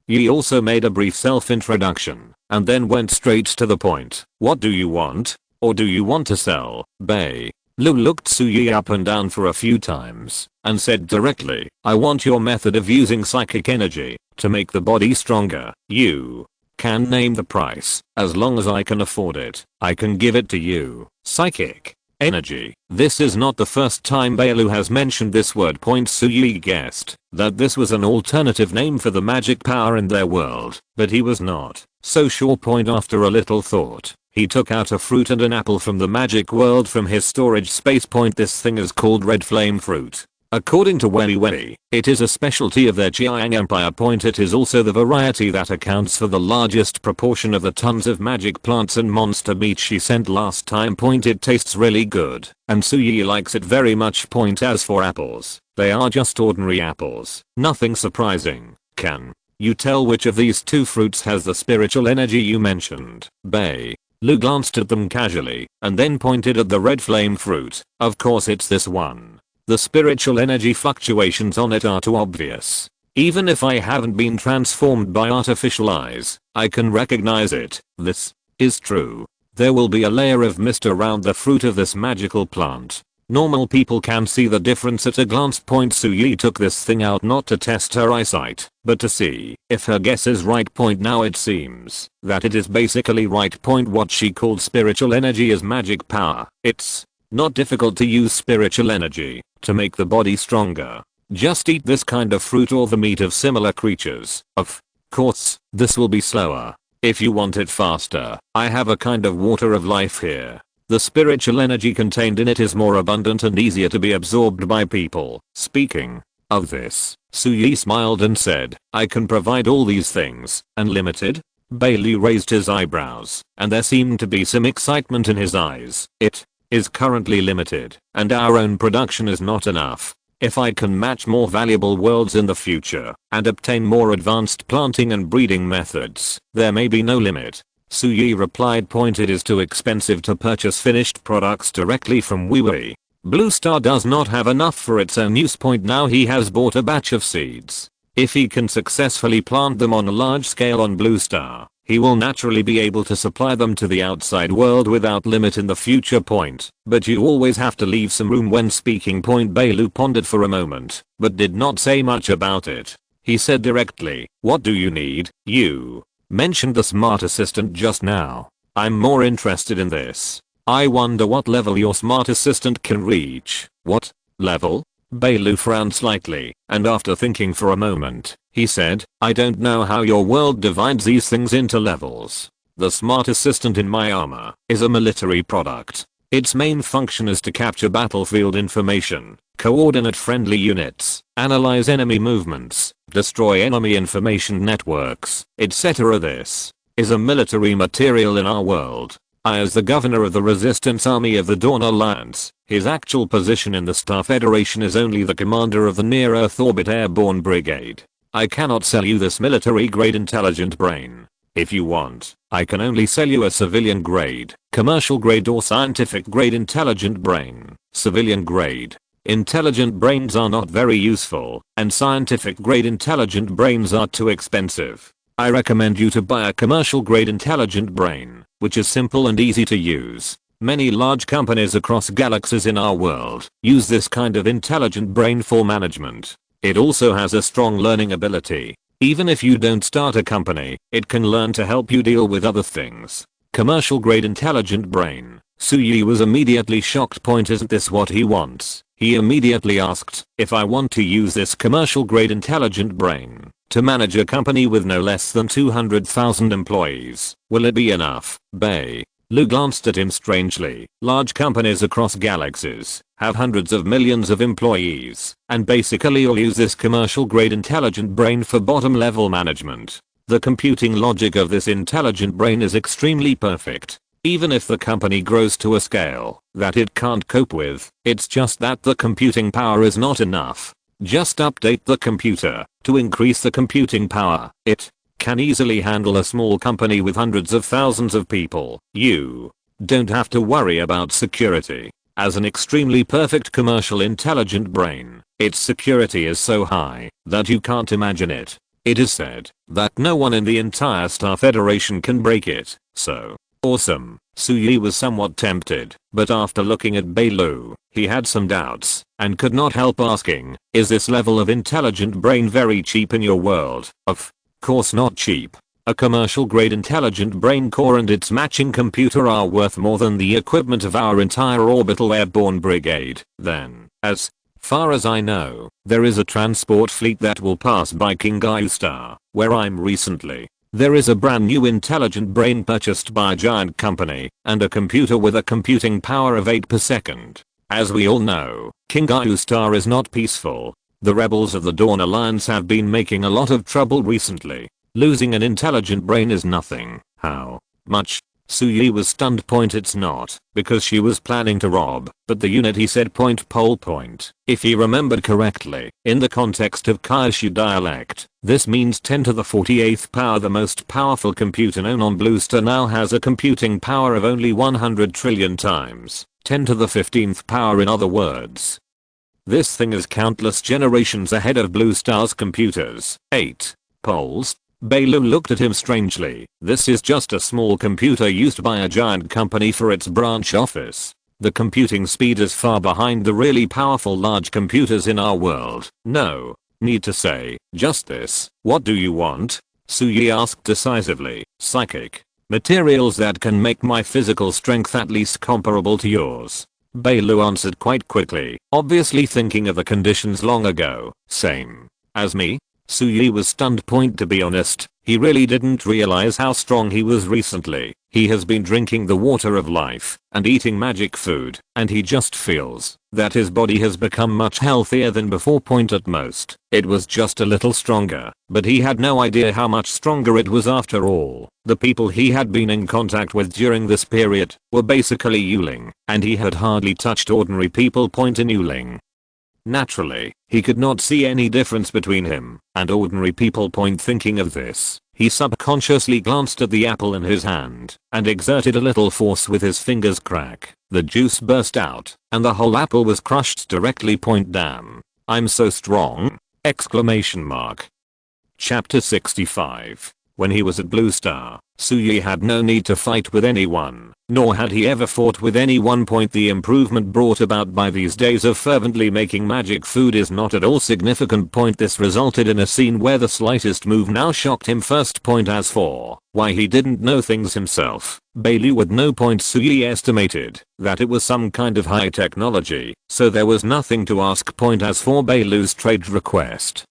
[SPEAKER 1] Yi also made a brief self-introduction, and then went straight to the point. "What do you want? Or do you want to sell?" Bei Lu looked Suyi up and down for a few times, and said directly, "I want your method of using psychic energy to make the body stronger. You can name the price. As long as I can afford it, I can give it to you." Psychic energy. This is not the first time Bailu has mentioned this word. Suyi guessed that this was an alternative name for the magic power in their world, but he was not so sure. After a little thought, he took out a fruit and an apple from the magic world from his storage space. This thing is called red flame fruit. According to Wei Wei, it is a specialty of their Jiang Empire. It is also the variety that accounts for the largest proportion of the tons of magic plants and monster meat she sent last time. It tastes really good, and Suyi likes it very much. As for apples, they are just ordinary apples. Nothing surprising. Can you tell which of these two fruits has the spiritual energy you mentioned? Bei Lu glanced at them casually, and then pointed at the red flame fruit. "Of course it's this one. The spiritual energy fluctuations on it are too obvious. Even if I haven't been transformed by artificial eyes, I can recognize it. This is true. There will be a layer of mist around the fruit of this magical plant. Normal people can see the difference at a glance." Suyi took this thing out not to test her eyesight, but to see if her guess is right. Now it seems that it is basically right. What she called spiritual energy is magic power. It's not difficult to use spiritual energy to make the body stronger. Just eat this kind of fruit or the meat of similar creatures. Of course, this will be slower. If you want it faster, I have a kind of water of life here. The spiritual energy contained in it is more abundant and easier to be absorbed by people. Speaking of this, Suyi smiled and said, I can provide all these things. Unlimited? Bailu raised his eyebrows, and there seemed to be some excitement in his eyes. It is currently limited, and our own production is not enough. If I can match more valuable worlds in the future, and obtain more advanced planting and breeding methods, there may be no limit. Suyi replied. It is too expensive to purchase finished products directly from WiiWi. Blue Star does not have enough for its own use. Now he has bought a batch of seeds. If he can successfully plant them on a large scale on Blue Star, he will naturally be able to supply them to the outside world without limit in the future. But you always have to leave some room when speaking. Bailu pondered for a moment, but did not say much about it. He said directly, what do you need? You mentioned the smart assistant just now. I'm more interested in this. I wonder what level your smart assistant can reach. What level? Bailu frowned slightly, and after thinking for a moment, he said, I don't know how your world divides these things into levels. The smart assistant in my armor is a military product. Its main function is to capture battlefield information, coordinate friendly units, analyze enemy movements, destroy enemy information networks, etc. This is a military material in our world. I, as the governor of the resistance army of the Dawn Alliance, his actual position in the Star Federation is only the commander of the near-Earth orbit airborne brigade. I cannot sell you this military-grade intelligent brain. If you want, I can only sell you a civilian-grade, commercial-grade or scientific-grade intelligent brain. Civilian-grade intelligent brains are not very useful, and scientific-grade intelligent brains are too expensive. I recommend you to buy a commercial-grade intelligent brain, which is simple and easy to use. Many large companies across galaxies in our world use this kind of intelligent brain for management. It also has a strong learning ability. Even if you don't start a company, it can learn to help you deal with other things. Commercial grade intelligent brain. Suyi was immediately shocked. Isn't this what he wants? He immediately asked, if I want to use this commercial grade intelligent brain to manage a company with no less than 200,000 employees, will it be enough? Lu glanced at him strangely. Large companies across galaxies have hundreds of millions of employees, and basically all use this commercial grade intelligent brain for bottom level management. The computing logic of this intelligent brain is extremely perfect. Even if the company grows to a scale that it can't cope with, it's just that the computing power is not enough. Just update the computer to increase the computing power. It can easily handle a small company with hundreds of thousands of people. You don't have to worry about security. As an extremely perfect commercial intelligent brain, its security is so high that you can't imagine it. It is said that no one in the entire Star Federation can break it. So awesome. Suyi was somewhat tempted, but after looking at Bailu, he had some doubts and could not help asking, is this level of intelligent brain very cheap in your world? Of course not cheap. A commercial grade intelligent brain core and its matching computer are worth more than the equipment of our entire orbital airborne brigade. Then, as far as I know, there is a transport fleet that will pass by Kingayu Star, where I'm recently. There is a brand new intelligent brain purchased by a giant company, and a computer with a computing power of 8 per second. As we all know, Kingayu Star is not peaceful. The rebels of the Dawn Alliance have been making a lot of trouble recently. Losing an intelligent brain is nothing. How much? Suyi was stunned. It's not, because she was planning to rob, but the unit, he said. If he remembered correctly, in the context of Kaishu dialect, this means 10 to the 48th power. The most powerful computer known on Blue Star now has a computing power of only 100 trillion times, 10 to the 15th power in other words. This thing is countless generations ahead of Blue Star's computers. 8 poles. Bailu looked at him strangely. This is just a small computer used by a giant company for its branch office. The computing speed is far behind the really powerful large computers in our world. No need to say just this. What do you want? Suyi asked decisively. Psychic materials that can make my physical strength at least comparable to yours. Bailu answered quite quickly, obviously thinking of the conditions long ago. Same as me. Suyi was stunned. To be honest, he really didn't realize how strong he was recently. He has been drinking the water of life and eating magic food, and he just feels that his body has become much healthier than before. At most, it was just a little stronger, but he had no idea how much stronger it was after all. The people he had been in contact with during this period were basically Yuling, and he had hardly touched ordinary people. In Yuling, naturally, he could not see any difference between him and ordinary people. Thinking of this, he subconsciously glanced at the apple in his hand and exerted a little force with his fingers. Crack. The juice burst out and the whole apple was crushed directly. Damn. I'm so strong! Exclamation mark. Chapter 65. When he was at Blue Star, Suyi had no need to fight with anyone, nor had he ever fought with anyone. The improvement brought about by these days of fervently making magic food is not at all significant. This resulted in a scene where the slightest move now shocked him first. As for why he didn't know things himself, Bailu would know. Suyi estimated that it was some kind of high technology, so there was nothing to ask. As for Bailu's trade request,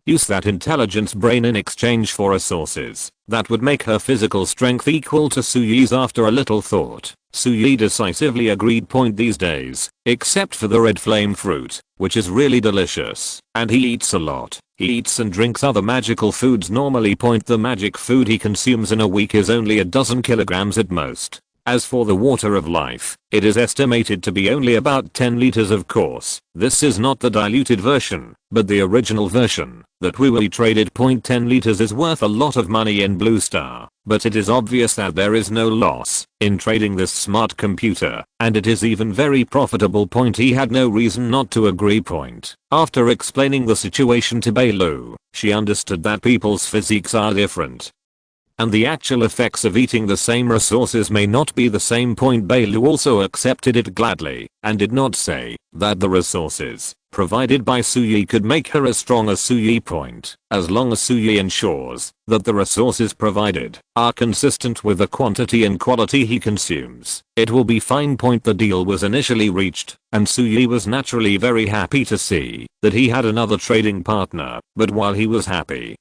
[SPEAKER 1] use that intelligence brain in exchange for resources that would make her physical strength equal to Suyi's. After a little thought, Suyi decisively agreed. These days, except for the red flame fruit, which is really delicious, and he eats a lot. He eats and drinks other magical foods normally. The magic food he consumes in a week is only a dozen kilograms at most. As for the water of life, it is estimated to be only about 10 liters. Of course, this is not the diluted version, but the original version that we traded. 10 liters is worth a lot of money in Blue Star, but it is obvious that there is no loss in trading this smart computer, and it is even very profitable. He had no reason not to agree. After explaining the situation to Bailu, she understood that people's physiques are different, and the actual effects of eating the same resources may not be the same. Bailu also accepted it gladly and did not say that the resources provided by Suyi could make her as strong as Suyi. As long as Suyi ensures that the resources provided are consistent with the quantity and quality he consumes, it will be fine. The deal was initially reached, and Suyi was naturally very happy to see that he had another trading partner, but while he was happy,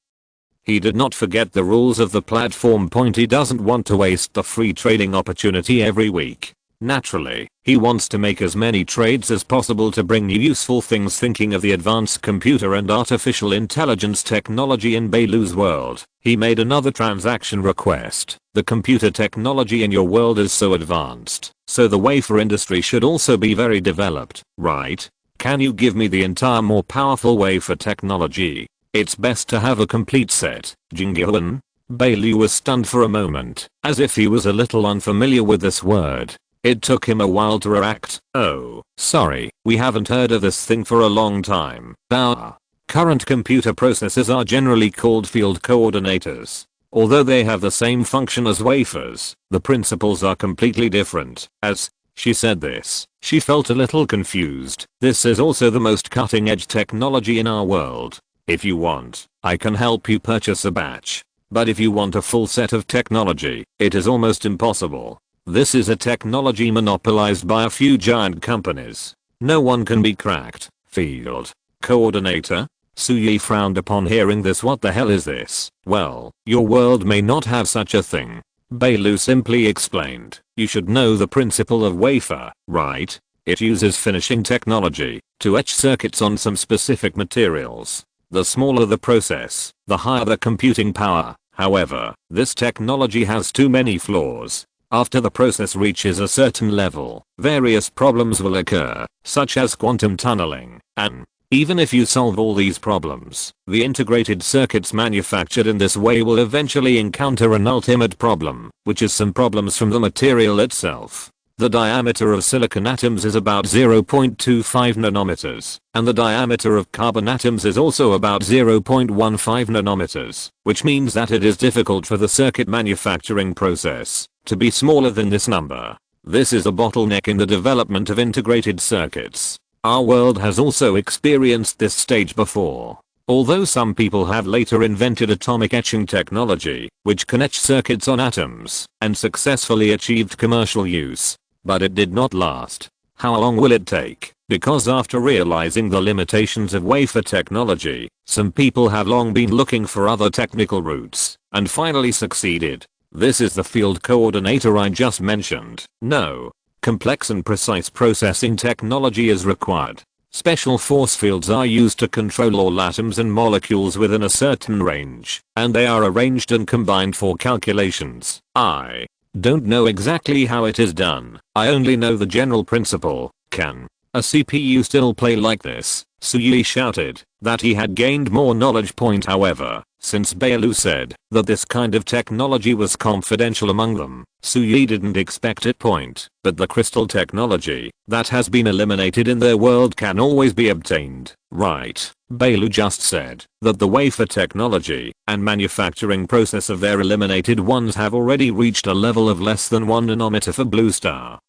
[SPEAKER 1] he did not forget the rules of the platform. He doesn't want to waste the free trading opportunity every week. Naturally, he wants to make as many trades as possible to bring new useful things. Thinking of the advanced computer and artificial intelligence technology in Bailu's world, he made another transaction request. The computer technology in your world is so advanced, so the wafer industry should also be very developed, right? Can you give me the entire more powerful wafer technology? It's best to have a complete set, Jingyuan. Bailu was stunned for a moment, as if he was a little unfamiliar with this word. It took him a while to react. Oh, sorry, we haven't heard of this thing for a long time. Our current computer processors are generally called field coordinators. Although they have the same function as wafers, the principles are completely different. As she said this, she felt a little confused. This is also the most cutting-edge technology in our world. If you want, I can help you purchase a batch. But if you want a full set of technology, it is almost impossible. This is a technology monopolized by a few giant companies. No one can be cracked. Field coordinator? Suyi frowned upon hearing this. What the hell is this? Well, your world may not have such a thing. Bailu simply explained. You should know the principle of wafer, right? It uses finishing technology to etch circuits on some specific materials. The smaller the process, the higher the computing power. However, this technology has too many flaws. After the process reaches a certain level, various problems will occur, such as quantum tunneling, and even if you solve all these problems, the integrated circuits manufactured in this way will eventually encounter an ultimate problem, which is some problems from the material itself. The diameter of silicon atoms is about 0.25 nanometers, and the diameter of carbon atoms is also about 0.15 nanometers, which means that it is difficult for the circuit manufacturing process to be smaller than this number. This is a bottleneck in the development of integrated circuits. Our world has also experienced this stage before. Although some people have later invented atomic etching technology, which can etch circuits on atoms, and successfully achieved commercial use, but it did not last. How long will it take? Because after realizing the limitations of wafer technology, some people have long been looking for other technical routes, and finally succeeded. This is the field coordinator I just mentioned. No. Complex and precise processing technology is required. Special force fields are used to control all atoms and molecules within a certain range, and they are arranged and combined for calculations. I don't know exactly how it is done. I only know the general principle. Can a CPU still play like this? Sui shouted that he had gained more knowledge. However, since Bailu said that this kind of technology was confidential among them, Sui didn't expect it. But the crystal technology that has been eliminated in their world can always be obtained, right? Bailu just said that the wafer technology and manufacturing process of their eliminated ones have already reached a level of less than 1 nanometer for Blue Star.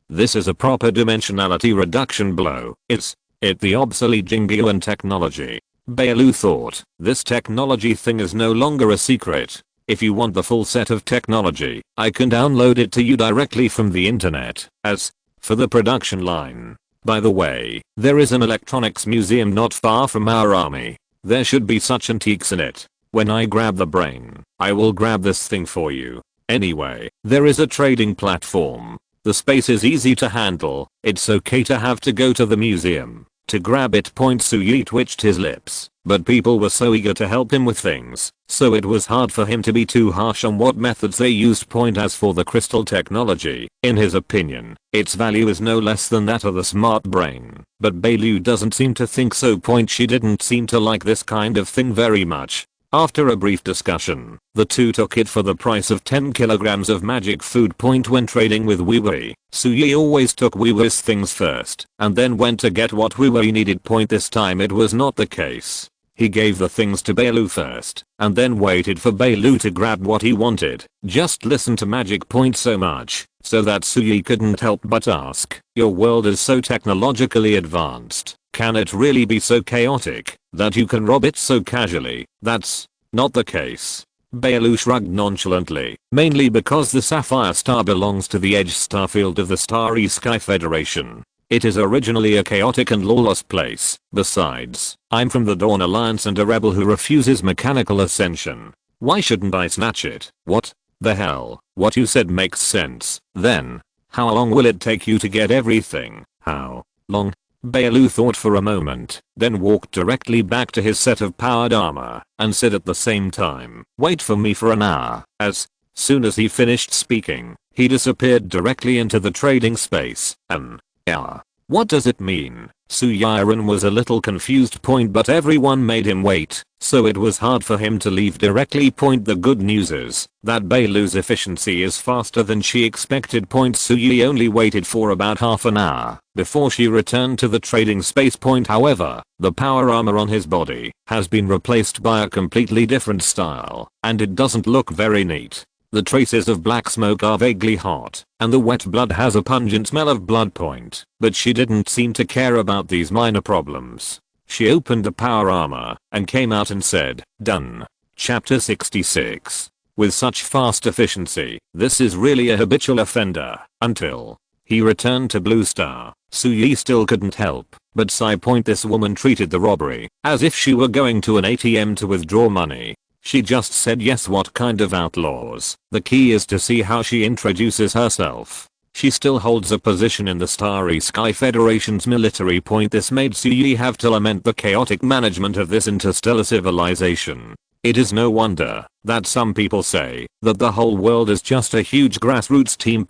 [SPEAKER 1] This is a proper dimensionality reduction blow. It's the obsolete Jingyuan technology. Bailu thought, this technology thing is no longer a secret. If you want the full set of technology, I can download it to you directly from the internet. As for the production line, by the way, there is an electronics museum not far from our army. There should be such antiques in it. When I grab the brain, I will grab this thing for you. Anyway, there is a trading platform. The space is easy to handle. It's okay to have to go to the museum to grab it. Sui twitched his lips, but people were so eager to help him with things, so it was hard for him to be too harsh on what methods they used. As for the crystal technology, in his opinion, its value is no less than that of the smart brain, but Bailu doesn't seem to think so. She didn't seem to like this kind of thing very much. After a brief discussion, the two took it for the price of 10 kilograms of magic food. When trading with Weiwei, Sui always took Weiwei's things first, and then went to get what Weiwei needed. This time it was not the case. He gave the things to Bailu first, and then waited for Bailu to grab what he wanted. Just listen to magic. So much, so that Sui couldn't help but ask, your world is so technologically advanced. Can it really be so chaotic that you can rob it so casually? That's not the case. Bailu shrugged nonchalantly, mainly because the Sapphire Star belongs to the Edge Star field of the Starry Sky Federation. It is originally a chaotic and lawless place. Besides, I'm from the Dawn Alliance and a rebel who refuses mechanical ascension. Why shouldn't I snatch it? What the hell? What you said makes sense. Then, how long will it take you to get everything? How long? Bailu thought for a moment, then walked directly back to his set of powered armor, and said at the same time, wait for me for an hour. As soon as he finished speaking, he disappeared directly into the trading space. An hour? What does it mean? Suyiren was a little confused. But everyone made him wait, so it was hard for him to leave directly. The good news is that Bailu's efficiency is faster than she expected. Sui only waited for about half an hour before she returned to the trading space. However, the power armor on his body has been replaced by a completely different style, and it doesn't look very neat. The traces of black smoke are vaguely hot, and the wet blood has a pungent smell of blood. But she didn't seem to care about these minor problems. She opened the power armor and came out and said, done. Chapter 66. With such fast efficiency, this is really a habitual offender. Until he returned to Blue Star, Sui still couldn't help but sigh. This woman treated the robbery as if she were going to an ATM to withdraw money. She just said yes. What kind of outlaws? The key is to see how she introduces herself. She still holds a position in the Starry Sky Federation's military. This made Sui have to lament the chaotic management of this interstellar civilization. It is no wonder that some people say that the whole world is just a huge grassroots team.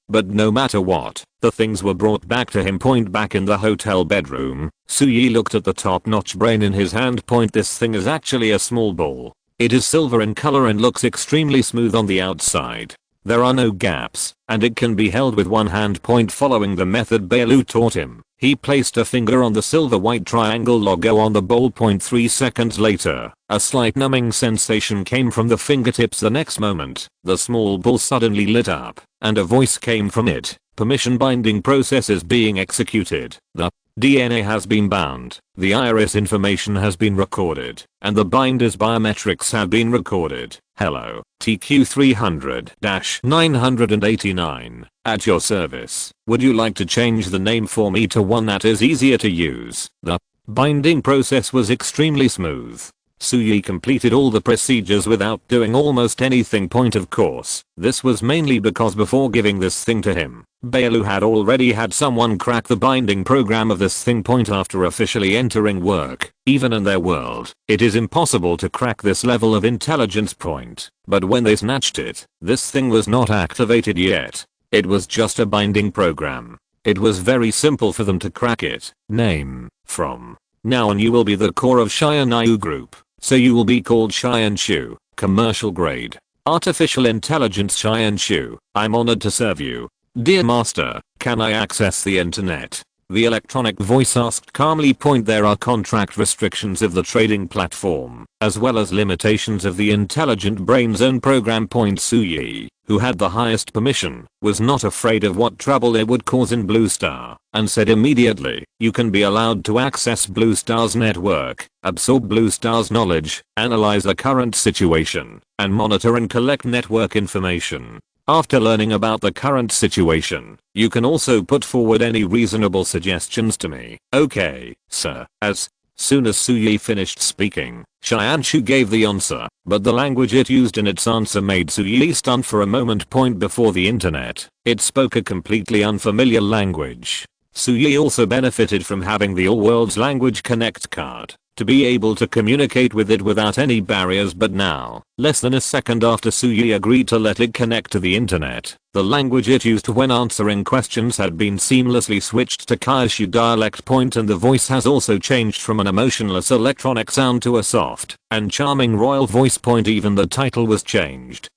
[SPEAKER 1] But no matter what, the things were brought back to him. Back in the hotel bedroom, Sui looked at the top-notch brain in his hand. This thing is actually a small ball. It is silver in color and looks extremely smooth on the outside. There are no gaps, and it can be held with one hand. Following the method Bailu taught him, he placed a finger on the silver white triangle logo on the bowl. 3 seconds later, a slight numbing sensation came from the fingertips. The next moment, the small ball suddenly lit up, and a voice came from it. Permission binding process is being executed. The DNA has been bound, the iris information has been recorded, and the binder's biometrics have been recorded. Hello, TQ300-989, at your service. Would you like to change the name for me to one that is easier to use? The binding process was extremely smooth. Suyi completed all the procedures without doing almost anything. Point of course, this was mainly because before giving this thing to him, Bailu had already had someone crack the binding program of this thing. Point after officially entering work, even in their world, it is impossible to crack this level of intelligence. Point. But when they snatched it, this thing was not activated yet. It was just a binding program. It was very simple for them to crack it. Name: from now on you will be the core of Xianyu Group. So you will be called Xianshu, commercial grade, artificial intelligence Xianshu. I'm honored to serve you. Dear Master, can I access the internet? The electronic voice asked calmly. There are contract restrictions of the trading platform, as well as limitations of the intelligent brain zone program. Suyi, who had the highest permission, was not afraid of what trouble it would cause in Blue Star, and said immediately, you can be allowed to access Blue Star's network, absorb Blue Star's knowledge, analyze the current situation, and monitor and collect network information. After learning about the current situation, you can also put forward any reasonable suggestions to me. Okay, sir. As soon as Suyi finished speaking, Xianshu gave the answer, but the language it used in its answer made Suyi stunned for a moment. Before the internet, it spoke a completely unfamiliar language. Suyi also benefited from having the All Worlds Language Connect card, to be able to communicate with it without any barriers. But now, less than a second after Suyi agreed to let it connect to the internet, the language it used when answering questions had been seamlessly switched to Kyushu dialect. And the voice has also changed from an emotionless electronic sound to a soft and charming royal voice. Even the title was changed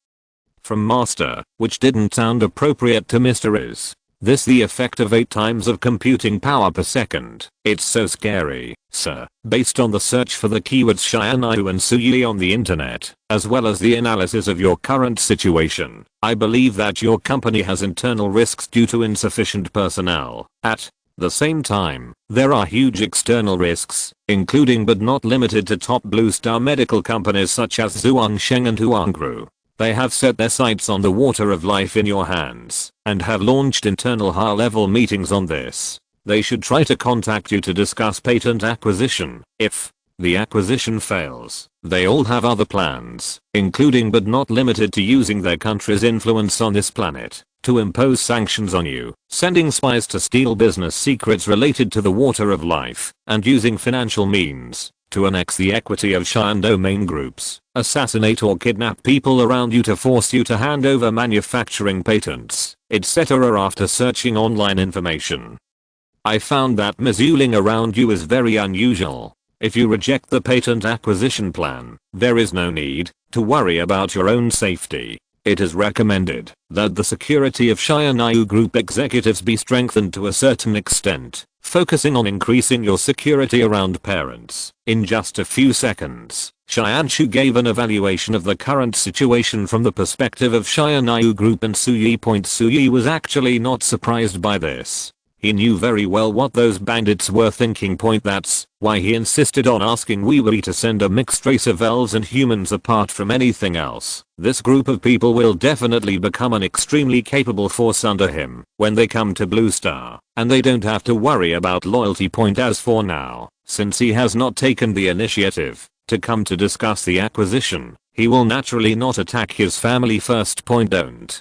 [SPEAKER 1] from Master, which didn't sound appropriate, to Mr. Is this the effect of 8 times of computing power per second? It's so scary, sir. Based on the search for the keywords Xianyu and Suyi on the internet, as well as the analysis of your current situation, I believe that your company has internal risks due to insufficient personnel. At the same time, there are huge external risks, including but not limited to top Blue Star medical companies such as Zhuangsheng and Huangru. They have set their sights on the water of life in your hands, and have launched internal high-level meetings on this. They should try to contact you to discuss patent acquisition. If the acquisition fails, they all have other plans, including but not limited to using their country's influence on this planet, to impose sanctions on you, sending spies to steal business secrets related to the water of life, and using financial means to annex the equity of Xian domain groups, assassinate or kidnap people around you to force you to hand over manufacturing patents, etc. After searching online information, I found that mizuling around you is very unusual. If you reject the patent acquisition plan, there is no need to worry about your own safety. It is recommended that the security of Xianyu Group executives be strengthened to a certain extent, focusing on increasing your security around parents. In just a few seconds, Xianshu gave an evaluation of the current situation from the perspective of Xianyu Group and Suyi. Suyi was actually not surprised by this. He knew very well what those bandits were thinking. That's why he insisted on asking Weiwei to send a mixed race of elves and humans. Apart from anything else, this group of people will definitely become an extremely capable force under him when they come to Blue Star, and they don't have to worry about loyalty. As for now, since he has not taken the initiative to come to discuss the acquisition, he will naturally not attack his family first. Don't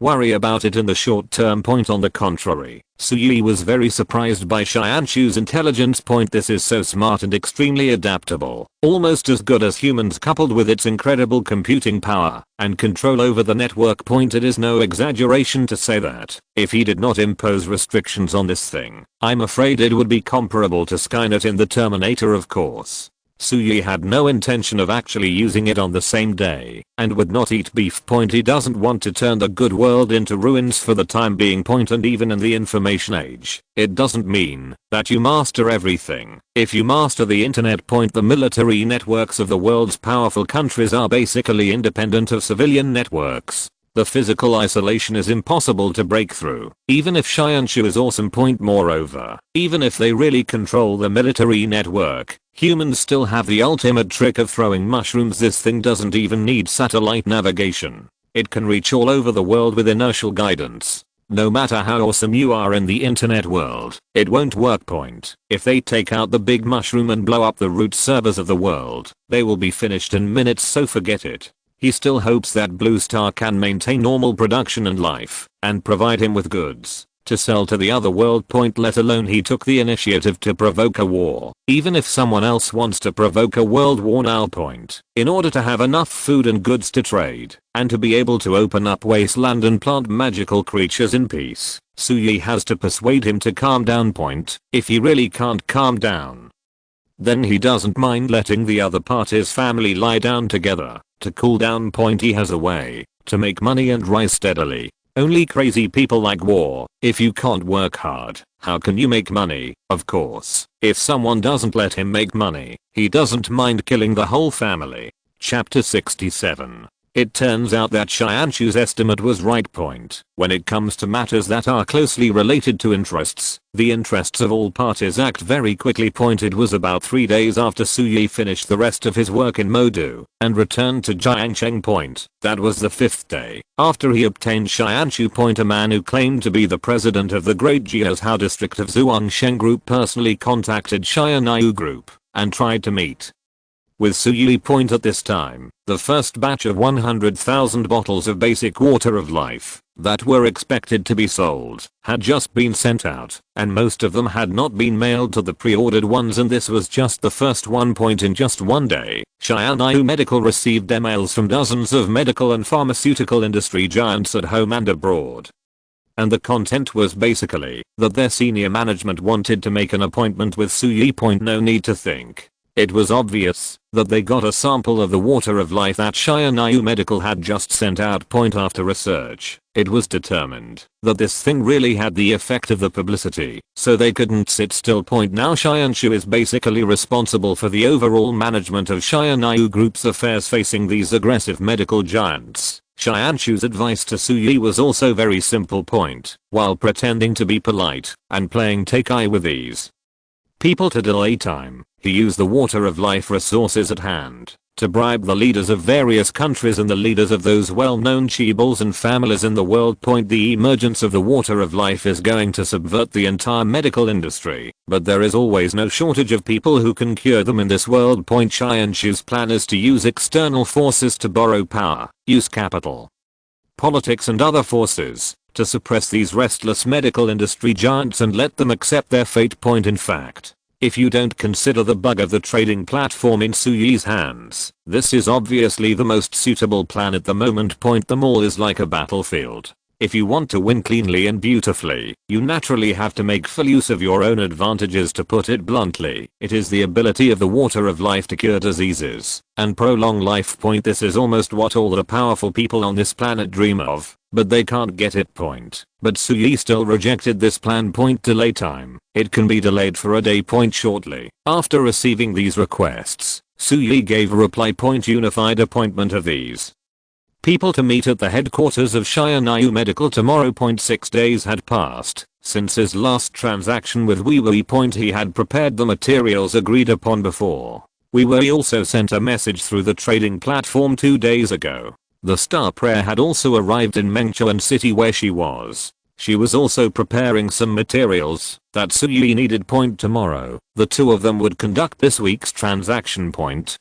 [SPEAKER 1] worry about it in the short term. On the contrary, Suyi was very surprised by Xianshu's intelligence. This is so smart and extremely adaptable, almost as good as humans, coupled with its incredible computing power and control over the network. It is no exaggeration to say that if he did not impose restrictions on this thing, I'm afraid it would be comparable to Skynet in the Terminator. Of course, Suyi had no intention of actually using it on the same day, and would not eat beef. He doesn't want to turn the good world into ruins for the time being. And even in the information age, it doesn't mean that you master everything. If you master the internet. The military networks of the world's powerful countries are basically independent of civilian networks. The physical isolation is impossible to break through, even if Xianshu is awesome. Moreover, even if they really control the military network, humans still have the ultimate trick of throwing mushrooms. This thing doesn't even need satellite navigation. It can reach all over the world with inertial guidance. No matter how awesome you are in the internet world, it won't work. If they take out the big mushroom and blow up the root servers of the world, they will be finished in minutes, so forget it. He still hopes that Blue Star can maintain normal production and life, and provide him with goods to sell to the other world. Let alone he took the initiative to provoke a war. Even if someone else wants to provoke a world war now, in order to have enough food and goods to trade, and to be able to open up wasteland and plant magical creatures in peace, Suyi has to persuade him to calm down. If he really can't calm down, then he doesn't mind letting the other party's family lie down together to cool down. He has a way to make money and rise steadily. Only crazy people like war. If you can't work hard, how can you make money? Of course, if someone doesn't let him make money, he doesn't mind killing the whole family. Chapter 67. It turns out that Xianshu's estimate was right. When it comes to matters that are closely related to interests, the interests of all parties act very quickly. It was about 3 days after Suyi finished the rest of his work in Modu and returned to Jiangcheng. That was the 5th day after he obtained Xianshu. A man who claimed to be the president of the Great Jiuzhou district of Zhuangsheng Group personally contacted Xianyu Group and tried to meet with Suyi. At this time, the first batch of 100,000 bottles of basic water of life that were expected to be sold had just been sent out, and most of them had not been mailed to the pre-ordered ones, and this was just the first one. In just one day, Xianyu Medical received emails from dozens of medical and pharmaceutical industry giants at home and abroad. And the content was basically that their senior management wanted to make an appointment with Suyi. No need to think. It was obvious that they got a sample of the water of life that Xianyu Medical had just sent out. After research, it was determined that this thing really had the effect of the publicity, so they couldn't sit still. Now Xianshu is basically responsible for the overall management of Xianyu Group's affairs facing these aggressive medical giants. Xianshu's advice to Suyi was also very simple. While pretending to be polite and playing take-eye with these people to delay time, he used the water of life resources at hand to bribe the leaders of various countries and the leaders of those well-known chaebols and families in the world. The emergence of the water of life is going to subvert the entire medical industry, but there is always no shortage of people who can cure them in this world. Xianshu's plan is to use external forces to borrow power, use capital, politics and other forces to suppress these restless medical industry giants and let them accept their fate. In fact, if you don't consider the bug of the trading platform in Suyi's hands, this is obviously the most suitable plan at the moment. The mall is like a battlefield. If you want to win cleanly and beautifully, you naturally have to make full use of your own advantages. To put it bluntly, it is the ability of the water of life to cure diseases and prolong life. This is almost what all the powerful people on this planet dream of, but they can't get it. But Suyi still rejected this plan. Delay time. It can be delayed for a day. Shortly after receiving these requests, Suyi gave a reply. Unified appointment of these people to meet at the headquarters of Xianyu Medical tomorrow. 6 days had passed since his last transaction with Weiwei. He had prepared the materials agreed upon before. Weiwei also sent a message through the trading platform 2 days ago. The star prayer had also arrived in Mengchuan City where she was. She was also preparing some materials that Suyi needed. Tomorrow, the two of them would conduct this week's transaction.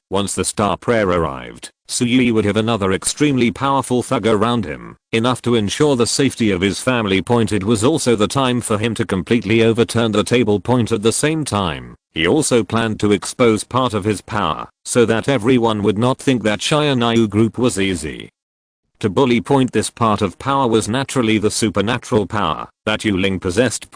[SPEAKER 1] Once the star prayer arrived, Suyi would have another extremely powerful thug around him, enough to ensure the safety of his family. It was also the time for him to completely overturn the table. At the same time, he also planned to expose part of his power so that everyone would not think that Xianyu Group was easy to bully. This part of power was naturally the supernatural power that Yuling possessed.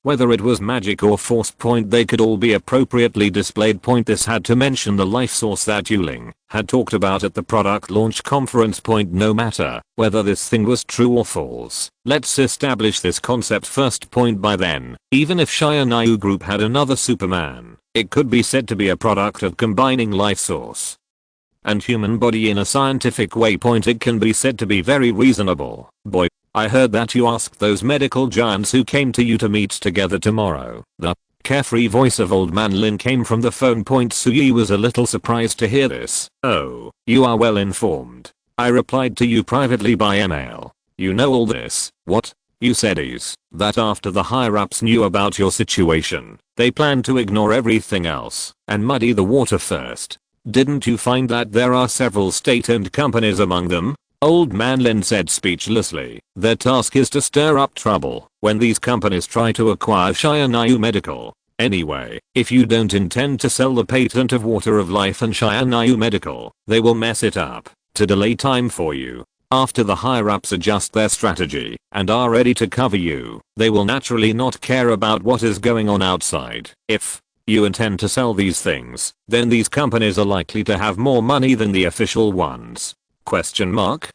[SPEAKER 1] Whether it was magic or force. They could all be appropriately displayed. This had to mention the life source that Yuling had talked about at the product launch conference. No matter whether this thing was true or false, let's establish this concept first. By then, even if Xianyu Group had another Superman, it could be said to be a product of combining life source and human body in a scientific waypoint, it can be said to be very reasonable. Boy, I heard that you asked those medical giants who came to you to meet together tomorrow. The carefree voice of Old Man Lin came from the phone point. Suyi was a little surprised to hear this. Oh, you are well informed. I replied to you privately by email. You know all this. What? You said is that after the higher-ups knew about your situation, they planned to ignore everything else and muddy the water first. Didn't you find that there are several state-owned companies among them? Old Man Lin said speechlessly. Their task is to stir up trouble when these companies try to acquire Shayanayu Medical. Anyway, if you don't intend to sell the patent of Water of Life and Shayanayu Medical, they will mess it up to delay time for you. After the higher-ups adjust their strategy and are ready to cover you, they will naturally not care about what is going on outside. If you intend to sell these things, then these companies are likely to have more money than the official ones. Question mark?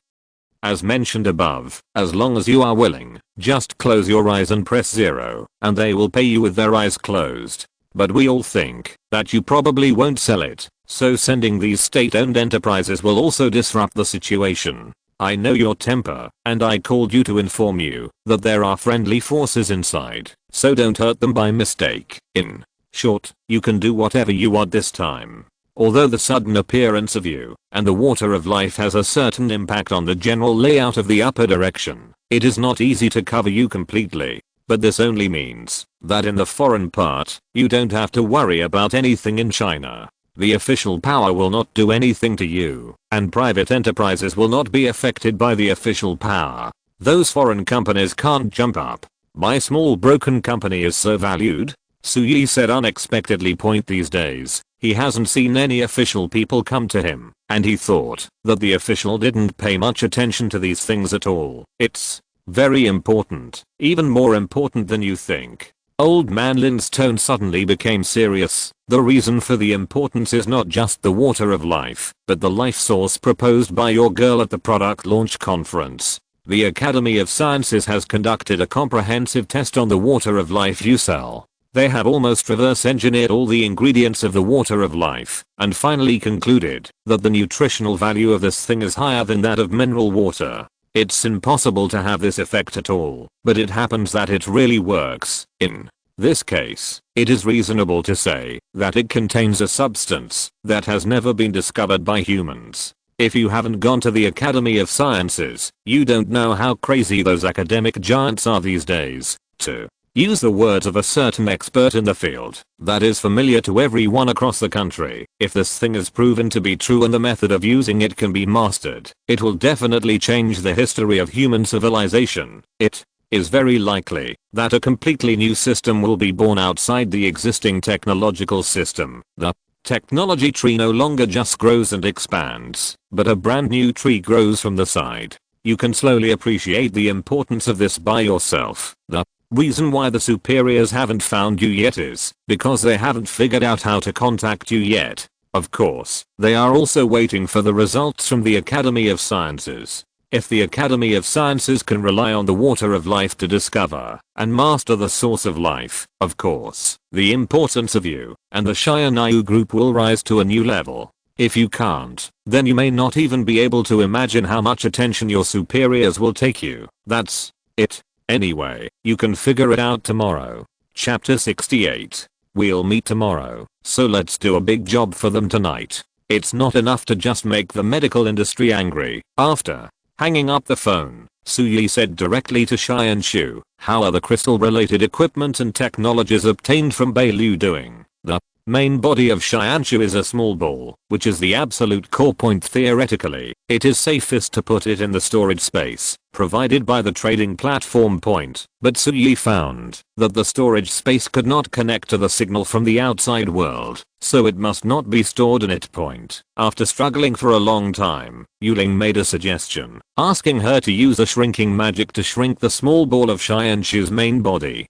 [SPEAKER 1] As mentioned above, as long as you are willing, just close your eyes and press 0, and they will pay you with their eyes closed. But we all think that you probably won't sell it, so sending these state-owned enterprises will also disrupt the situation. I know your temper, and I called you to inform you that there are friendly forces inside, so don't hurt them by mistake. In short, you can do whatever you want this time. Although the sudden appearance of you and the Water of Life has a certain impact on the general layout of the upper direction, it is not easy to cover you completely. But this only means that in the foreign part, you don't have to worry about anything in China. The official power will not do anything to you, and private enterprises will not be affected by the official power. Those foreign companies can't jump up. My small broken company is so valued, Suyi said unexpectedly. Point these days, he hasn't seen any official people come to him, and he thought that the official didn't pay much attention to these things at all. It's very important, even more important than you think. Old Man Lin's tone suddenly became serious. The reason for the importance is not just the Water of Life, but the life source proposed by your girl at the product launch conference. The Academy of Sciences has conducted a comprehensive test on the Water of Life you sell. They have almost reverse engineered all the ingredients of the Water of Life, and finally concluded that the nutritional value of this thing is higher than that of mineral water. It's impossible to have this effect at all, but it happens that it really works. In this case, it is reasonable to say that it contains a substance that has never been discovered by humans. If you haven't gone to the Academy of Sciences, you don't know how crazy those academic giants are these days. To use the words of a certain expert in the field that is familiar to everyone across the country, if this thing is proven to be true and the method of using it can be mastered, it will definitely change the history of human civilization. It is very likely that a completely new system will be born outside the existing technological system. The technology tree no longer just grows and expands, but a brand new tree grows from the side. You can slowly appreciate the importance of this by yourself. The reason why the superiors haven't found you yet is because they haven't figured out how to contact you yet. Of course, they are also waiting for the results from the Academy of Sciences. If the Academy of Sciences can rely on the Water of Life to discover and master the source of life, of course, the importance of you and the Shayanayu group will rise to a new level. If you can't, then you may not even be able to imagine how much attention your superiors will take you. That's it. Anyway, you can figure it out tomorrow. Chapter 68. We'll meet tomorrow, so let's do a big job for them tonight. It's not enough to just make the medical industry angry. After hanging up the phone, Suyi said directly to Xianshu, how are the crystal-related equipment and technologies obtained from Bailu doing? The main body of Xianshu is a small ball, which is the absolute core point theoretically. It is safest to put it in the storage space provided by the trading platform point, but Suyi found that the storage space could not connect to the signal from the outside world, so it must not be stored in it point. After struggling for a long time, Yuling made a suggestion, asking her to use a shrinking magic to shrink the small ball of Xianshu's main body,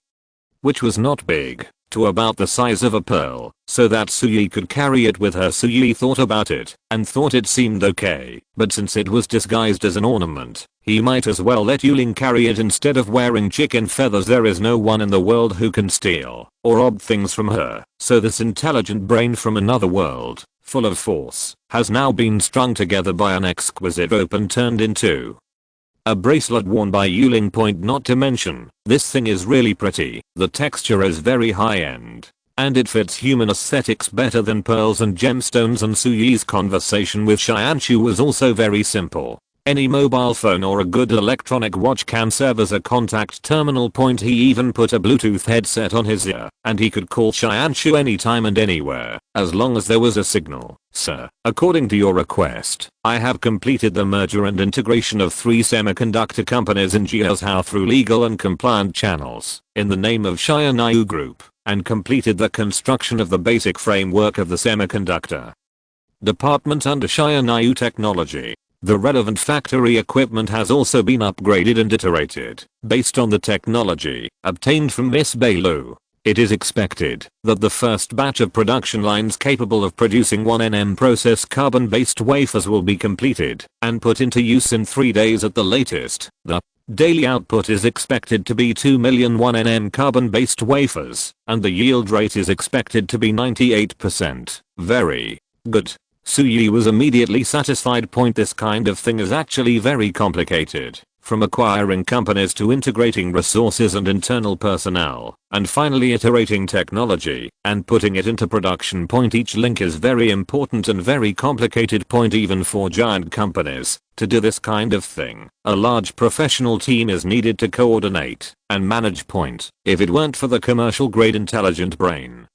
[SPEAKER 1] which was not big, to about the size of a pearl, so that Suyi could carry it with her. Suyi thought about it and thought it seemed okay, but since it was disguised as an ornament, he might as well let Yuling carry it instead of wearing chicken feathers. There is no one in the world who can steal or rob things from her, so this intelligent brain from another world full of force, has now been strung together by an exquisite rope and turned into a bracelet worn by Yuling. Point not to mention, this thing is really pretty, the texture is very high end, and it fits human aesthetics better than pearls and gemstones. And Suyi's conversation with Xianshu was also very simple. Any mobile phone or a good electronic watch can serve as a contact terminal. Point he even put a Bluetooth headset on his ear, and he could call Xianshu anytime and anywhere, as long as there was a signal. Sir, according to your request, I have completed the merger and integration of 3 semiconductor companies in Jiuzhou through legal and compliant channels, in the name of Xiaonayu Group, and completed the construction of the basic framework of the semiconductor department under Xiaonayu Technology. The relevant factory equipment has also been upgraded and iterated based on the technology obtained from Miss Bailu. It is expected that the first batch of production lines capable of producing 1nm process carbon-based wafers will be completed and put into use in 3 days at the latest. The daily output is expected to be 2 million 1nm carbon-based wafers, and the yield rate is expected to be 98%. Very good. Suyi was immediately satisfied. This kind of thing is actually very complicated, from acquiring companies to integrating resources and internal personnel, and finally iterating technology and putting it into production. Each link is very important and very complicated. Even for giant companies, to do this kind of thing, a large professional team is needed to coordinate and manage. If it weren't for the commercial grade intelligent brain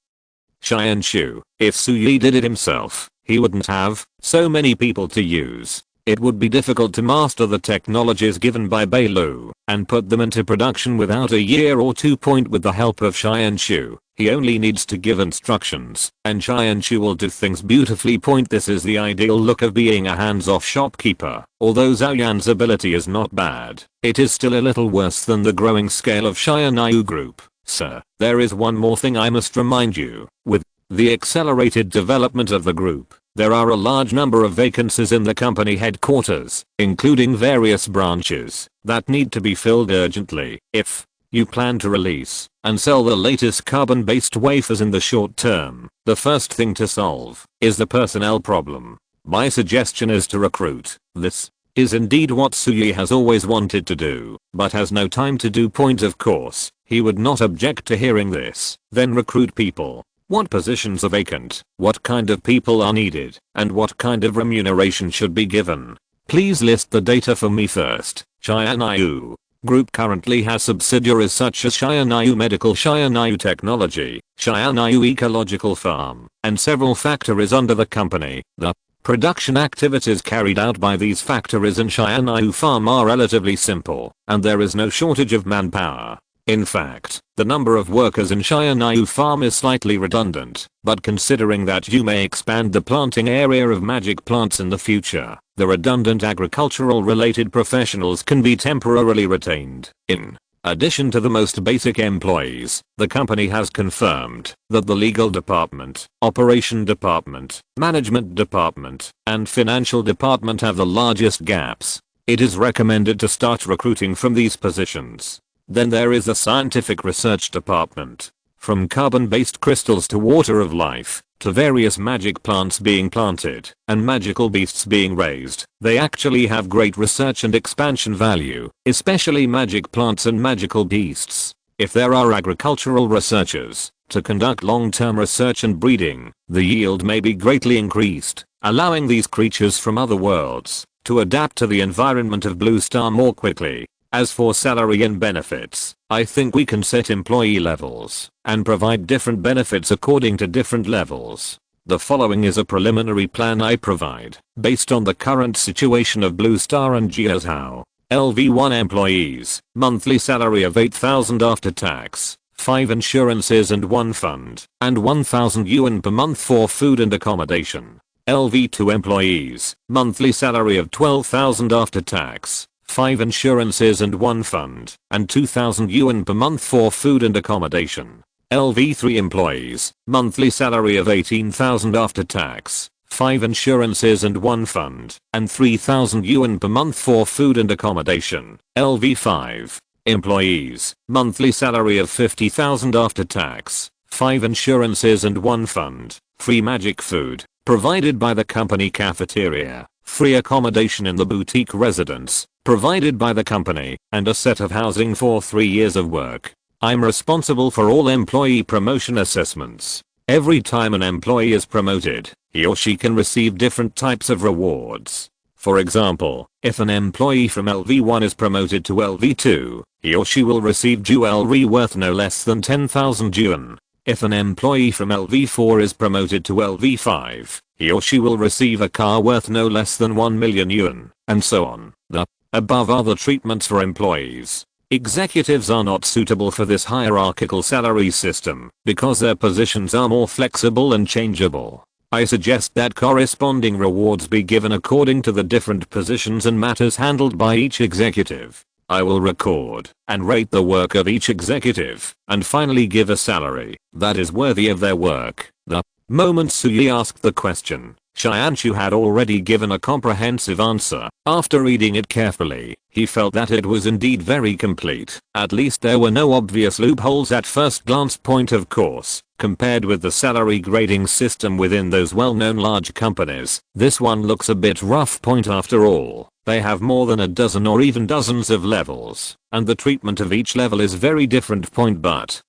[SPEAKER 1] Xianshu, if Suyi did it himself, he wouldn't have so many people to use. It would be difficult to master the technologies given by Bailu and put them into production without a year or 2. With the help of Xianshu, he only needs to give instructions and Xianshu will do things beautifully. This is the ideal look of being a hands-off shopkeeper. Although Zhao Yan's ability is not bad, it is still a little worse than the growing scale of Xiaonayu Group. Sir, there is one more thing I must remind you. With the accelerated development of the group, there are a large number of vacancies in the company headquarters, including various branches, that need to be filled urgently. If you plan to release and sell the latest carbon-based wafers in the short term, the first thing to solve is the personnel problem. My suggestion is to recruit. This is indeed what Suyi has always wanted to do, but has no time to do. Of course, he would not object to hearing this. Then recruit people. What positions are vacant, what kind of people are needed, and what kind of remuneration should be given. Please list the data for me first. Xiaonayu Group currently has subsidiaries such as Xiaonayu Medical, Xiaonayu Technology, Xiaonayu Ecological Farm, and several factories under the company. The production activities carried out by these factories in Xiaonayu Farm are relatively simple, and there is no shortage of manpower. In fact, the number of workers in Xiaonayu Farm is slightly redundant, but considering that you may expand the planting area of magic plants in the future, the redundant agricultural related professionals can be temporarily retained. In addition to the most basic employees, the company has confirmed that the legal department, operation department, management department, and financial department have the largest gaps. It is recommended to start recruiting from these positions. Then there is the scientific research department. From carbon-based crystals to water of life, to various magic plants being planted, and magical beasts being raised, they actually have great research and expansion value, especially magic plants and magical beasts. If there are agricultural researchers to conduct long-term research and breeding, the yield may be greatly increased, allowing these creatures from other worlds to adapt to the environment of Blue Star more quickly. As for salary and benefits, I think we can set employee levels and provide different benefits according to different levels. The following is a preliminary plan I provide, based on the current situation of Blue Star and Jiuzhou. LV1 employees, monthly salary of 8,000 after tax, 5 insurances and 1 fund, and 1,000 yuan per month for food and accommodation. LV2 employees, monthly salary of 12,000 after tax, 5 insurances and 1 fund, and 2,000 yuan per month for food and accommodation. LV3 employees, monthly salary of 18,000 after tax, 5 insurances and 1 fund, and 3,000 yuan per month for food and accommodation. LV5 employees, monthly salary of 50,000 after tax, 5 insurances and 1 fund, free magic food, provided by the company cafeteria, free accommodation in the boutique residence, provided by the company, and a set of housing for 3 years of work. I'm responsible for all employee promotion assessments. Every time an employee is promoted, he or she can receive different types of rewards. For example, if an employee from LV1 is promoted to LV2, he or she will receive jewelry worth no less than 10,000 yuan. If an employee from LV4 is promoted to LV5, he or she will receive a car worth no less than 1 million yuan, and so on. The above are the treatments for employees. Executives are not suitable for this hierarchical salary system because their positions are more flexible and changeable. I suggest that corresponding rewards be given according to the different positions and matters handled by each executive. I will record and rate the work of each executive and finally give a salary that is worthy of their work. The moment Suyi asked the question, Xianshu had already given a comprehensive answer. After reading it carefully, he felt that it was indeed very complete. At least there were no obvious loopholes at first glance point of course. Compared with the salary grading system within those well-known large companies, this one looks a bit rough point after all. They have more than a dozen or even dozens of levels, and the treatment of each level is very different point but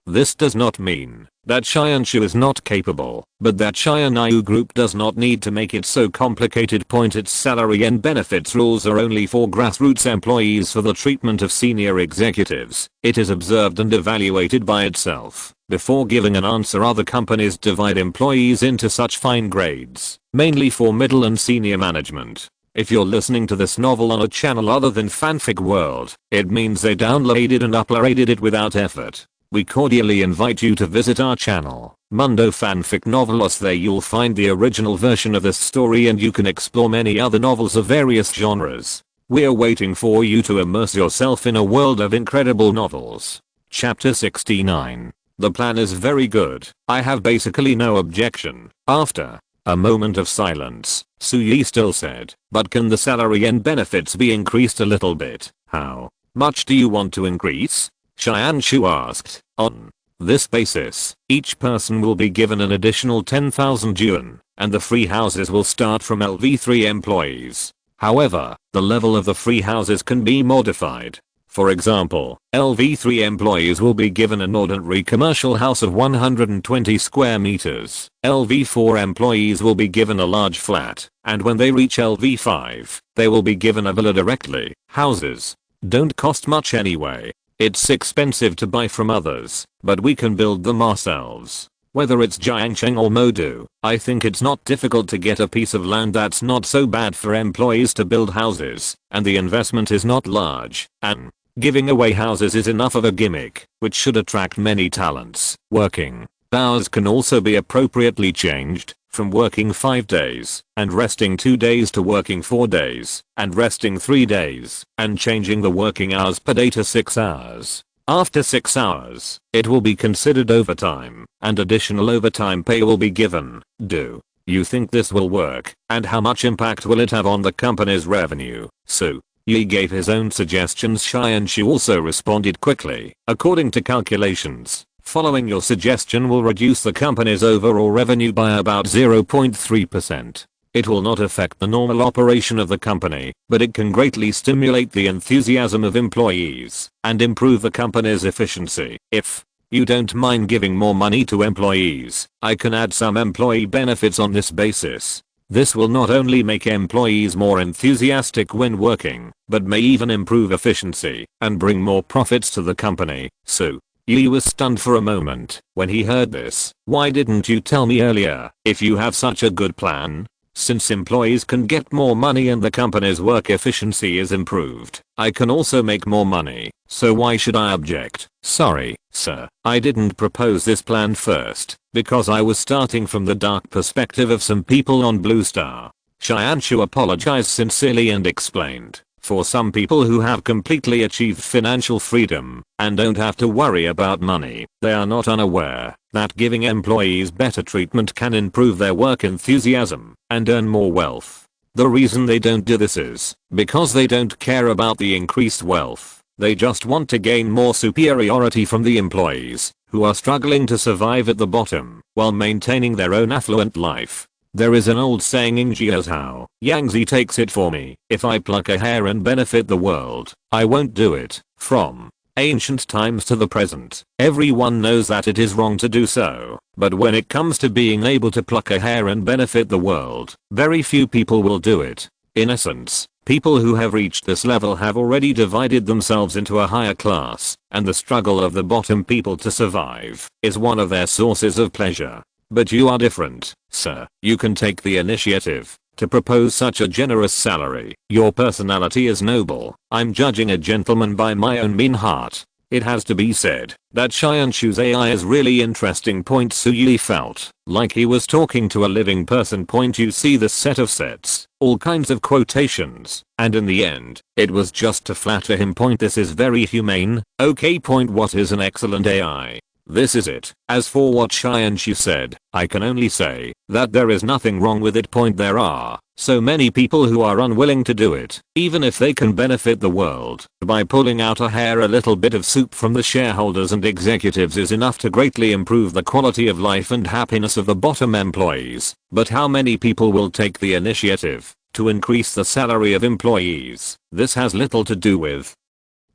[SPEAKER 1] this does not mean that Xianshu is not capable, but that Xianyu Group does not need to make it so complicated point its salary and benefits rules are only for grassroots employees for the treatment of senior executives. It is observed and evaluated by itself. Before giving an answer other companies divide employees into such fine grades, mainly for middle and senior management. If you're listening to this novel on a channel other than Fanfic World, it means they downloaded and uploaded it without effort. We cordially invite you to visit our channel, Mundo Fanfic Novelos. There you'll find the original version of this story and you can explore many other novels of various genres. We're waiting for you to immerse yourself in a world of incredible novels. Chapter 69. The plan is very good. I have basically no objection. After a moment of silence, Suyi still said, but can the salary and benefits be increased a little bit? How much do you want to increase? Xianshu asked. On this basis, each person will be given an additional 10,000 yuan, and the free houses will start from LV3 employees. However, the level of the free houses can be modified. For example, LV3 employees will be given an ordinary commercial house of 120 square meters. LV4 employees will be given a large flat, and when they reach LV5, they will be given a villa directly. Houses don't cost much anyway. It's expensive to buy from others, but we can build them ourselves. Whether it's Jiangcheng or Modu, I think it's not difficult to get a piece of land that's not so bad for employees to build houses, and the investment is not large, and giving away houses is enough of a gimmick, which should attract many talents. Working hours can also be appropriately changed, from working 5 days, and resting 2 days to working 4 days, and resting 3 days, and changing the working hours per day to 6 hours. After 6 hours, it will be considered overtime, and additional overtime pay will be given. Do you think this will work, and how much impact will it have on the company's revenue? So, Yi gave his own suggestions. Xianshu also responded quickly. According to calculations, following your suggestion will reduce the company's overall revenue by about 0.3%. It will not affect the normal operation of the company, but it can greatly stimulate the enthusiasm of employees and improve the company's efficiency. If you don't mind giving more money to employees, I can add some employee benefits on this basis. This will not only make employees more enthusiastic when working, but may even improve efficiency and bring more profits to the company. So, Yi was stunned for a moment when he heard this. Why didn't you tell me earlier? If you have such a good plan, since employees can get more money and the company's work efficiency is improved, I can also make more money, so why should I object? Sorry, sir, I didn't propose this plan first, because I was starting from the dark perspective of some people on Blue Star. Xianshu apologized sincerely and explained. For some people who have completely achieved financial freedom and don't have to worry about money, they are not unaware that giving employees better treatment can improve their work enthusiasm and earn more wealth. The reason they don't do this is because they don't care about the increased wealth. They just want to gain more superiority from the employees who are struggling to survive at the bottom while maintaining their own affluent life. There is an old saying in here's how. Yangtze takes it for me. If I pluck a hair and benefit the world, I won't do it. From ancient times to the present, everyone knows that it is wrong to do so. But when it comes to being able to pluck a hair and benefit the world, very few people will do it. In essence, people who have reached this level have already divided themselves into a higher class, and the struggle of the bottom people to survive is one of their sources of pleasure. But you are different, sir. You can take the initiative to propose such a generous salary. Your personality is noble. I'm judging a gentleman by my own mean heart. It has to be said that Xianshu's AI is really interesting. Suyi felt like he was talking to a living person. You see this set of sets, all kinds of quotations, and in the end, it was just to flatter him. This is very humane. Okay. What is an excellent AI? This is it. As for what Xianshu said, I can only say that there is nothing wrong with it. There are so many people who are unwilling to do it, even if they can benefit the world. By pulling out a hair, a little bit of soup from the shareholders and executives is enough to greatly improve the quality of life and happiness of the bottom employees. But how many people will take the initiative to increase the salary of employees? This has little to do with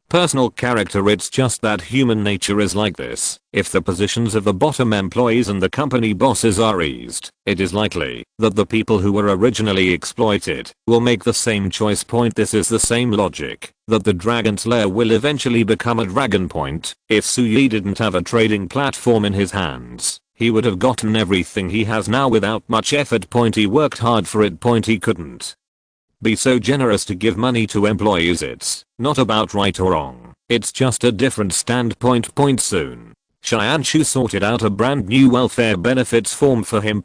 [SPEAKER 1] personal character. It's just that human nature is like this. If the positions of the bottom employees and the company bosses are eased, it is likely that the people who were originally exploited will make the same choice. This is the same logic that the Dragon Slayer will eventually become a dragon. If Suyi didn't have a trading platform in his hands, he would have gotten everything he has now without much effort. He worked hard for it. He couldn't be so generous to give money to employees. It's not about right or wrong, it's just a different standpoint. Soon, Xianshu sorted out a brand new welfare benefits form for him.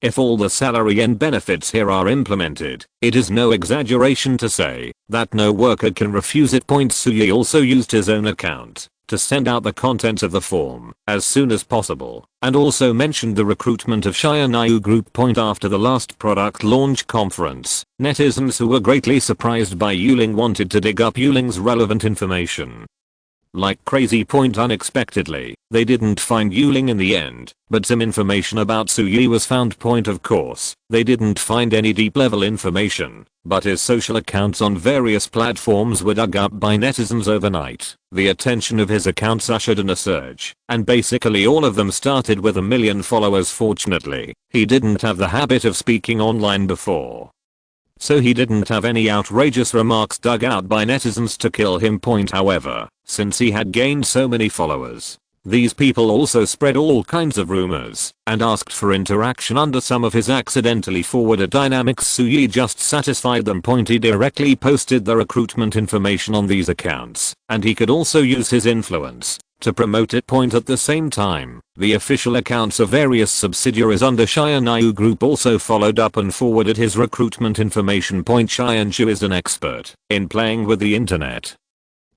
[SPEAKER 1] If all the salary and benefits here are implemented, it is no exaggeration to say that no worker can refuse it. Suyi also used his own account to send out the contents of the form as soon as possible, and also mentioned the recruitment of Xiaonayu Group. After the last product launch conference, netizens who were greatly surprised by Yuling wanted to dig up Yuling's relevant information like crazy. Unexpectedly, they didn't find Yuling in the end, but some information about Suyi was found. Of course, they didn't find any deep level information, but his social accounts on various platforms were dug up by netizens overnight. The attention of his accounts ushered in a surge, and basically all of them started with 1 million followers. Fortunately, he didn't have the habit of speaking online before, so he didn't have any outrageous remarks dug out by netizens to kill him. However, since he had gained so many followers, these people also spread all kinds of rumors and asked for interaction under some of his accidentally forwarded dynamics. Suyi just satisfied them. He directly posted the recruitment information on these accounts, and he could also use his influence to promote it. At the same time, the official accounts of various subsidiaries under Xiaonayu Group also followed up and forwarded his recruitment information. Xianshu is an expert in playing with the internet,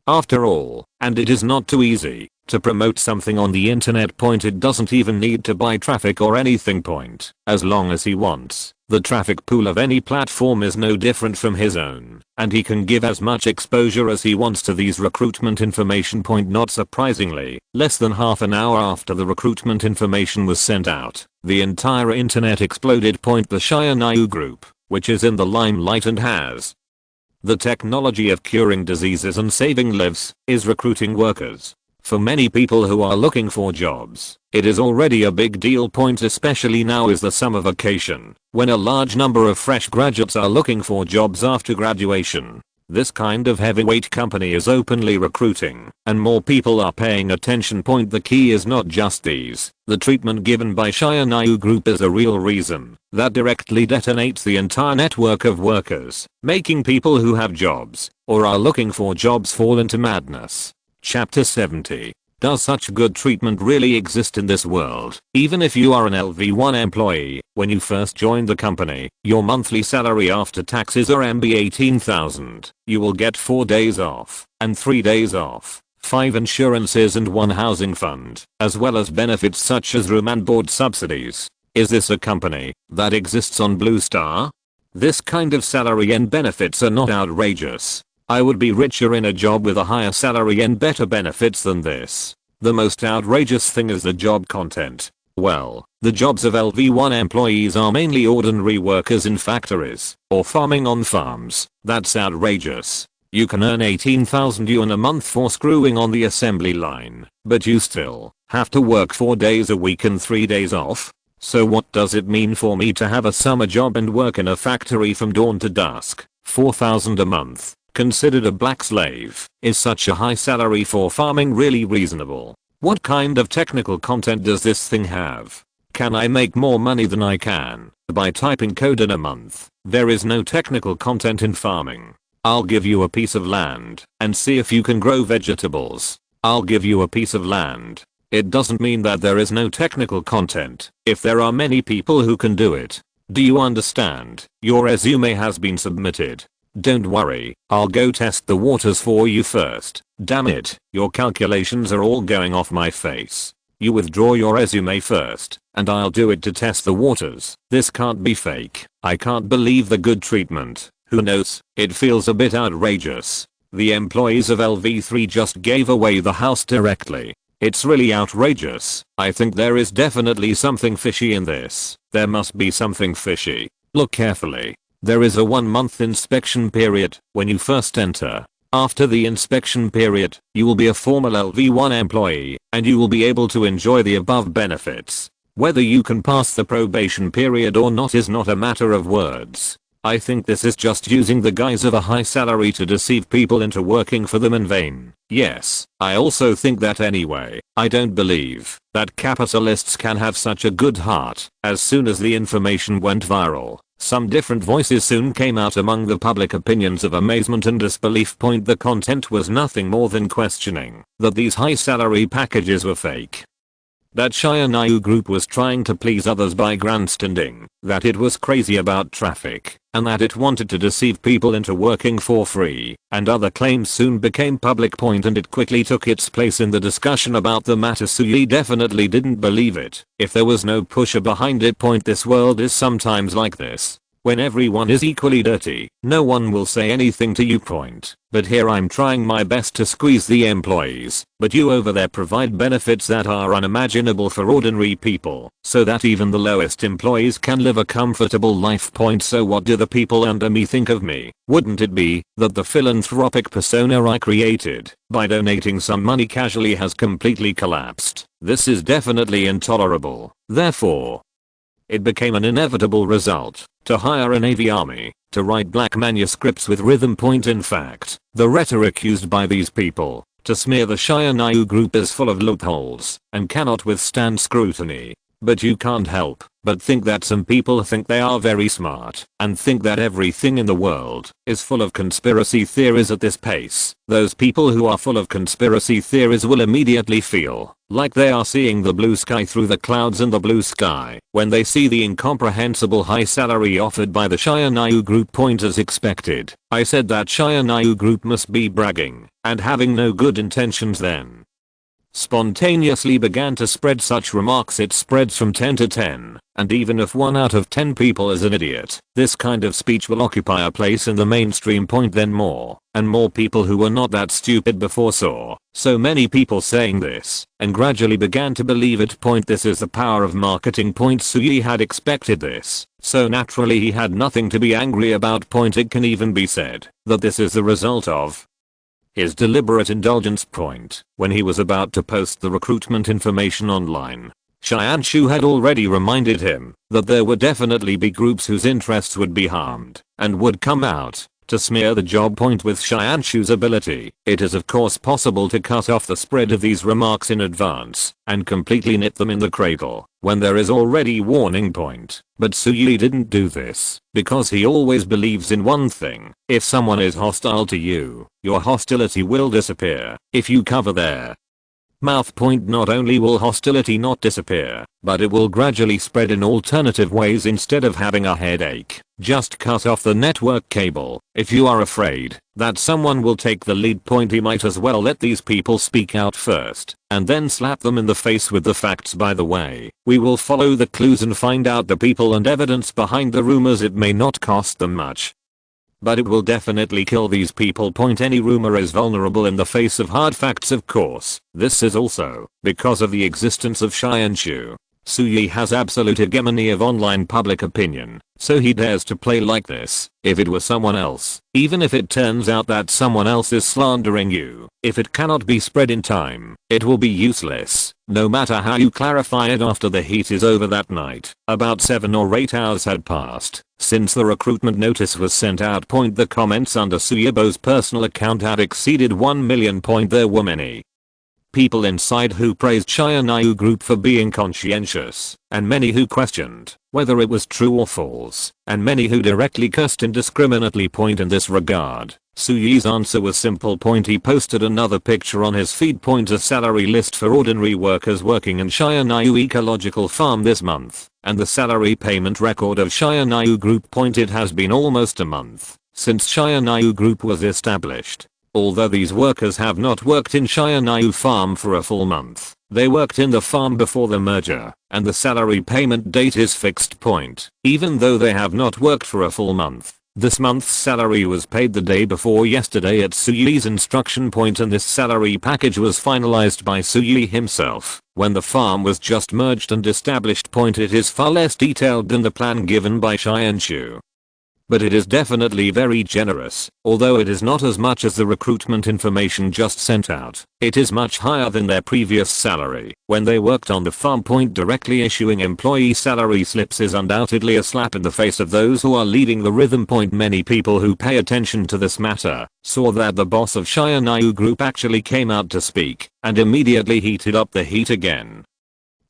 [SPEAKER 1] after all, and it is not too easy to promote something on the internet. It doesn't even need to buy traffic or anything. As long as he wants, the traffic pool of any platform is no different from his own, and he can give as much exposure as he wants to these recruitment information. Not surprisingly, less than half an hour after the recruitment information was sent out, the entire internet exploded. The Xiaonayu Group, which is in the limelight and has the technology of curing diseases and saving lives, is recruiting workers. For many people who are looking for jobs, it is already a big deal. Especially now is the summer vacation, when a large number of fresh graduates are looking for jobs after graduation. This kind of heavyweight company is openly recruiting, and more people are paying attention. The key is not just these. The treatment given by Xiaonayu Group is a real reason that directly detonates the entire network of workers, making people who have jobs or are looking for jobs fall into madness. Chapter 70. Does such good treatment really exist in this world? Even if you are an LV1 employee, when you first join the company, your monthly salary after taxes are MB 18,000. You will get 4 days off, and 3 days off, 5 insurances and 1 housing fund, as well as benefits such as room and board subsidies. Is this a company that exists on Blue Star? This kind of salary and benefits are not outrageous. I would be richer in a job with a higher salary and better benefits than this. The most outrageous thing is the job content. Well, The jobs of LV1 employees are mainly ordinary workers in factories or farming on farms. That's outrageous. You can earn 18,000 yuan a month for screwing on the assembly line, but you still have to work 4 days a week and 3 days off. So what does it mean for me to have a summer job and work in a factory from dawn to dusk? 4,000 a month, considered a black slave. Is such a high salary for farming really reasonable? What kind of technical content does this thing have? Can I make more money than I can by typing code in a month? There is no technical content in farming. I'll give you a piece of land and see if you can grow vegetables. I'll give you a piece of land. It doesn't mean that there is no technical content if there are many people who can do it. Do you understand? Your resume has been submitted. Don't worry, I'll go test the waters for you first. Damn it, your calculations are all going off my face. You withdraw your resume first, and I'll do it to test the waters. This can't be fake. I can't believe the good treatment. Who knows? It feels a bit outrageous. The employees of LV3 just gave away the house directly. It's really outrageous. I think there is definitely something fishy in this. There must be something fishy. Look carefully. There is a 1-month inspection period when you first enter. After the inspection period, you will be a formal LV1 employee and you will be able to enjoy the above benefits. Whether you can pass the probation period or not is not a matter of words. I think this is just using the guise of a high salary to deceive people into working for them in vain. Yes, I also think that anyway. I don't believe that capitalists can have such a good heart. As soon as the information went viral, some different voices soon came out among the public opinions of amazement and disbelief. The content was nothing more than questioning that these high salary packages were fake. That Xianyu group was trying to please others by grandstanding, that it was crazy about traffic, and that it wanted to deceive people into working for free, and other claims soon became public and it quickly took its place in the discussion about the matter. Suyi definitely didn't believe it. If there was no pusher behind it. This world is sometimes like this. When everyone is equally dirty, no one will say anything to you. But here I'm trying my best to squeeze the employees, but you over there provide benefits that are unimaginable for ordinary people, so that even the lowest employees can live a comfortable life. So what do the people under me think of me? Wouldn't it be that the philanthropic persona I created by donating some money casually has completely collapsed? This is definitely intolerable. Therefore, it became an inevitable result to hire a Navy army to write black manuscripts with rhythm. In fact, the rhetoric used by these people to smear the Xianyu group is full of loopholes and cannot withstand scrutiny. But you can't help but think that some people think they are very smart and think that everything in the world is full of conspiracy theories at this pace. Those people who are full of conspiracy theories will immediately feel like they are seeing the blue sky through the clouds and the blue sky when they see the incomprehensible high salary offered by the Xianyu group. As expected, I said that Xianyu group must be bragging and having no good intentions, then spontaneously began to spread such remarks. It spreads from 10 to 10, and even if 1 out of 10 people is an idiot, this kind of speech will occupy a place in the mainstream. Then more and more people who were not that stupid before saw so many people saying this and gradually began to believe it. This is the power of marketing. Suyi had expected this, so naturally he had nothing to be angry about. It can even be said that this is the result of his deliberate indulgence. When he was about to post the recruitment information online, Xianshu had already reminded him that there would definitely be groups whose interests would be harmed and would come out to smear the job. With Xianshu's ability, it is of course possible to cut off the spread of these remarks in advance and completely nip them in the cradle when there is already warning. But Suyi didn't do this because he always believes in one thing: if someone is hostile to you, your hostility will disappear if you cover their mouth. Not only will hostility not disappear, but it will gradually spread in alternative ways. Instead of having a headache, just cut off the network cable. If you are afraid that someone will take the lead, he might as well let these people speak out first and then slap them in the face with the facts. By the way, we will follow the clues and find out the people and evidence behind the rumors. It may not cost them much, but it will definitely kill these people. Any rumor is vulnerable in the face of hard facts. Of course, this is also because of the existence of Xianshu. Suyi has absolute hegemony of online public opinion, so he dares to play like this. If it were someone else, even if it turns out that someone else is slandering you, if it cannot be spread in time, it will be useless, no matter how you clarify it after the heat is over that night. About 7 or 8 hours had passed since the recruitment notice was sent out. The comments under Suyibo's personal account had exceeded 1 million. There were many people inside who praised Shayanayu Group for being conscientious, and many who questioned whether it was true or false, and many who directly cursed indiscriminately. In this regard, Suyi's answer was simple. He posted another picture on his feed. A salary list for ordinary workers working in Shayanayu Ecological Farm this month, and the salary payment record of Shayanayu Group. It has been almost a month since Shayanayu Group was established. Although these workers have not worked in Shayanayu Farm for a full month, they worked in the farm before the merger, and the salary payment date is fixed. Even though they have not worked for a full month, this month's salary was paid the day before yesterday at Suyi's instruction. And this salary package was finalized by Suyi himself when the farm was just merged and established. It is far less detailed than the plan given by Shianshu, but it is definitely very generous. Although it is not as much as the recruitment information just sent out, it is much higher than their previous salary when they worked on the farm. Directly issuing employee salary slips is undoubtedly a slap in the face of those who are leading the rhythm. Many people who pay attention to this matter saw that the boss of Shayanayu Group actually came out to speak and immediately heated up the heat again.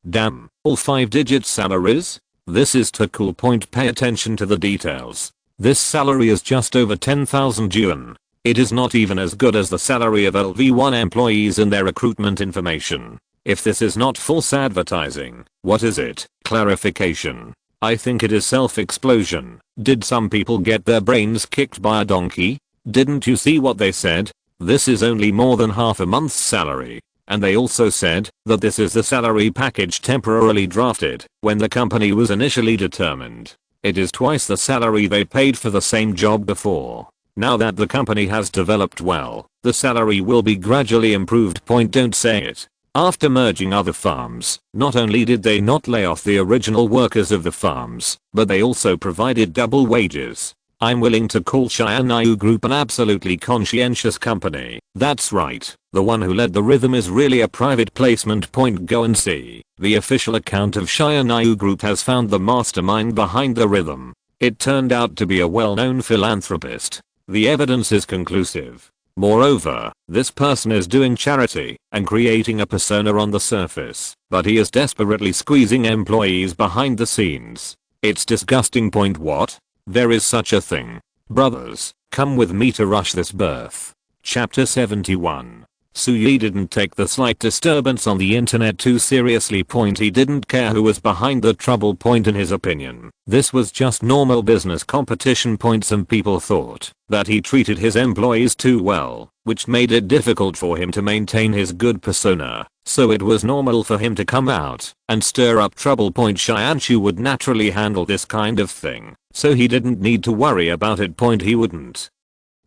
[SPEAKER 1] Damn, all 5-digit salaries? This is too cool. Pay attention to the details. This salary is just over 10,000 yuan. It is not even as good as the salary of LV1 employees in their recruitment information. If this is not false advertising, what is it? Clarification. I think it is self-explosion. Did some people get their brains kicked by a donkey? Didn't you see what they said? This is only more than half a month's salary. And they also said that this is the salary package temporarily drafted when the company was initially determined. It is twice the salary they paid for the same job before. Now that the company has developed well, the salary will be gradually improved. Don't say it. After merging other farms, not only did they not lay off the original workers of the farms, but they also provided double wages. I'm willing to call Shayanayu Group an absolutely conscientious company. That's right, the one who led the rhythm is really a private placement. Go and see. The official account of Shayanayu Group has found the mastermind behind the rhythm. It turned out to be a well-known philanthropist. The evidence is conclusive. Moreover, this person is doing charity and creating a persona on the surface, but he is desperately squeezing employees behind the scenes. It's disgusting. What? There is such a thing. Brothers, come with me to rush this birth. Chapter 71. Suyi didn't take the slight disturbance on the internet too seriously. He didn't care who was behind the trouble. In his opinion, this was just normal business competition. Some people thought that he treated his employees too well, which made it difficult for him to maintain his good persona, so it was normal for him to come out and stir up trouble. Shianshu would naturally handle this kind of thing, so he didn't need to worry about it. He wouldn't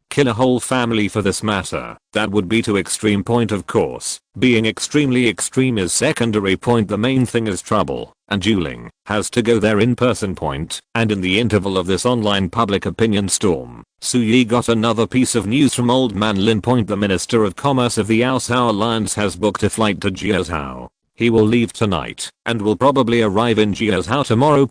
[SPEAKER 1] kill a whole family for this matter. That would be too extreme. Of course, being extremely extreme is secondary. The main thing is trouble, and dueling has to go there in person. And in the interval of this online public opinion storm, Suyi got another piece of news from Old Man Lin. The Minister of Commerce of the Aosao Alliance has booked a flight to Jiuzhou. He will leave tonight and will probably arrive in Jiuzhou tomorrow.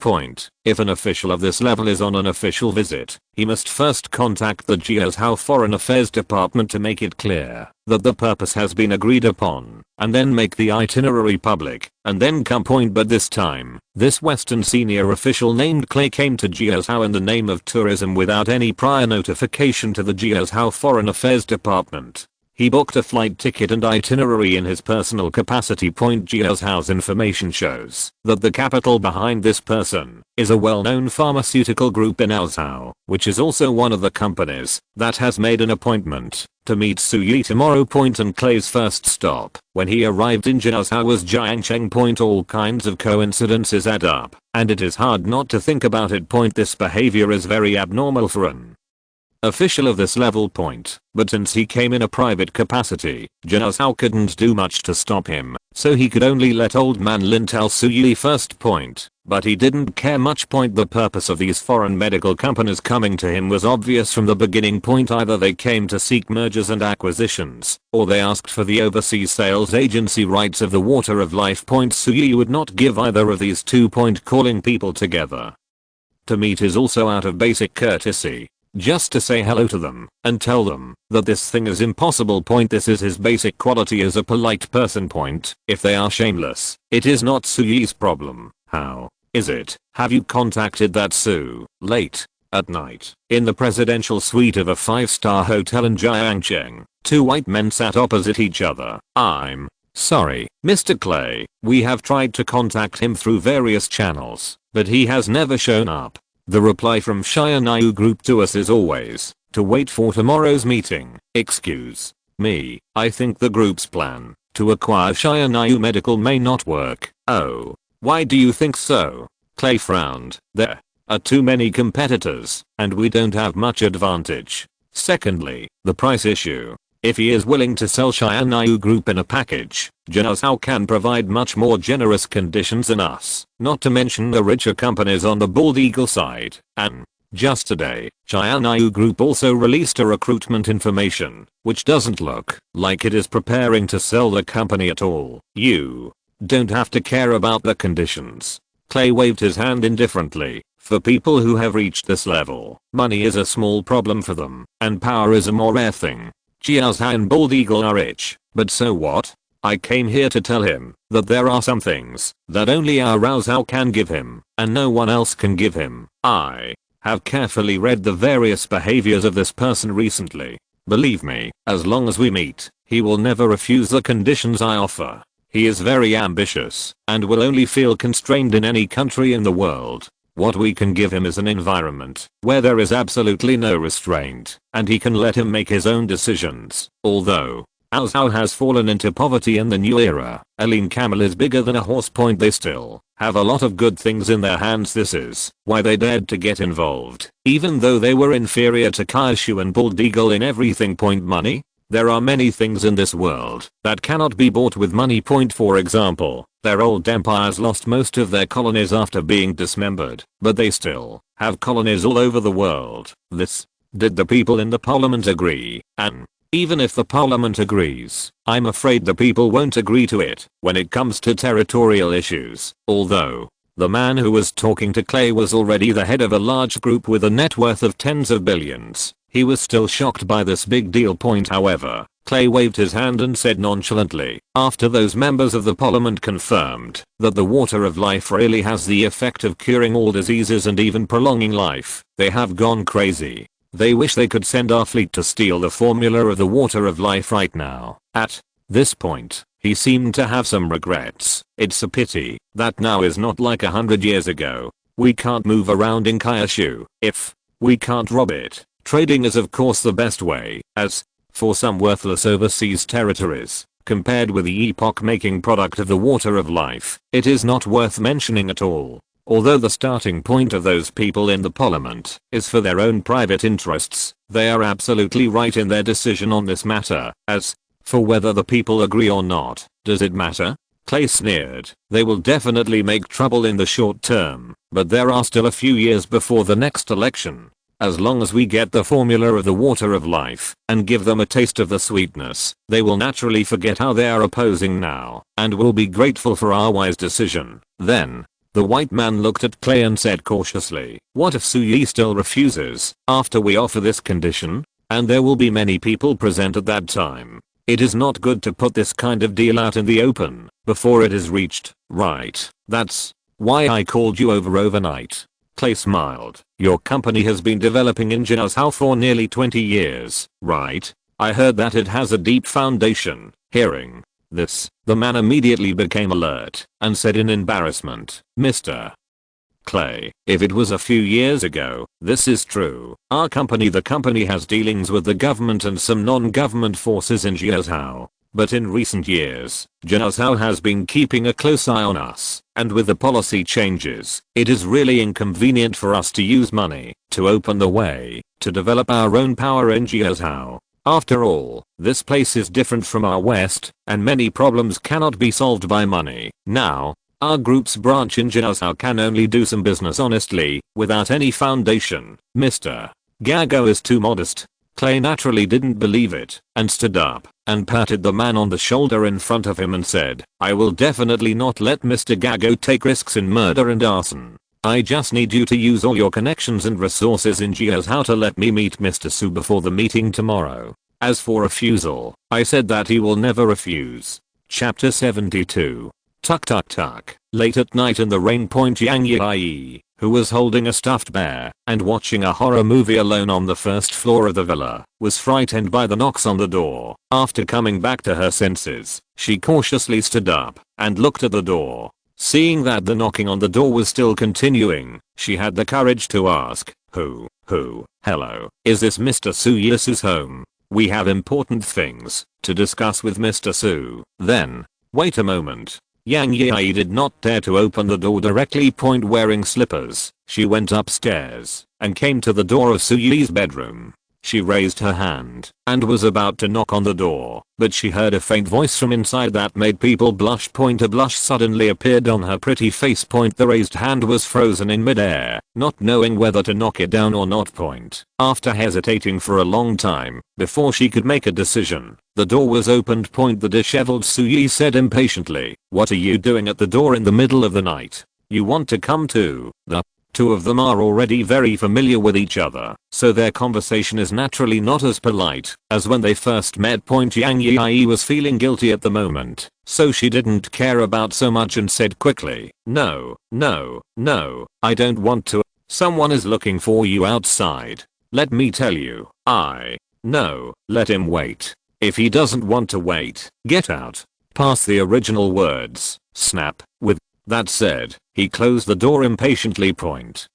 [SPEAKER 1] If an official of this level is on an official visit, he must first contact the Jiuzhou Foreign Affairs Department to make it clear that the purpose has been agreed upon, and then make the itinerary public, and then come. But this time, this Western senior official named Clay came to Jiuzhou in the name of tourism without any prior notification to the Jiuzhou Foreign Affairs Department. He booked a flight ticket and itinerary in his personal capacity. Jiuzhou's information shows that the capital behind this person is a well-known pharmaceutical group in Aozhou, which is also one of the companies that has made an appointment to meet Suyi tomorrow. And Clay's first stop when he arrived in Jiuzhou was Jiangcheng. All kinds of coincidences add up, and it is hard not to think about it. This behavior is very abnormal for an official of this level. But since he came in a private capacity, Jiuzhou couldn't do much to stop him. so he could only let old man Lin tell Suyi first point, but he didn't care much point. The purpose of these foreign medical companies coming to him was obvious from the beginning point. Either they came to seek mergers and acquisitions, or they asked for the overseas sales agency rights of the water of life. Point Suyi would not give either of these 2. Calling people together to meet is also out of basic courtesy, just to say hello to them and tell them that this thing is impossible. This is his basic quality as a polite person. If they are shameless, it is not Suyi's problem. How is it? Have you contacted that Sue late at night in the presidential suite of a 5-star hotel in Jiangcheng? 2 white men sat opposite each other. I'm sorry, Mr. Clay, we have tried to contact him through various channels, but he has never shown up. The reply from Shianayu Group to us is always to wait for tomorrow's meeting. Excuse me, I think the group's plan to acquire Shianayu Medical may not work. Oh, why do you think so? Clay frowned. There are too many competitors, and we don't have much advantage. Secondly, the price issue. If he is willing to sell Shianayu Group in a package, Jiazhou can provide much more generous conditions than us, not to mention the richer companies on the Bald Eagle side. And just today, Shianayu Group also released a recruitment information, which doesn't look like it is preparing to sell the company at all. You don't have to care about the conditions. Clay waved his hand indifferently. For people who have reached this level, money is a small problem for them, and power is a more rare thing. Jiazhou and Bald Eagle are rich, but so what? I came here to tell him that there are some things that only our Raozhou can give him, and no one else can give him. I have carefully read the various behaviors of this person recently. Believe me, as long as we meet, he will never refuse the conditions I offer. He is very ambitious, and will only feel constrained in any country in the world. What we can give him is an environment where there is absolutely no restraint, and he can let him make his own decisions. Although Aozhou has fallen into poverty in the new era, a lean camel is bigger than a horse. They still have a lot of good things in their hands. This is why they dared to get involved, even though they were inferior to Kaishu and Bald Eagle in everything. Money? There are many things in this world that cannot be bought with money. For example, their old empires lost most of their colonies after being dismembered, but they still have colonies all over the world. Did the people in the parliament agree? And even if the parliament agrees, I'm afraid the people won't agree to it when it comes to territorial issues. Although the man who was talking to Clay was already the head of a large group with a net worth of tens of billions, he was still shocked by this big deal. However, Clay waved his hand and said nonchalantly, after those members of the parliament confirmed that the water of life really has the effect of curing all diseases and even prolonging life, they have gone crazy. They wish they could send our fleet to steal the formula of the water of life right now. At this point, he seemed to have some regrets. It's a pity that now is not like 100 years ago. We can't move around in Kyushu. If we can't rob it, trading is of course the best way. As for some worthless overseas territories, compared with the epoch-making product of the water of life, it is not worth mentioning at all. Although the starting point of those people in the parliament is for their own private interests, they are absolutely right in their decision on this matter. As for whether the people agree or not, does it matter? Clay sneered. They will definitely make trouble in the short term, but there are still a few years before the next election. As long as we get the formula of the water of life and give them a taste of the sweetness, they will naturally forget how they are opposing now and will be grateful for our wise decision. Then the white man looked at Clay and said cautiously, what if Suyi still refuses after we offer this condition? And there will be many people present at that time. It is not good to put this kind of deal out in the open before it is reached, right? That's why I called you over overnight. Clay smiled. Your company has been developing in Jiazhou for nearly 20 years, right? I heard that it has a deep foundation. Hearing this, the man immediately became alert and said in embarrassment, Mr. Clay, if it was a few years ago, this is true. Our company, the company, has dealings with the government and some non-government forces in Jiazhou. But in recent years, Jiazhou has been keeping a close eye on us, and with the policy changes, it is really inconvenient for us to use money to open the way to develop our own power in Jiazhou. After all, this place is different from our West, and many problems cannot be solved by money. Now, our group's branch in Jiaozhou can only do some business honestly, without any foundation. Mr. Gago is too modest. Clay naturally didn't believe it, and stood up, and patted the man on the shoulder in front of him and said, I will definitely not let Mr. Gago take risks in murder and arson. I just need you to use all your connections and resources in Jiaozhou to let me meet Mr. Su before the meeting tomorrow. As for refusal, I said that he will never refuse. Chapter 72. Tuk tuk tuk. Late at night in the rain. Yang Yi, who was holding a stuffed bear and watching a horror movie alone on the first floor of the villa, was frightened by the knocks on the door. After coming back to her senses, she cautiously stood up and looked at the door. Seeing that the knocking on the door was still continuing, she had the courage to ask, hello, is this Mr. Su Yisu's home? We have important things to discuss with Mr. Su. Then, wait a moment. Yang Yi did not dare to open the door directly. Wearing slippers, she went upstairs and came to the door of Su Yi's bedroom. She raised her hand and was about to knock on the door, but she heard a faint voice from inside that made people blush. A blush suddenly appeared on her pretty face. The raised hand was frozen in midair, not knowing whether to knock it down or not. After hesitating for a long time, before she could make a decision, the door was opened. The disheveled Su Yi said impatiently, what are you doing at the door in the middle of the night? You want to come too? The two of them are already very familiar with each other, so their conversation is naturally not as polite as when they first met. Yang Yi was feeling guilty at the moment, so she didn't care about so much and said quickly, no, I don't want to. Someone is looking for you outside. Let me tell you, no, let him wait. If he doesn't want to wait, get out. Pass the original words, snap, with that said, he closed the door impatiently.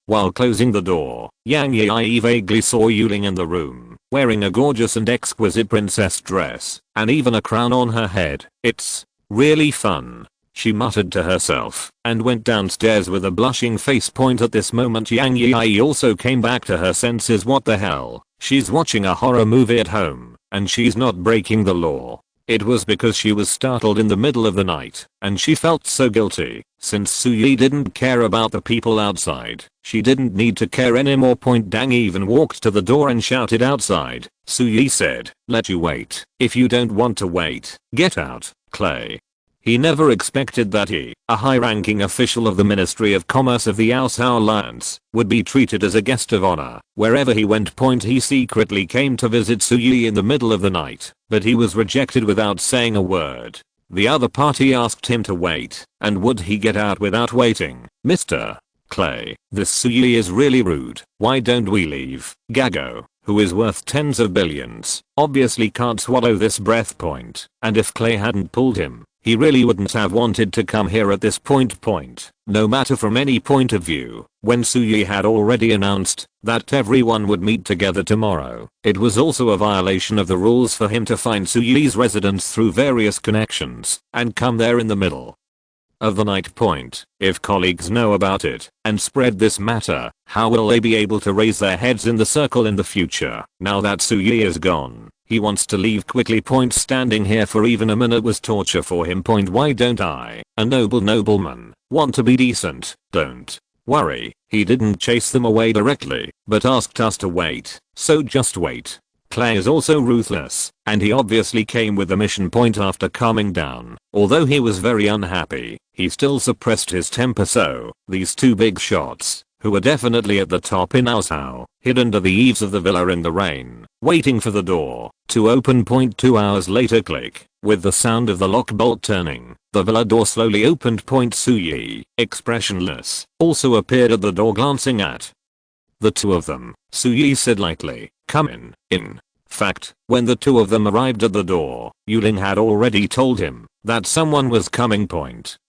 [SPEAKER 1] While closing the door, Yang Yi vaguely saw Yuling in the room, wearing a gorgeous and exquisite princess dress, and even a crown on her head. It's really fun, she muttered to herself, and went downstairs with a blushing face. At this moment Yang Yi also came back to her senses. What the hell? She's watching a horror movie at home, and she's not breaking the law. It was because she was startled in the middle of the night, and she felt so guilty. Since Su Yi didn't care about the people outside, she didn't need to care anymore. Dang even walked to the door and shouted outside. Su Yi said, let you wait. If you don't want to wait, get out, Clay. He never expected that he, a high-ranking official of the Ministry of Commerce of the Yaosao Alliance, would be treated as a guest of honor wherever he went. He secretly came to visit Su Yi in the middle of the night, but he was rejected without saying a word. The other party asked him to wait, and would he get out without waiting? Mr. Clay, this Su Yi is really rude. Why don't we leave? Gago, who is worth tens of billions, obviously can't swallow this breath. And if Clay hadn't pulled him, he really wouldn't have wanted to come here at this point. No matter from any point of view, when Su Yi had already announced that everyone would meet together tomorrow, it was also a violation of the rules for him to find Su Yi's residence through various connections and come there in the middle of the night. If colleagues know about it and spread this matter, how will they be able to raise their heads in the circle in the future? Now that Su Yi is gone, he wants to leave quickly. Standing here for even a minute was torture for him. Why don't I, a nobleman, want to be decent? Don't worry, he didn't chase them away directly, but asked us to wait, so just wait. Clay is also ruthless, and he obviously came with a mission. After calming down, although he was very unhappy, he still suppressed his temper. So, these two big shots, who were definitely at the top in Yaosao, hid under the eaves of the villa in the rain, waiting for the door to open. 2 hours later, click, with the sound of the lock bolt turning, the villa door slowly opened. Su Yi, expressionless, also appeared at the door glancing at the two of them. Su Yi said lightly, come in. In fact, when the two of them arrived at the door, Yuling had already told him that someone was coming.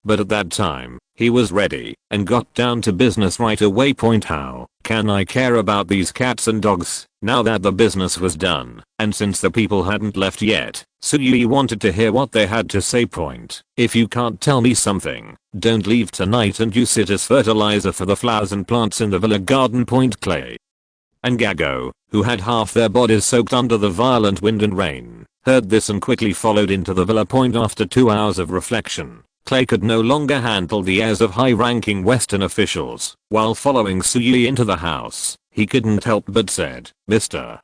[SPEAKER 1] But at that time, he was ready and got down to business right away. How can I care about these cats and dogs now that the business was done? And since the people hadn't left yet, Su Yi wanted to hear what they had to say. If you can't tell me something, don't leave tonight and use it as fertilizer for the flowers and plants in the villa garden. Clay and Gago, who had half their bodies soaked under the violent wind and rain, heard this and quickly followed into the villa point. After 2 hours of reflection, Clay could no longer handle the airs of high-ranking Western officials. While following Suyi into the house, he couldn't help but said, "Mr.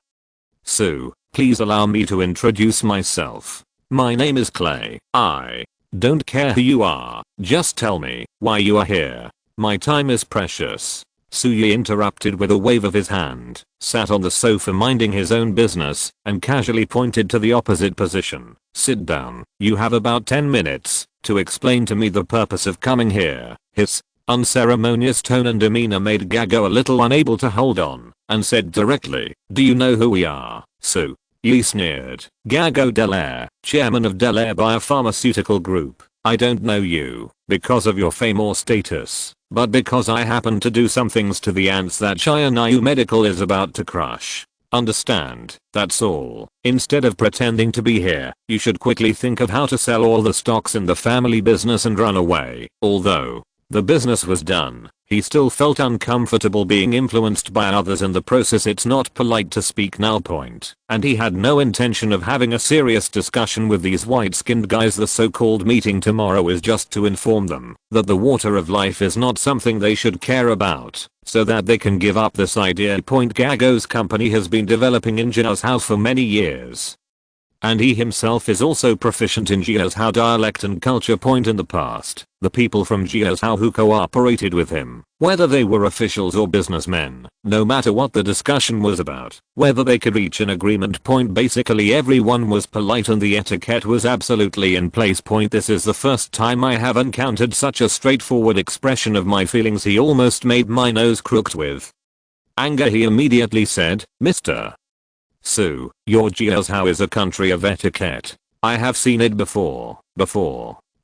[SPEAKER 1] Su, please allow me to introduce myself. My name is Clay. I don't care who you are, just tell me why you are here. My time is precious." Suyi interrupted with a wave of his hand, sat on the sofa minding his own business, and casually pointed to the opposite position. "Sit down. You have about 10 minutes to explain to me the purpose of coming here." His unceremonious tone and demeanor made Gago a little unable to hold on, and said directly, "Do you know who we are, Su?" Yi sneered. "Gago Delaire, chairman of Delaire Biopharmaceutical Group. I don't know you because of your fame or status, but because I happen to do some things to the ants that Shionayu Medical is about to crush. Understand, that's all. Instead of pretending to be here, you should quickly think of how to sell all the stocks in the family business and run away." Although the business was done, he still felt uncomfortable being influenced by others in the process. "It's not polite to speak now point," and he had no intention of having a serious discussion with these white-skinned guys. The so-called meeting tomorrow is just to inform them that the water of life is not something they should care about, so that they can give up this idea point. Gago's company has been developing in Jiaozhou for many years, and he himself is also proficient in Jiaozhou dialect and culture point. In the past, the people from Jiaozhou who cooperated with him, whether they were officials or businessmen, no matter what the discussion was about, whether they could reach an agreement point, basically everyone was polite and the etiquette was absolutely in place point. "This is the first time I have encountered such a straightforward expression of my feelings." He almost made my nose crooked with anger. He immediately said, "Mr. Su, your Jiaozhou is a country of etiquette. I have seen it before."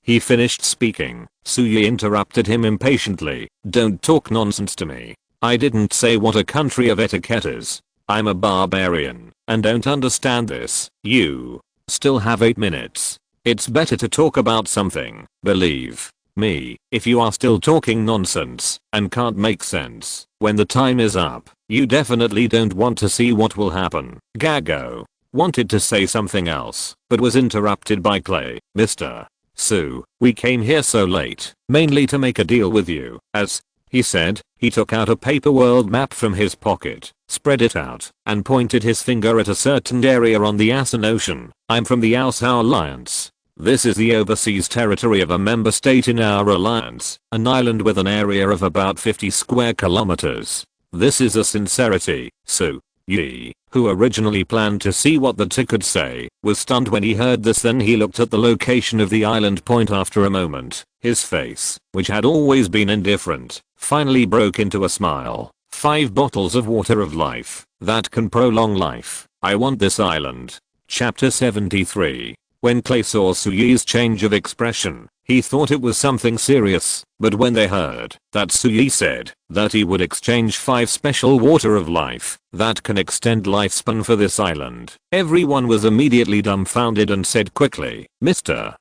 [SPEAKER 1] He finished speaking, Suyi interrupted him impatiently. "Don't talk nonsense to me. I didn't say what a country of etiquette is. I'm a barbarian and don't understand this. You still have 8 minutes. It's better to talk about something. Believe me, if you are still talking nonsense and can't make sense when the time is up, you definitely don't want to see what will happen." Gago wanted to say something else, but was interrupted by Clay. "Mr. Su, we came here so late, mainly to make a deal with you, as," he said. He took out a paper world map from his pocket, spread it out, and pointed his finger at a certain area on the Asan Ocean. "I'm from the Aosao Alliance. This is the overseas territory of a member state in our alliance, an island with an area of about 50 square kilometers. This is a sincerity." Su Yi, who originally planned to see what the T could say, was stunned when he heard this. Then he looked at the location of the island point. After a moment, his face, which had always been indifferent, finally broke into a smile. 5 bottles of water of life that can prolong life. I want this island. Chapter 73. When Clay saw Suyi's change of expression, he thought it was something serious, but when they heard that Suyi said that he would exchange 5 special water of life that can extend lifespan for this island, everyone was immediately dumbfounded and said quickly, "Mr.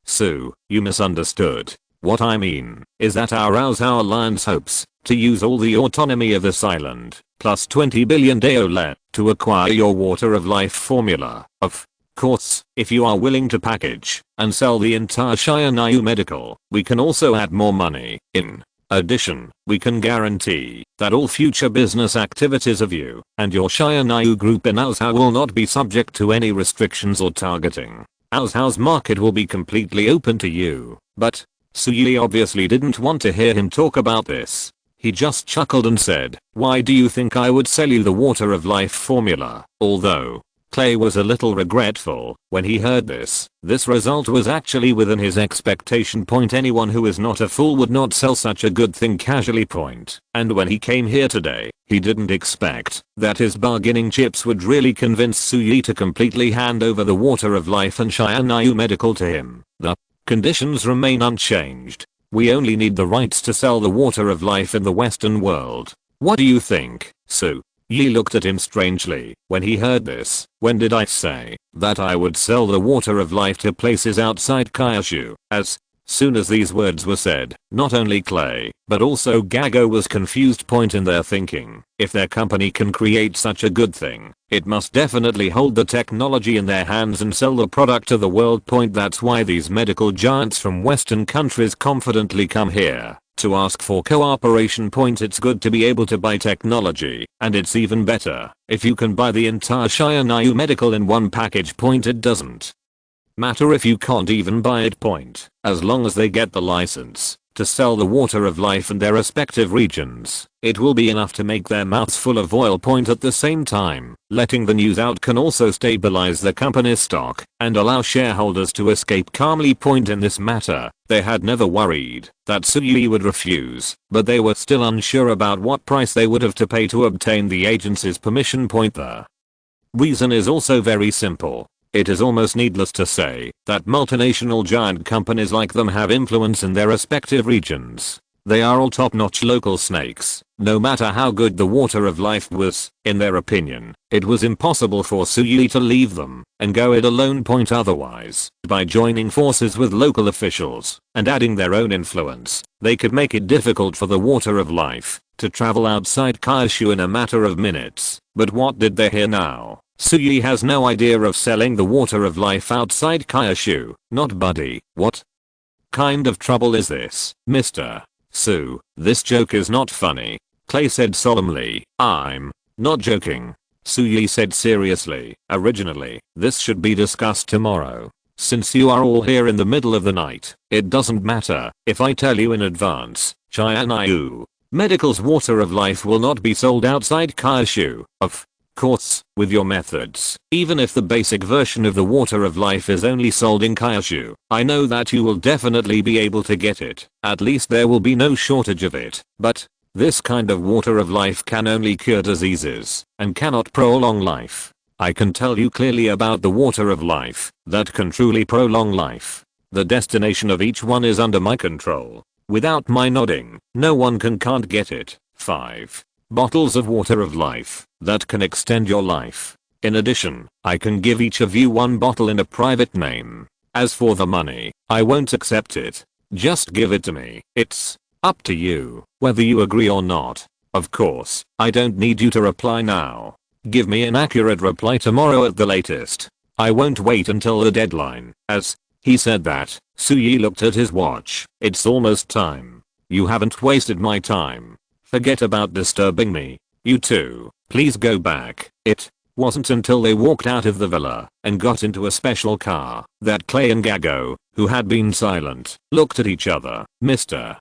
[SPEAKER 1] Su, you misunderstood. What I mean is that our Aosao Alliance hopes to use all the autonomy of this island, plus 20 billion daole, to acquire your water of life formula. Of course, if you are willing to package and sell the entire Shionayu Medical, we can also add more money. In addition, we can guarantee that all future business activities of you and your Shionayu group in Aosao will not be subject to any restrictions or targeting. Aosao's market will be completely open to you." But Suyi obviously didn't want to hear him talk about this. He just chuckled and said, "Why do you think I would sell you the water of life formula?" Although Clay was a little regretful when he heard this result was actually within his expectation point. Anyone who is not a fool would not sell such a good thing casually point. And when he came here today, he didn't expect that his bargaining chips would really convince Suyi to completely hand over the water of life and Shionayu Medical to him. The conditions remain unchanged. We only need the rights to sell the water of life in the Western world. What do you think, Su? Yi looked at him strangely when he heard this. When did I say that I would sell the water of life to places outside Kyushu? As Soon as these words were said, not only Clay, but also Gago was confused. Point in their thinking. If their company can create such a good thing, it must definitely hold the technology in their hands and sell the product to the world. Point that's why these medical giants from Western countries confidently come here to ask for cooperation. Point it's good to be able to buy technology, and it's even better if you can buy the entire Shire Medical in one package. Point it doesn't matter if you can't even buy it. Point as long as they get the license to sell the water of life in their respective regions, it will be enough to make their mouths full of oil. Point at the same time, letting the news out can also stabilize the company's stock and allow shareholders to escape calmly. Point in this matter, they had never worried that Sui would refuse, but they were still unsure about what price they would have to pay to obtain the agency's permission. Point the reason is also very simple. It is almost needless to say that multinational giant companies like them have influence in their respective regions. They are all top-notch local snakes. No matter how good the water of life was, in their opinion, it was impossible for Sui to leave them and go it alone. Point otherwise, by joining forces with local officials and adding their own influence, they could make it difficult for the water of life to travel outside Kyushu in a matter of minutes. But what did they hear now? Sui has no idea of selling the water of life outside Kyushu. Not buddy. What kind of trouble is this, Mr. Su? This joke is not funny. Clay said solemnly. I'm not joking. Sui said seriously. Originally, this should be discussed tomorrow. Since you are all here in the middle of the night, it doesn't matter if I tell you in advance. Chayanayu Medical's water of life will not be sold outside Kyushu. Of course, with your methods, even if the basic version of the water of life is only sold in Kyushu, I know that you will definitely be able to get it. At least there will be no shortage of it. But this kind of water of life can only cure diseases and cannot prolong life. I can tell you clearly about the water of life that can truly prolong life. The destination of each one is under my control. Without my nodding, no one can't get it. 5 bottles of water of life that can extend your life. In addition, I can give each of you one bottle in a private name. As for the money, I won't accept it. Just give it to me. It's up to you whether you agree or not. Of course, I don't need you to reply now. Give me an accurate reply tomorrow at the latest. I won't wait until the deadline. As he said that, Sui looked at his watch. It's almost time. You haven't wasted my time. Forget about disturbing me. You two, please go back. It wasn't until they walked out of the villa and got into a special car that Clay and Gago, who had been silent, looked at each other. Mr.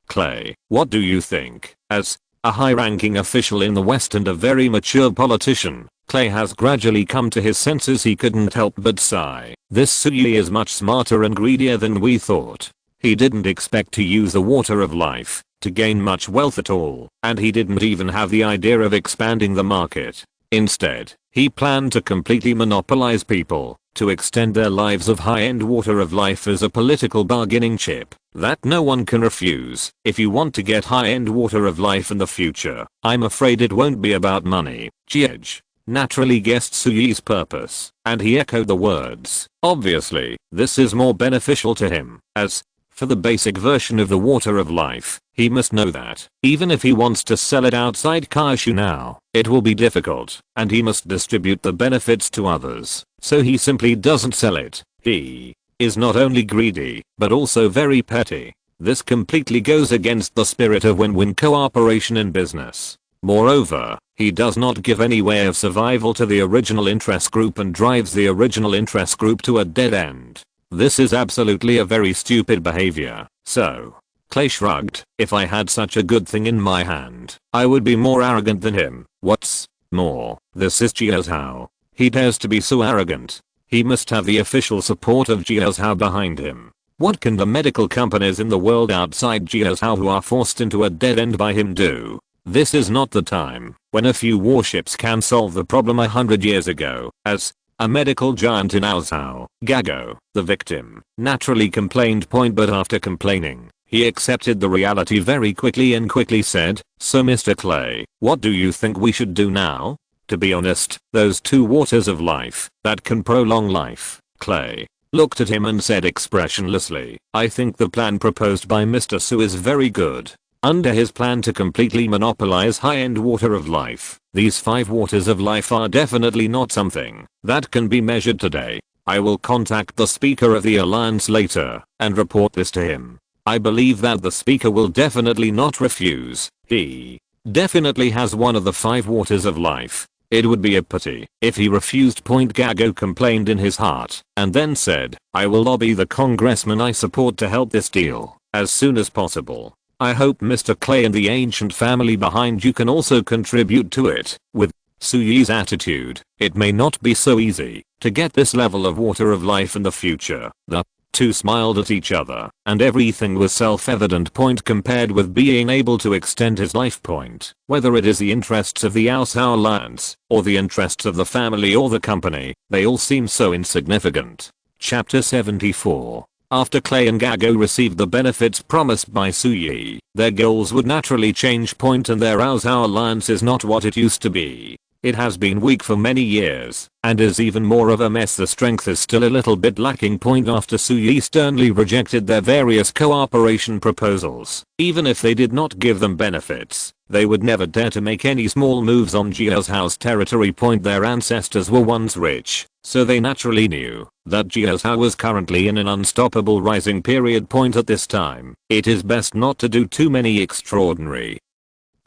[SPEAKER 1] Clay, what do you think? As a high-ranking official in the West and a very mature politician, Clay has gradually come to his senses. He couldn't help but sigh. This Sui is much smarter and greedier than we thought. He didn't expect to use the water of life to gain much wealth at all, and he didn't even have the idea of expanding the market. Instead, he planned to completely monopolize people, to extend their lives of high-end water of life as a political bargaining chip that no one can refuse. If you want to get high-end water of life in the future, I'm afraid it won't be about money. Jiej naturally guessed Sui's purpose, and he echoed the words. Obviously, this is more beneficial to him, as for the basic version of the water of life, he must know that even if he wants to sell it outside Kyushu now, it will be difficult, and he must distribute the benefits to others, so he simply doesn't sell it. He is not only greedy, but also very petty. This completely goes against the spirit of win-win cooperation in business. Moreover, he does not give any way of survival to the original interest group and drives the original interest group to a dead end. This is absolutely a very stupid behavior. So, Clay shrugged. If I had such a good thing in my hand, I would be more arrogant than him. What's more, this is Jiazhao. He dares to be so arrogant. He must have the official support of Jiazhao behind him. What can the medical companies in the world outside Jiazhao who are forced into a dead end by him do? This is not the time when a few warships can solve the problem 100 years ago. As a medical giant in Aozhao, Gago, the victim, naturally complained. But after complaining, he accepted the reality very quickly and quickly said, so Mr. Clay, what do you think we should do now? To be honest, those two waters of life that can prolong life, Clay, looked at him and said expressionlessly, "I think the plan proposed by Mr. Su is very good. Under his plan to completely monopolize high-end water of life, these 5 waters of life are definitely not something that can be measured today. I will contact the Speaker of the Alliance later and report this to him. I believe that the Speaker will definitely not refuse. He definitely has one of the 5 waters of life. It would be a pity if he refused." Gago complained in his heart and then said, "I will lobby the congressman I support to help this deal as soon as possible. I hope Mr. Clay and the ancient family behind you can also contribute to it." With Su Yi's attitude, it may not be so easy to get this level of water of life in the future. The two smiled at each other, and everything was self-evident. Compared with being able to extend his life point, whether it is the interests of the Aosao Alliance, or the interests of the family or the company, they all seem so insignificant. Chapter 74. After Clay and Gago received the benefits promised by Su Yi, their goals would naturally change. And their Aosao Alliance is not what it used to be. It has been weak for many years, and is even more of a mess. The strength is still a little bit lacking. After Su Yi sternly rejected their various cooperation proposals, even if they did not give them benefits, they would never dare to make any small moves on Jiao's territory. Their ancestors were once rich, so they naturally knew that Jiao was currently in an unstoppable rising period. At this time, it is best not to do too many extraordinary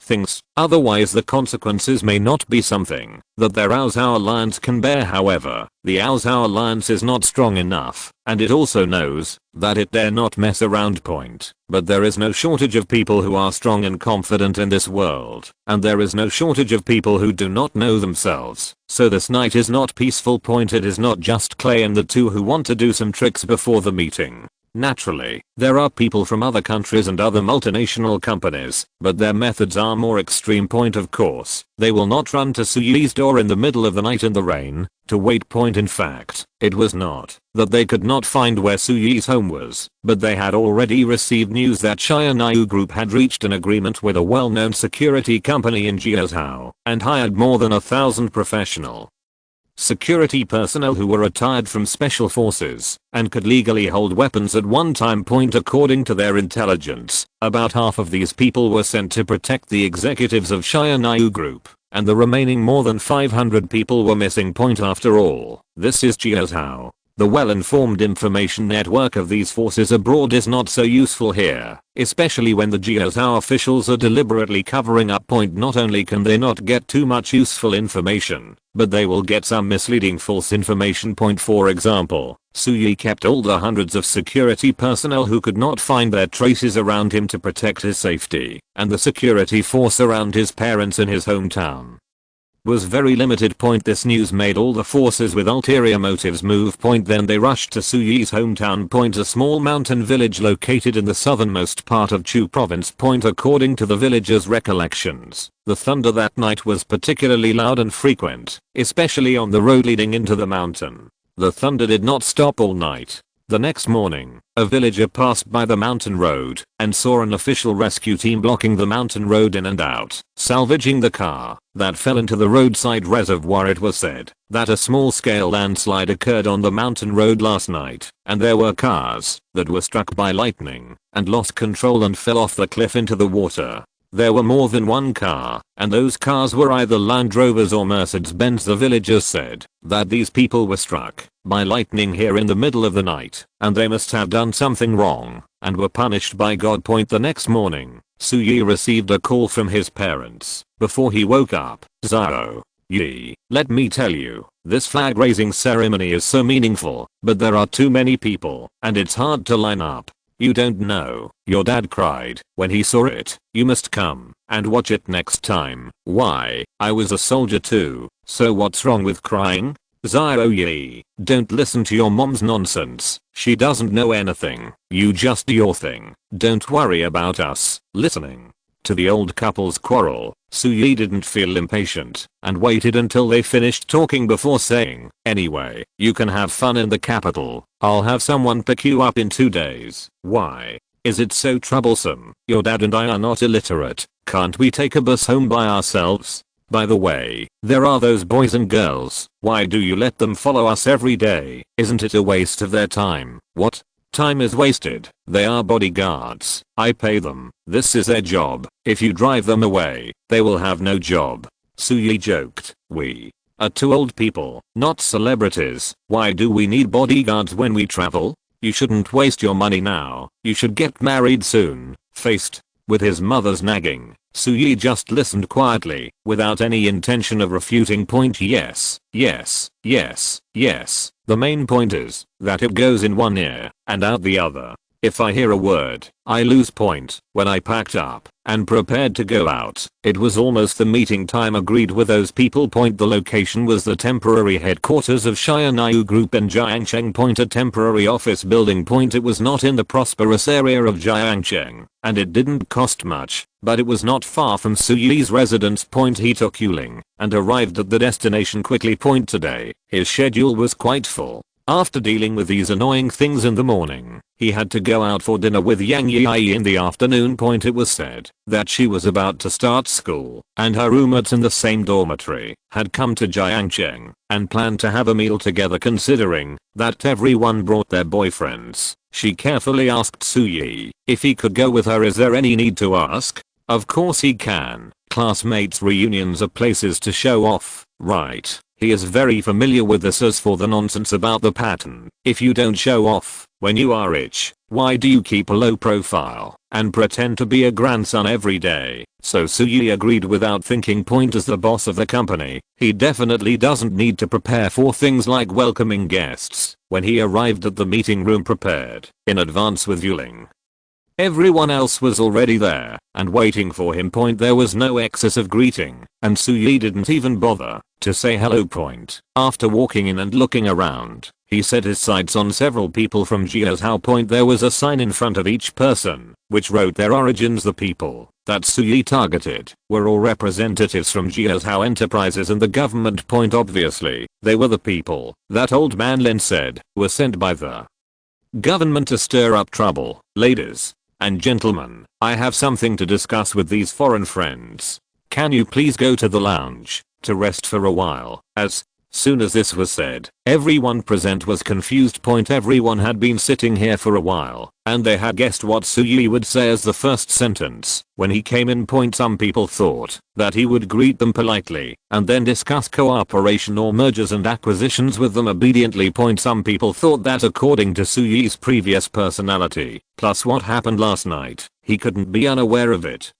[SPEAKER 1] things, otherwise the consequences may not be something that their Aosao Alliance can bear. However, the Aosao Alliance is not strong enough, and it also knows that it dare not mess around. But there is no shortage of people who are strong and confident in this world, and there is no shortage of people who do not know themselves, so this night is not peaceful. It is not just Clay and the two who want to do some tricks before the meeting. Naturally, there are people from other countries and other multinational companies, but their methods are more extreme. Of course, they will not run to Su Yi's door in the middle of the night in the rain to wait. In fact, it was not that they could not find where Su Yi's home was, but they had already received news that Shia Group had reached an agreement with a well-known security company in Jiazhou and hired more than 1,000 professional security personnel who were retired from special forces and could legally hold weapons at one time. According to their intelligence, about half of these people were sent to protect the executives of Shia Group, and the remaining more than 500 people were missing. After all, this is Jiazhou. The well-informed information network of these forces abroad is not so useful here, especially when the Jiazhou officials are deliberately covering up. Not only can they not get too much useful information, but they will get some misleading false information. For example, Su Yi kept all the hundreds of security personnel who could not find their traces around him to protect his safety, and the security force around his parents in his hometown was very limited. This news made all the forces with ulterior motives move. Then they rushed to Su Yi's hometown. A small mountain village located in the southernmost part of Chu province. According to the villagers' recollections, the thunder that night was particularly loud and frequent, especially on the road leading into the mountain. The thunder did not stop all night. The next morning, a villager passed by the mountain road and saw an official rescue team blocking the mountain road in and out, salvaging the car that fell into the roadside reservoir. It was said that a small-scale landslide occurred on the mountain road last night, and there were cars that were struck by lightning and lost control and fell off the cliff into the water. There were more than one car, and those cars were either Land Rovers or Mercedes-Benz. The villagers said that these people were struck by lightning here in the middle of the night, and they must have done something wrong and were punished by God. The next morning, Su Yi received a call from his parents before he woke up. "Zhao Yi, let me tell you, this flag raising ceremony is so meaningful, but there are too many people, and it's hard to line up. You don't know, your dad cried when he saw it. You must come and watch it next time." "Why? I was a soldier too, so what's wrong with crying?" "Zhao Yi, don't listen to your mom's nonsense. She doesn't know anything. You just do your thing. Don't worry about us." Listening to the old couple's quarrel, Su Yi didn't feel impatient and waited until they finished talking before saying, "Anyway, you can have fun in the capital. I'll have someone pick you up in 2 days. Why is it so troublesome? Your dad and I are not illiterate. Can't we take a bus home by ourselves?" By the way, there are those boys and girls. Why do you let them follow us every day? Isn't it a waste of their time? What? Time is wasted. They are bodyguards. I pay them. This is their job. If you drive them away, they will have no job. Suyi joked. We are two old people, not celebrities. Why do we need bodyguards when we travel? You shouldn't waste your money now. You should get married soon. Faced with his mother's nagging, Suyi just listened quietly, without any intention of refuting. Point yes, yes, yes, yes. The main point is that it goes in one ear and out the other. If I hear a word, I lose point. When I packed up and prepared to go out, it was almost the meeting time agreed with those people. Point the location was the temporary headquarters of Xianyu Group in Jiangcheng. Point a temporary office building. Point it was not in the prosperous area of Jiangcheng, and it didn't cost much, but it was not far from Suyi's residence. Point he took Yuling and arrived at the destination quickly. Point today, his schedule was quite full. After dealing with these annoying things in the morning, he had to go out for dinner with Yang Yi in the afternoon. Point it was said that she was about to start school, and her roommates in the same dormitory had come to Jiangcheng and planned to have a meal together. Considering that everyone brought their boyfriends, she carefully asked Suyi if he could go with her. Is there any need to ask? Of course he can. Classmates reunions are places to show off, right? He is very familiar with this. As for the nonsense about the pattern, if you don't show off when you are rich, why do you keep a low profile and pretend to be a grandson every day? So Suyi agreed without thinking. Point as the boss of the company, he definitely doesn't need to prepare for things like welcoming guests. When he arrived at the meeting room prepared in advance with Yuling, everyone else was already there and waiting for him. Point there was no excess of greeting, and Suyi didn't even bother to say hello. Point after walking in and looking around, he set his sights on several people from Jiazhou. Point there was a sign in front of each person which wrote their origins. The people that Suyi targeted were all representatives from Jiazhou Enterprises and the government. Point obviously, they were the people that old man Lin said were sent by the government to stir up trouble. Ladies and gentlemen, I have something to discuss with these foreign friends. Can you please go to the lounge to rest for a while? As soon as this was said, everyone present was confused. Point everyone had been sitting here for a while, and they had guessed what Suyi would say as the first sentence when he came in. Point some people thought that he would greet them politely and then discuss cooperation or mergers and acquisitions with them obediently. Point some people thought that according to Suyi's previous personality, plus what happened last night, he couldn't be unaware of it.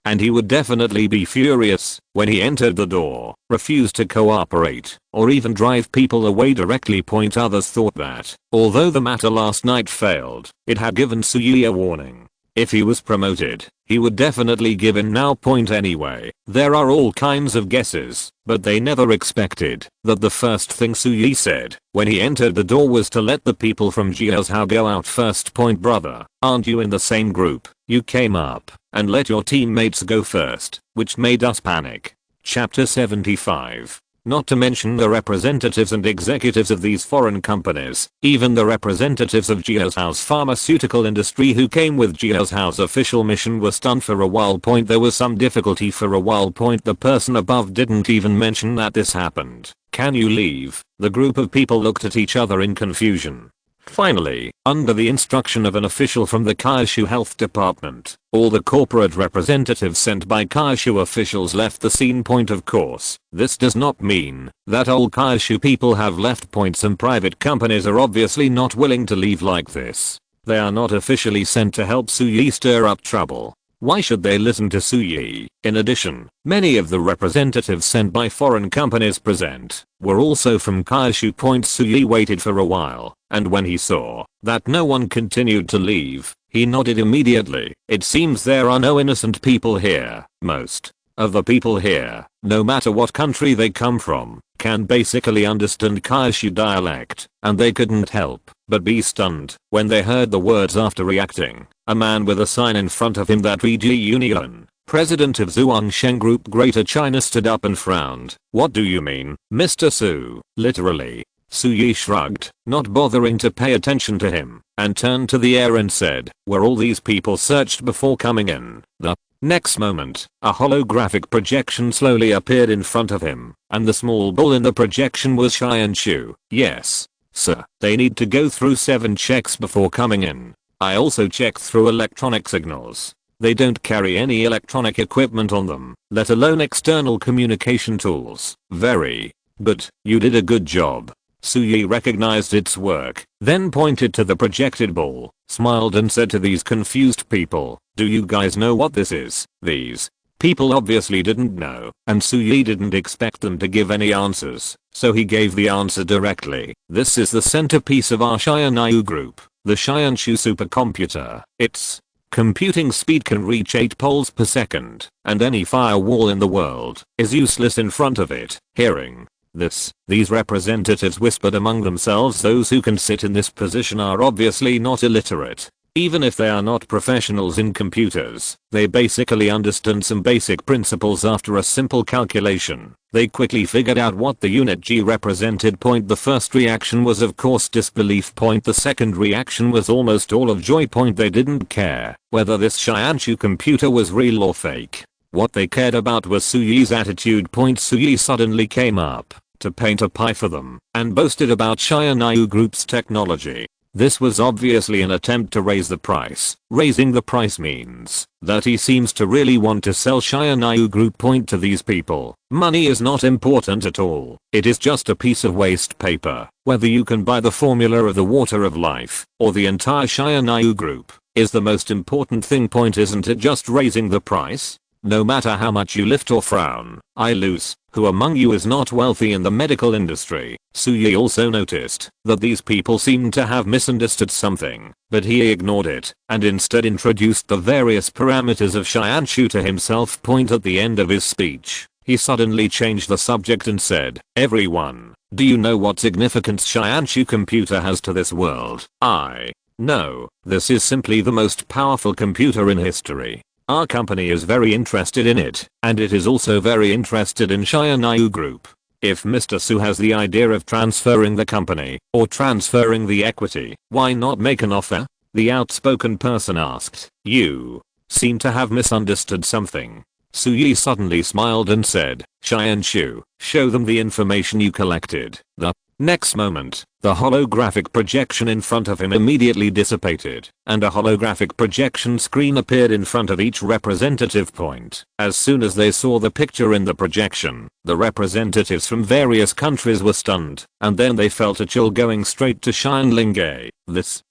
[SPEAKER 1] And he would definitely be furious when he entered the door, refused to cooperate, or even drive people away directly. Point others thought that, although the matter last night failed, it had given Suyi a warning. If he was promoted, he would definitely give in now. Point anyway, there are all kinds of guesses, but they never expected that the first thing Suyi said when he entered the door was to let the people from Jiazhou go out first. Point brother, aren't you in the same group? You came up and let your teammates go first, which made us panic. Chapter 75. Not to mention the representatives and executives of these foreign companies, even the representatives of Jiazhou's pharmaceutical industry who came with Jiazhou's official mission were stunned for a while. Point there was some difficulty for a while. Point the person above didn't even mention that this happened. Can you leave? The group of people looked at each other in confusion. Finally, under the instruction of an official from the Kaishu Health Department, all the corporate representatives sent by Kaishu officials left the scene. Point of course, this does not mean that all Kaishu people have left. Point some private companies are obviously not willing to leave like this. They are not officially sent to help Suyi stir up trouble. Why should they listen to Suyi? In addition, many of the representatives sent by foreign companies present were also from Kaishu. Point Suyi waited for a while, and when he saw that no one continued to leave, he nodded immediately. It seems there are no innocent people here. Most of the people here, no matter what country they come from, can basically understand Kaishu dialect, and they couldn't help but be stunned when they heard the words after reacting. A man with a sign in front of him that read Ji Union, president of Zhuangsheng Group Greater China, stood up and frowned. What do you mean, Mr. Su? Literally. Suyi shrugged, not bothering to pay attention to him, and turned to the air and said, were all these people searched before coming in? The Next moment, a holographic projection slowly appeared in front of him, and the small ball in the projection was Xianshu. Yes, sir. They need to go through 7 checks before coming in. I also checked through electronic signals. They don't carry any electronic equipment on them, let alone external communication tools. Very good. You did a good job. Suyi recognized its work, then pointed to the projected ball, smiled and said to these confused people, "Do you guys know what this is?" These people obviously didn't know, and Suyi didn't expect them to give any answers, so he gave the answer directly. "This is the centerpiece of our Xianyu group, the Xianshu supercomputer. Its computing speed can reach 8 poles per second, and any firewall in the world is useless in front of it." Hearing this, these representatives whispered among themselves. Those who can sit in this position are obviously not illiterate. Even if they are not professionals in computers, they basically understand some basic principles after a simple calculation. They quickly figured out what the unit G represented. Point. The first reaction was of course disbelief. Point. The second reaction was almost all of joy. Point. They didn't care whether this Xianshu computer was real or fake. What they cared about was Suyi's attitude. Point. Suyi suddenly came up to paint a pie for them and boasted about Xianyu Group's technology. This was obviously an attempt to raise the price. Raising the price means that he seems to really want to sell Xianyu Group. Point. To these people, money is not important at all. It is just a piece of waste paper. Whether you can buy the formula of the water of life or the entire Xianyu Group is the most important thing. Point. Isn't it just raising the price? No matter how much you lift or frown, I lose. Who among you is not wealthy in the medical industry? Suyi also noticed that these people seemed to have misunderstood something, but he ignored it and instead introduced the various parameters of Xianshu to himself. Point. At the end of his speech, he suddenly changed the subject and said, "Everyone, do you know what significance Xianshu computer has to this world?" "I know. This is simply the most powerful computer in history. Our company is very interested in it, and it is also very interested in Xianyu Group. If Mr. Su has the idea of transferring the company, or transferring the equity, why not make an offer?" the outspoken person asked. "You seem to have misunderstood something." Suyi suddenly smiled and said, "Xianshu, show them the information you collected." The next moment, the holographic projection in front of him immediately dissipated, and a holographic projection screen appeared in front of each representative. Point. As soon as they saw the picture in the projection, the representatives from various countries were stunned, and then they felt a chill going straight to Xianlingge. This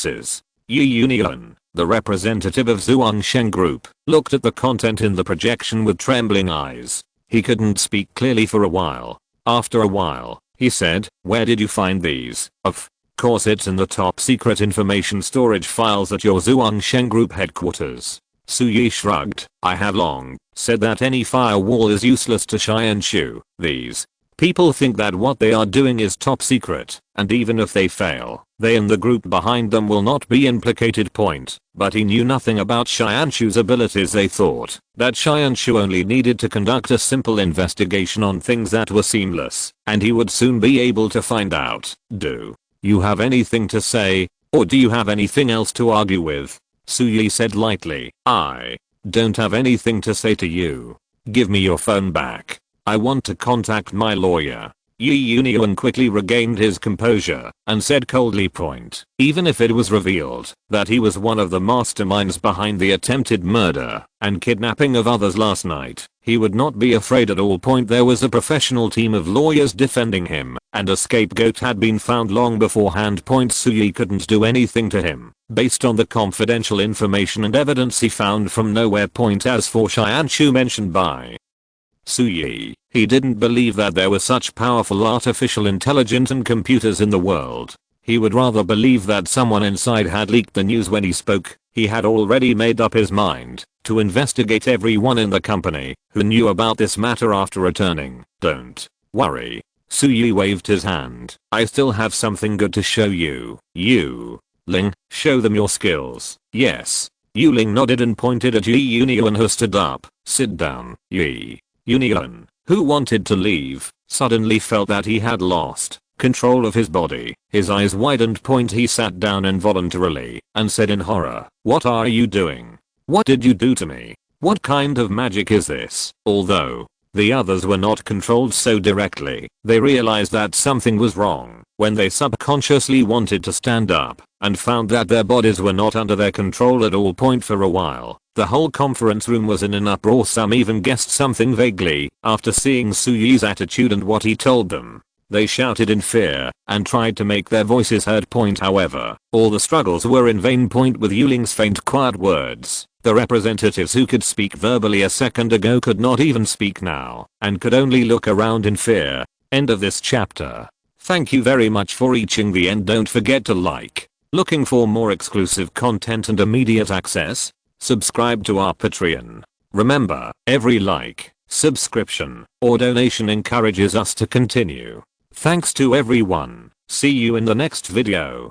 [SPEAKER 1] is Yi Union. The representative of Zhuangsheng Group looked at the content in the projection with trembling eyes. He couldn't speak clearly for a while. After a while, he said, "Where did you find these?" "Of course it's in the top secret information storage files at your Zhuangsheng Group headquarters." Suyi shrugged. "I have long said that any firewall is useless to Xianshu. These people think that what they are doing is top secret, and even if they fail, they and the group behind them will not be implicated." Point. But he knew nothing about Xianshu's abilities. They thought that Xianshu only needed to conduct a simple investigation on things that were seamless, and he would soon be able to find out. "Do you have anything to say, or do you have anything else to argue with?" Suyi said lightly. "I don't have anything to say to you. Give me your phone back. I want to contact my lawyer." Yi Union quickly regained his composure and said coldly. Point. Even if it was revealed that he was one of the masterminds behind the attempted murder and kidnapping of others last night, he would not be afraid at all. Point. There was a professional team of lawyers defending him, and a scapegoat had been found long beforehand. Point. Suyi couldn't do anything to him based on the confidential information and evidence he found from nowhere. Point. As for Xianshu mentioned by Suyi, he didn't believe that there were such powerful artificial intelligence and computers in the world. He would rather believe that someone inside had leaked the news when he spoke. He had already made up his mind to investigate everyone in the company who knew about this matter after returning. "Don't worry." Suyi waved his hand. "I still have something good to show you. You, Ling, show them your skills." "Yes." Yu Ling nodded and pointed at Yi Union, who stood up. "Sit down." Yi Union, who wanted to leave, suddenly felt that he had lost control of his body. His eyes widened. Point. He sat down involuntarily and said in horror, "What are you doing? What did you do to me?" What kind of magic is this? Although the others were not controlled so directly, they realized that something was wrong when they subconsciously wanted to stand up and found that their bodies were not under their control at all. Point for a while, the whole conference room was in an uproar. Some even guessed something vaguely after seeing Su Yi's attitude and what he told them. They shouted in fear and tried to make their voices heard. However, all the struggles were in vain. With Yuling's faint quiet words, the representatives who could speak verbally a second ago could not even speak now and could only look around in fear. End of this chapter. Thank you very much for reaching the end. Don't forget to like. Looking for more exclusive content and immediate access? Subscribe to our Patreon. Remember, every like, subscription, or donation encourages us to continue. Thanks to everyone. See you in the next video.